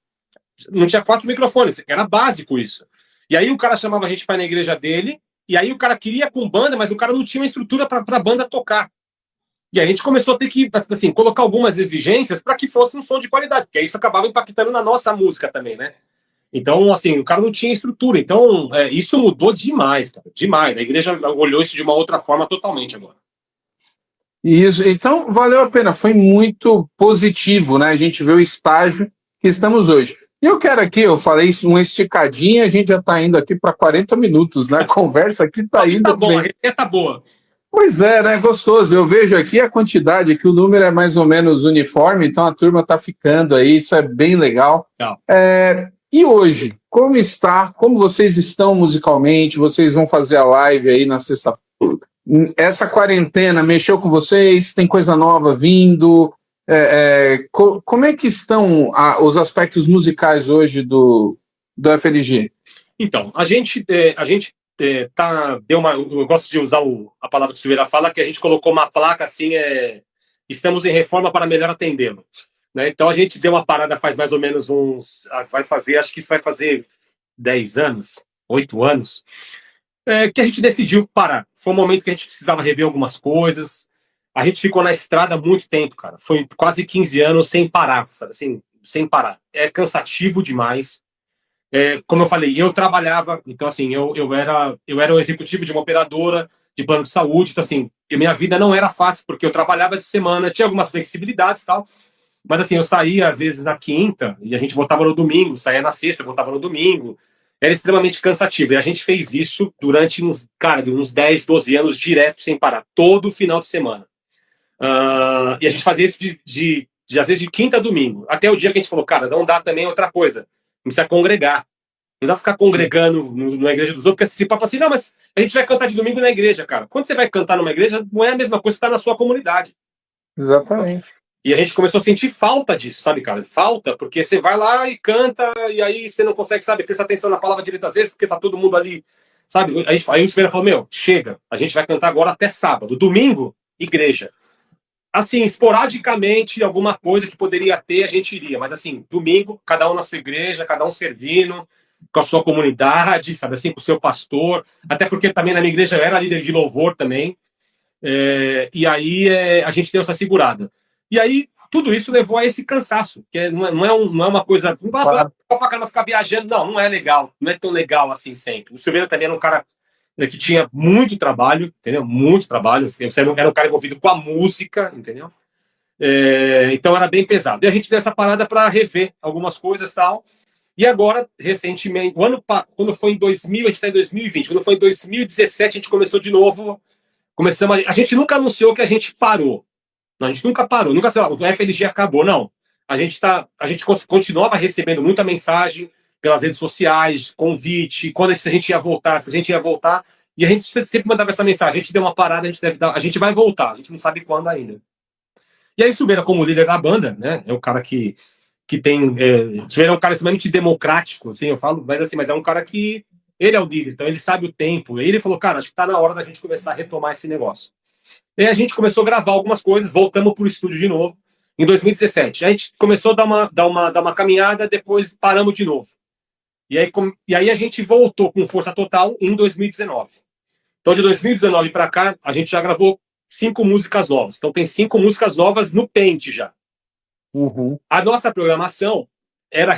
B: Não tinha 4 microfones, era básico isso. E aí o cara chamava a gente para ir na igreja dele, e aí o cara queria com banda, mas o cara não tinha uma estrutura para a banda tocar. E aí a gente começou a ter que, assim, colocar algumas exigências para que fosse um som de qualidade, porque isso acabava impactando na nossa música também, né? Então, assim, o cara não tinha estrutura. Então, isso mudou demais, cara, demais. A igreja olhou isso de uma outra forma totalmente agora.
A: Isso, então valeu a pena, foi muito positivo, né? A gente vê o estágio que estamos hoje. E eu quero aqui, eu falei isso, uma esticadinha, a gente já está indo aqui para 40 minutos, né? A conversa aqui está indo
B: tá bom,
A: bem.
B: A receita tá boa.
A: Pois é, né? Gostoso. Eu vejo aqui a quantidade, que o número é mais ou menos uniforme, então a turma está ficando aí, isso é bem legal. E hoje, como está? Como vocês estão musicalmente? Vocês vão fazer a live aí na sexta-feira? Essa quarentena mexeu com vocês? Tem coisa nova vindo? Como é que estão os aspectos musicais hoje do FLG?
B: Então, a gente eu gosto de usar a palavra que o Silveira fala, que a gente colocou uma placa assim, estamos em reforma para melhor atendê-lo. Né? Então a gente deu uma parada faz mais ou menos acho que isso vai fazer 10 anos, 8 anos, que a gente decidiu parar. Foi um momento que a gente precisava rever algumas coisas. A gente ficou na estrada muito tempo, cara. Foi quase 15 anos sem parar, sabe? Assim, sem parar. É cansativo demais. Como eu falei, eu trabalhava, então assim, eu era o executivo de uma operadora de plano de saúde, então assim, minha vida não era fácil, porque eu trabalhava de semana, tinha algumas flexibilidades e tal, mas assim, eu saía às vezes na quinta, e a gente voltava no domingo, saía na sexta, voltava no domingo, era extremamente cansativo, e a gente fez isso durante uns 10, 12 anos direto, sem parar, todo final de semana. E a gente fazia isso às vezes de quinta a domingo, até o dia que a gente falou, cara, não dá também outra coisa, precisa congregar. Não dá pra ficar congregando na igreja dos outros, porque esse papo assim, não, mas a gente vai cantar de domingo na igreja, cara. Quando você vai cantar numa igreja, não é a mesma coisa que estar na sua comunidade.
A: Exatamente.
B: E a gente começou a sentir falta disso, sabe, cara? Falta, porque você vai lá e canta, e aí você não consegue, sabe, prestar atenção na palavra direito às vezes, porque tá todo mundo ali, sabe? Aí o Silveira falou, meu, chega, a gente vai cantar agora até sábado. Domingo, igreja. Assim, esporadicamente, alguma coisa que poderia ter, a gente iria. Mas assim, domingo, cada um na sua igreja, cada um servindo, com a sua comunidade, sabe assim, com o seu pastor. Até porque também na minha igreja eu era líder de louvor também. E aí a gente deu essa segurada. E aí tudo isso levou a esse cansaço, que não é uma coisa. Não dá pra ficar viajando, não é legal, não é tão legal assim sempre. O Silveira também era um cara que tinha muito trabalho, entendeu? Muito trabalho. Era um cara envolvido com a música, entendeu? Então era bem pesado. E a gente deu essa parada para rever algumas coisas e tal. E agora, recentemente, quando foi em 2000, a gente está em 2020, quando foi em 2017, a gente começou de novo. A gente nunca anunciou que a gente parou. Não, a gente nunca parou, nunca, sei lá, o FLG acabou, não. A gente continuava recebendo muita mensagem pelas redes sociais, convite, se a gente ia voltar, e a gente sempre mandava essa mensagem, a gente deu uma parada, a gente vai voltar, a gente não sabe quando ainda. E aí o Silveira, como líder da banda, né, é um cara que tem, o Silveira é um cara extremamente democrático, assim, eu falo, mas é um cara que, ele é o líder, então ele sabe o tempo, e ele falou, cara, acho que tá na hora da gente começar a retomar esse negócio. E aí a gente começou a gravar algumas coisas, voltamos para o estúdio de novo, em 2017. A gente começou a dar uma caminhada, depois paramos de novo. E aí a gente voltou com força total em 2019. Então, de 2019 para cá, a gente já gravou 5 músicas novas. Então, tem 5 músicas novas no pente já.
A: Uhum.
B: A nossa programação era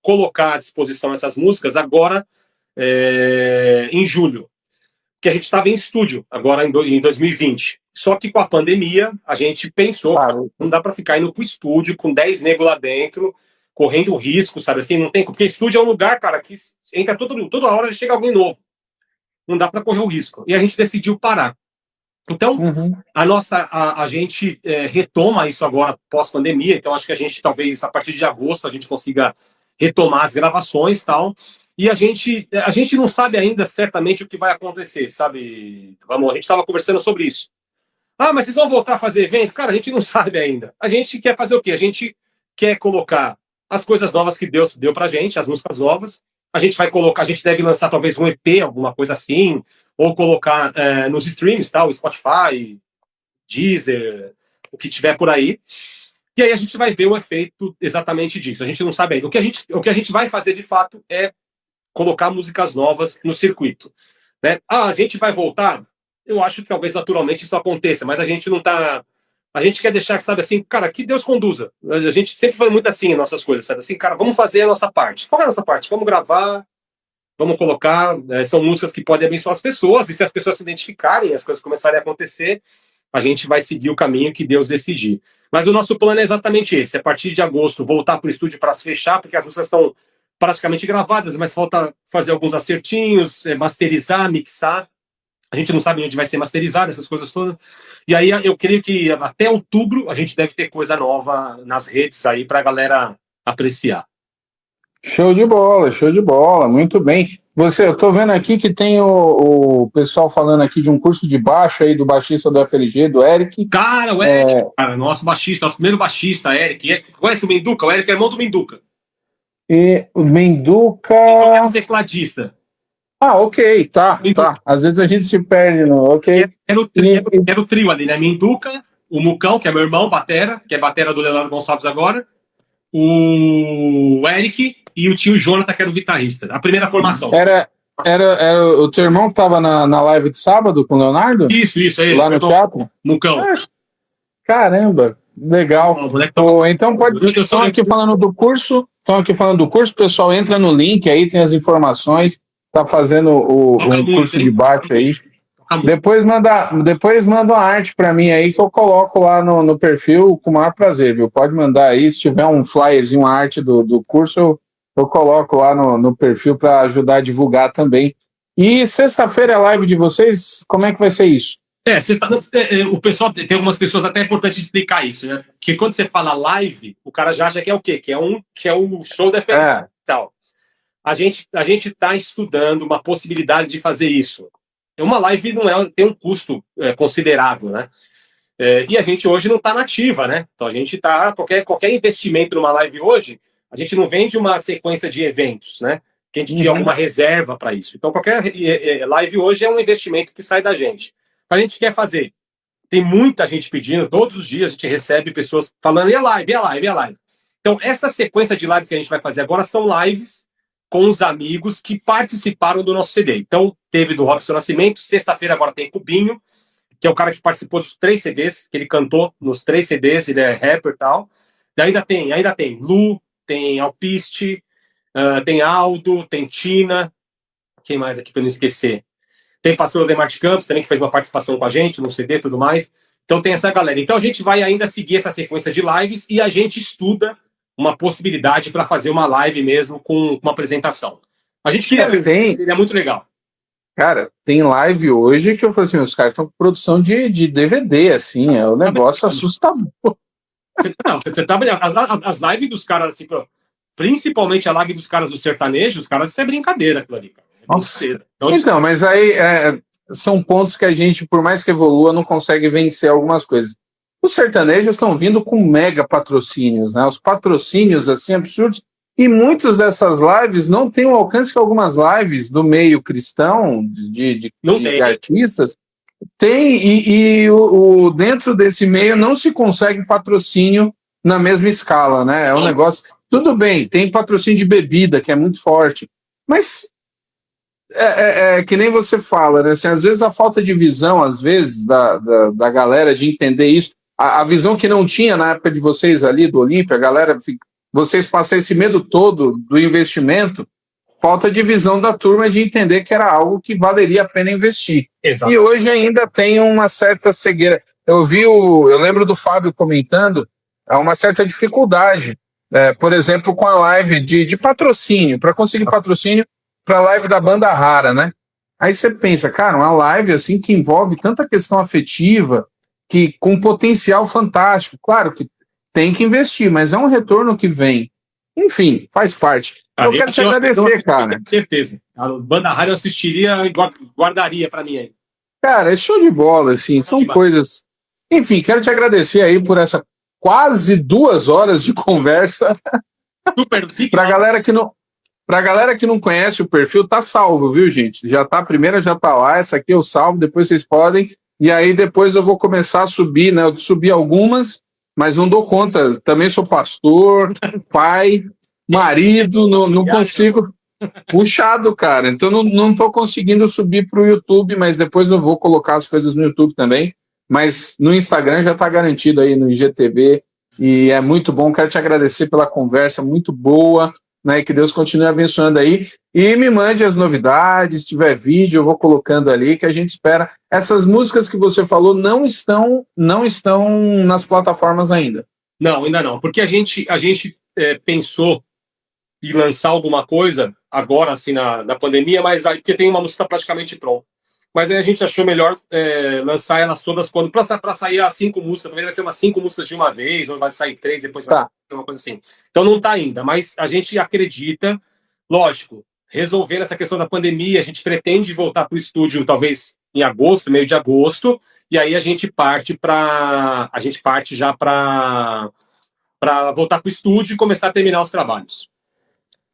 B: colocar à disposição essas músicas agora em julho, que a gente estava em estúdio agora em 2020. Só que com a pandemia, a gente pensou, não dá para ficar indo pro estúdio com 10 negros lá dentro, correndo risco, sabe assim? Não tem, porque estúdio é um lugar, cara, que entra toda hora chega alguém novo. Não dá para correr o risco. E a gente decidiu parar. Então, a gente retoma isso agora pós-pandemia. Então, acho que a gente, talvez, a partir de agosto, a gente consiga retomar as gravações e tal. E a gente não sabe ainda certamente o que vai acontecer, sabe? A gente estava conversando sobre isso. Ah, mas vocês vão voltar a fazer evento? Cara, a gente não sabe ainda. A gente quer fazer o quê? A gente quer colocar as coisas novas que Deus deu pra gente, as músicas novas. A gente deve lançar talvez um EP, alguma coisa assim, ou colocar nos streams, tal, Spotify, Deezer, o que tiver por aí. E aí a gente vai ver o efeito exatamente disso. A gente não sabe ainda. O que a gente vai fazer de fato é colocar músicas novas no circuito. Né? A gente vai voltar? Eu acho que talvez naturalmente isso aconteça, mas a gente não tá. A gente quer deixar, sabe assim, cara, que Deus conduza. A gente sempre foi muito assim em nossas coisas, sabe assim, cara, vamos fazer a nossa parte. Qual é a nossa parte? Vamos gravar, vamos colocar. São músicas que podem abençoar as pessoas, e se as pessoas se identificarem, as coisas começarem a acontecer, a gente vai seguir o caminho que Deus decidir. Mas o nosso plano é exatamente esse: a partir de agosto, voltar para o estúdio para se fechar, porque as músicas estão praticamente gravadas, mas falta fazer alguns acertinhos, masterizar, mixar. A gente não sabe onde vai ser masterizado, essas coisas todas. E aí eu creio que até outubro a gente deve ter coisa nova nas redes aí para a galera apreciar.
A: Show de bola, muito bem. Eu tô vendo aqui que tem o pessoal falando aqui de um curso de baixo aí do baixista do FLG, do Eric.
B: Cara, o Eric, nosso baixista, nosso primeiro baixista, Eric. Conhece o Menduca? O Eric é irmão do Menduca.
A: E o Menduca
B: é um tecladista.
A: Ok, tá. Às vezes a gente se perde no... Ok.
B: Era o trio ali, né? Menduca, o Mucão, que é meu irmão, batera, que é batera do Leonardo Gonçalves agora, o Eric e o tio Jonathan, que era o guitarrista. A primeira formação.
A: Era o teu irmão que tava na live de sábado com o Leonardo?
B: Isso aí.
A: Lá no teatro?
B: Mucão.
A: Caramba, legal. Então estão aqui falando do curso, o pessoal entra no link aí, tem as informações, tá fazendo o curso de baixo aí. Depois manda uma arte para mim aí que eu coloco lá no perfil com o maior prazer, viu? Pode mandar aí, se tiver um flyerzinho, uma arte do curso, eu coloco lá no perfil para ajudar a divulgar também. E sexta-feira é a live de vocês, como é que vai ser isso?
B: O pessoal, tem algumas pessoas, até é importante explicar isso, né? Porque quando você fala live, o cara já acha que é o quê? Que é um show da FLG e tal. A gente está estudando uma possibilidade de fazer isso. Uma live tem um custo considerável, né? E a gente hoje não está nativa, né? Então a gente está. Qualquer investimento numa live hoje, a gente não vende uma sequência de eventos, né? Que a gente tinha alguma reserva para isso. Então qualquer live hoje é um investimento que sai da gente. A gente quer fazer. Tem muita gente pedindo, todos os dias a gente recebe pessoas falando, e a live? Então, essa sequência de live que a gente vai fazer agora são lives com os amigos que participaram do nosso CD. Então, teve do Robson Nascimento, sexta-feira agora tem Cubinho, que é o cara que participou dos 3 CDs, que ele cantou nos 3 CDs, ele é rapper e tal. E ainda tem Lu, tem Alpiste, tem Aldo, tem Tina, quem mais aqui para não esquecer? Tem pastor Ademar de Campos também, que fez uma participação com a gente no CD e tudo mais. Então tem essa galera. Então a gente vai ainda seguir essa sequência de lives e a gente estuda uma possibilidade para fazer uma live mesmo com uma apresentação. A gente queria ver, seria muito legal.
A: Cara, tem live hoje que eu falei assim, os caras estão com produção de DVD, assim, o negócio assustador.
B: Você tá vendo? As lives dos caras, assim, principalmente a live dos caras do sertanejo, os caras, isso é brincadeira aquilo ali, cara.
A: Nossa. Então, mas aí são pontos que a gente, por mais que evolua, não consegue vencer algumas coisas. Os sertanejos estão vindo com mega patrocínios, né? Os patrocínios, assim, absurdos. E muitas dessas lives não têm o alcance que algumas lives do meio cristão, de artistas, tem. E dentro desse meio não se consegue patrocínio na mesma escala, né? É um negócio... Tudo bem, tem patrocínio de bebida, que é muito forte, mas... que nem você fala, né? Assim, às vezes a falta de visão, às vezes, da galera de entender isso, a visão que não tinha na época de vocês ali, do Olímpia, a galera, vocês passaram esse medo todo do investimento, falta de visão da turma de entender que era algo que valeria a pena investir. Exato. E hoje ainda tem uma certa cegueira. Eu lembro do Fábio comentando, há uma certa dificuldade, por exemplo, com a live de patrocínio, para conseguir patrocínio para a live da banda rara, né? Aí você pensa, cara, uma live assim que envolve tanta questão afetiva, que com potencial fantástico, claro que tem que investir, mas é um retorno que vem. Enfim, faz parte. Eu quero te agradecer, cara.
B: Com certeza. A banda rara eu assistiria e guardaria para mim aí.
A: Cara, é show de bola, assim, são coisas... Enfim, quero te agradecer aí por essa quase 2 horas de conversa.
B: Super.
A: Pra galera que não conhece o perfil, tá salvo, viu, gente? A primeira já tá lá, essa aqui eu salvo, depois vocês podem, e aí depois eu vou começar a subir, né? Eu subi algumas, mas não dou conta. Também sou pastor, pai, marido, não consigo. Puxado, cara. Então não tô conseguindo subir pro YouTube, mas depois eu vou colocar as coisas no YouTube também. Mas no Instagram já tá garantido aí no IGTV, e é muito bom. Quero te agradecer pela conversa, muito boa. Né, que Deus continue abençoando aí e me mande as novidades, se tiver vídeo eu vou colocando ali, que a gente espera. Essas músicas que você falou não estão nas plataformas ainda.
B: Não, ainda não, porque a gente pensou em lançar alguma coisa agora, assim, na pandemia, mas aí, porque tem uma música praticamente pronta. Mas aí a gente achou melhor lançar elas todas quando para sair as 5 músicas, talvez vai ser umas 5 músicas de uma vez, ou vai sair 3, depois vai ser uma coisa assim. Então não tá ainda, mas a gente acredita, lógico, resolvendo essa questão da pandemia, a gente pretende voltar pro estúdio talvez em agosto, meio de agosto, e aí a gente parte já para voltar pro estúdio e começar a terminar os trabalhos.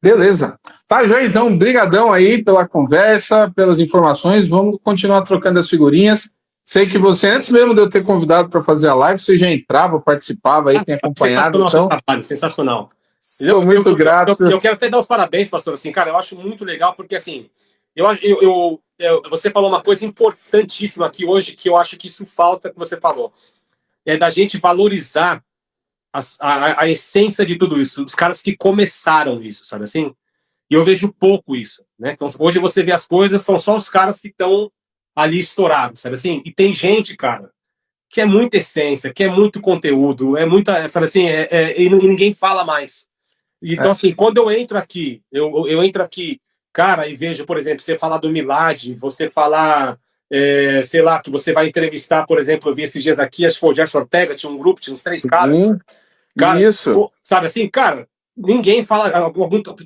A: Beleza. Tá, já então, brigadão aí pela conversa, pelas informações, vamos continuar trocando as figurinhas. Sei que você, antes mesmo de eu ter convidado para fazer a live, você já entrava, participava aí, tem acompanhado.
B: Sensacional, então... trabalho, sensacional.
A: Sou muito grato.
B: Eu quero até dar os parabéns, pastor, assim, cara, eu acho muito legal, porque assim, você falou uma coisa importantíssima aqui hoje, que eu acho que isso falta, que você falou, é da gente valorizar a essência de tudo isso, os caras que começaram isso, sabe assim? E eu vejo pouco isso, né? Então, hoje você vê as coisas, são só os caras que estão ali estourados, sabe assim? E tem gente, cara, que é muita essência, que é muito conteúdo, é muita, sabe assim, e ninguém fala mais. Então, assim, quando eu entro aqui, eu entro aqui, cara, e vejo, por exemplo, você falar do Milad, você falar, sei lá, que você vai entrevistar, por exemplo, eu vi esses dias aqui, acho que foi o Gerson Ortega, tinha um grupo, tinha uns 3 caras. Cara,
A: isso.
B: Sabe assim, cara, ninguém fala,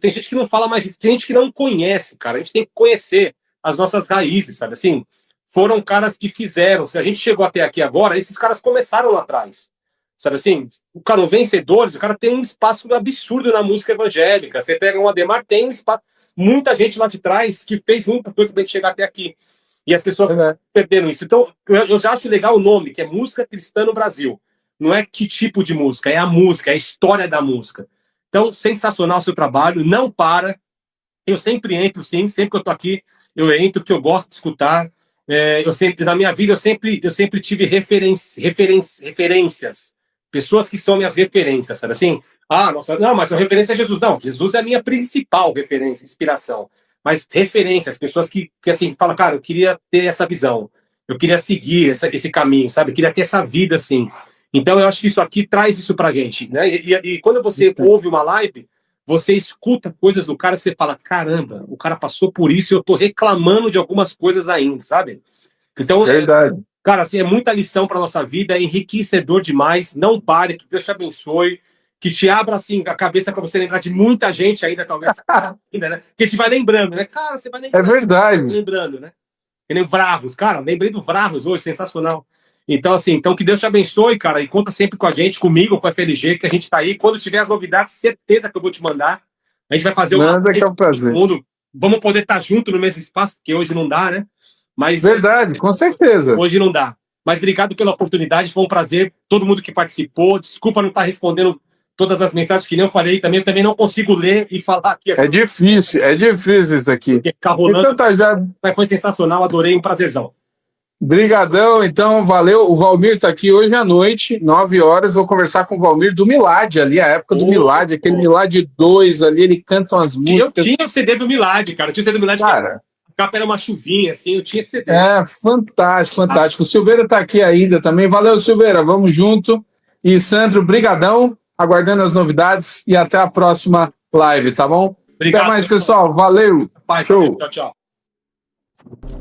B: tem gente que não fala mais disso, tem gente que não conhece, cara, a gente tem que conhecer as nossas raízes, sabe assim? Foram caras que fizeram, se a gente chegou até aqui agora, esses caras começaram lá atrás, sabe assim? O cara, o Vencedores, o cara tem um espaço absurdo na música evangélica, você pega um Ademar, tem um espaço, muita gente lá de trás que fez muita coisa pra gente chegar até aqui, e as pessoas perderam isso. Então, eu já acho legal o nome, que é Música Cristã no Brasil. Não é que tipo de música, é a música, é a história da música. Então, sensacional o seu trabalho, não para. Eu sempre entro, sim, sempre que eu tô aqui, eu entro, porque eu gosto de escutar. eu sempre, na minha vida, eu sempre tive referências. Pessoas que são minhas referências, sabe assim? Ah, nossa, não, mas a referência é Jesus. Não, Jesus é a minha principal referência, inspiração. Mas referências, pessoas que assim, falam, cara, eu queria ter essa visão. Eu queria seguir esse caminho, sabe? Eu queria ter essa vida, assim. Então, eu acho que isso aqui traz isso pra gente, né? E quando você ouve uma live, você escuta coisas do cara, você fala, caramba, o cara passou por isso e eu tô reclamando de algumas coisas ainda, sabe? Então,
A: Verdade.
B: cara, assim, é muita lição para nossa vida, é enriquecedor demais. Não pare, que Deus te abençoe, que te abra assim a cabeça para você lembrar de muita gente ainda, talvez, ainda, né? Que te vai lembrando, né? Cara, você vai
A: É verdade.
B: lembrando, né? Que nem o Vravos, cara, lembrei do Vravos hoje, sensacional. Então, assim, então que Deus te abençoe, cara, e conta sempre com a gente, comigo, com a FLG, que a gente tá aí. Quando tiver as novidades, certeza que eu vou te mandar. A gente vai fazer
A: Manda que é um prazer.
B: mundo. Vamos poder estar junto no mesmo espaço, porque hoje não dá, né? Mas
A: Verdade, com certeza.
B: hoje não dá. Mas obrigado pela oportunidade, foi um prazer. Todo mundo que participou. Desculpa não estar respondendo todas as mensagens que nem eu falei. Também não consigo ler e falar aqui.
A: É difícil isso aqui.
B: Ficar rolando.
A: Então tá já.
B: Mas foi sensacional, adorei, um prazerzão.
A: Brigadão, então, valeu. O Valmir tá aqui hoje à noite, 9 horas. Vou conversar com o Valmir do Milad, ali, a época do Milad, aquele Milad 2 ali, ele canta umas músicas.
B: Eu tinha o CD do Milad, cara. Eu tinha o CD do Milad,
A: cara.
B: A capa era uma chuvinha, assim, eu tinha CD.
A: É, fantástico, fantástico. O Silveira tá aqui ainda também. Valeu, Silveira, vamos junto. E Sandro, brigadão, aguardando as novidades e até a próxima live, tá bom?
B: Obrigado.
A: Até mais, pessoal. Valeu.
B: Paz,
A: show.
B: tchau, tchau.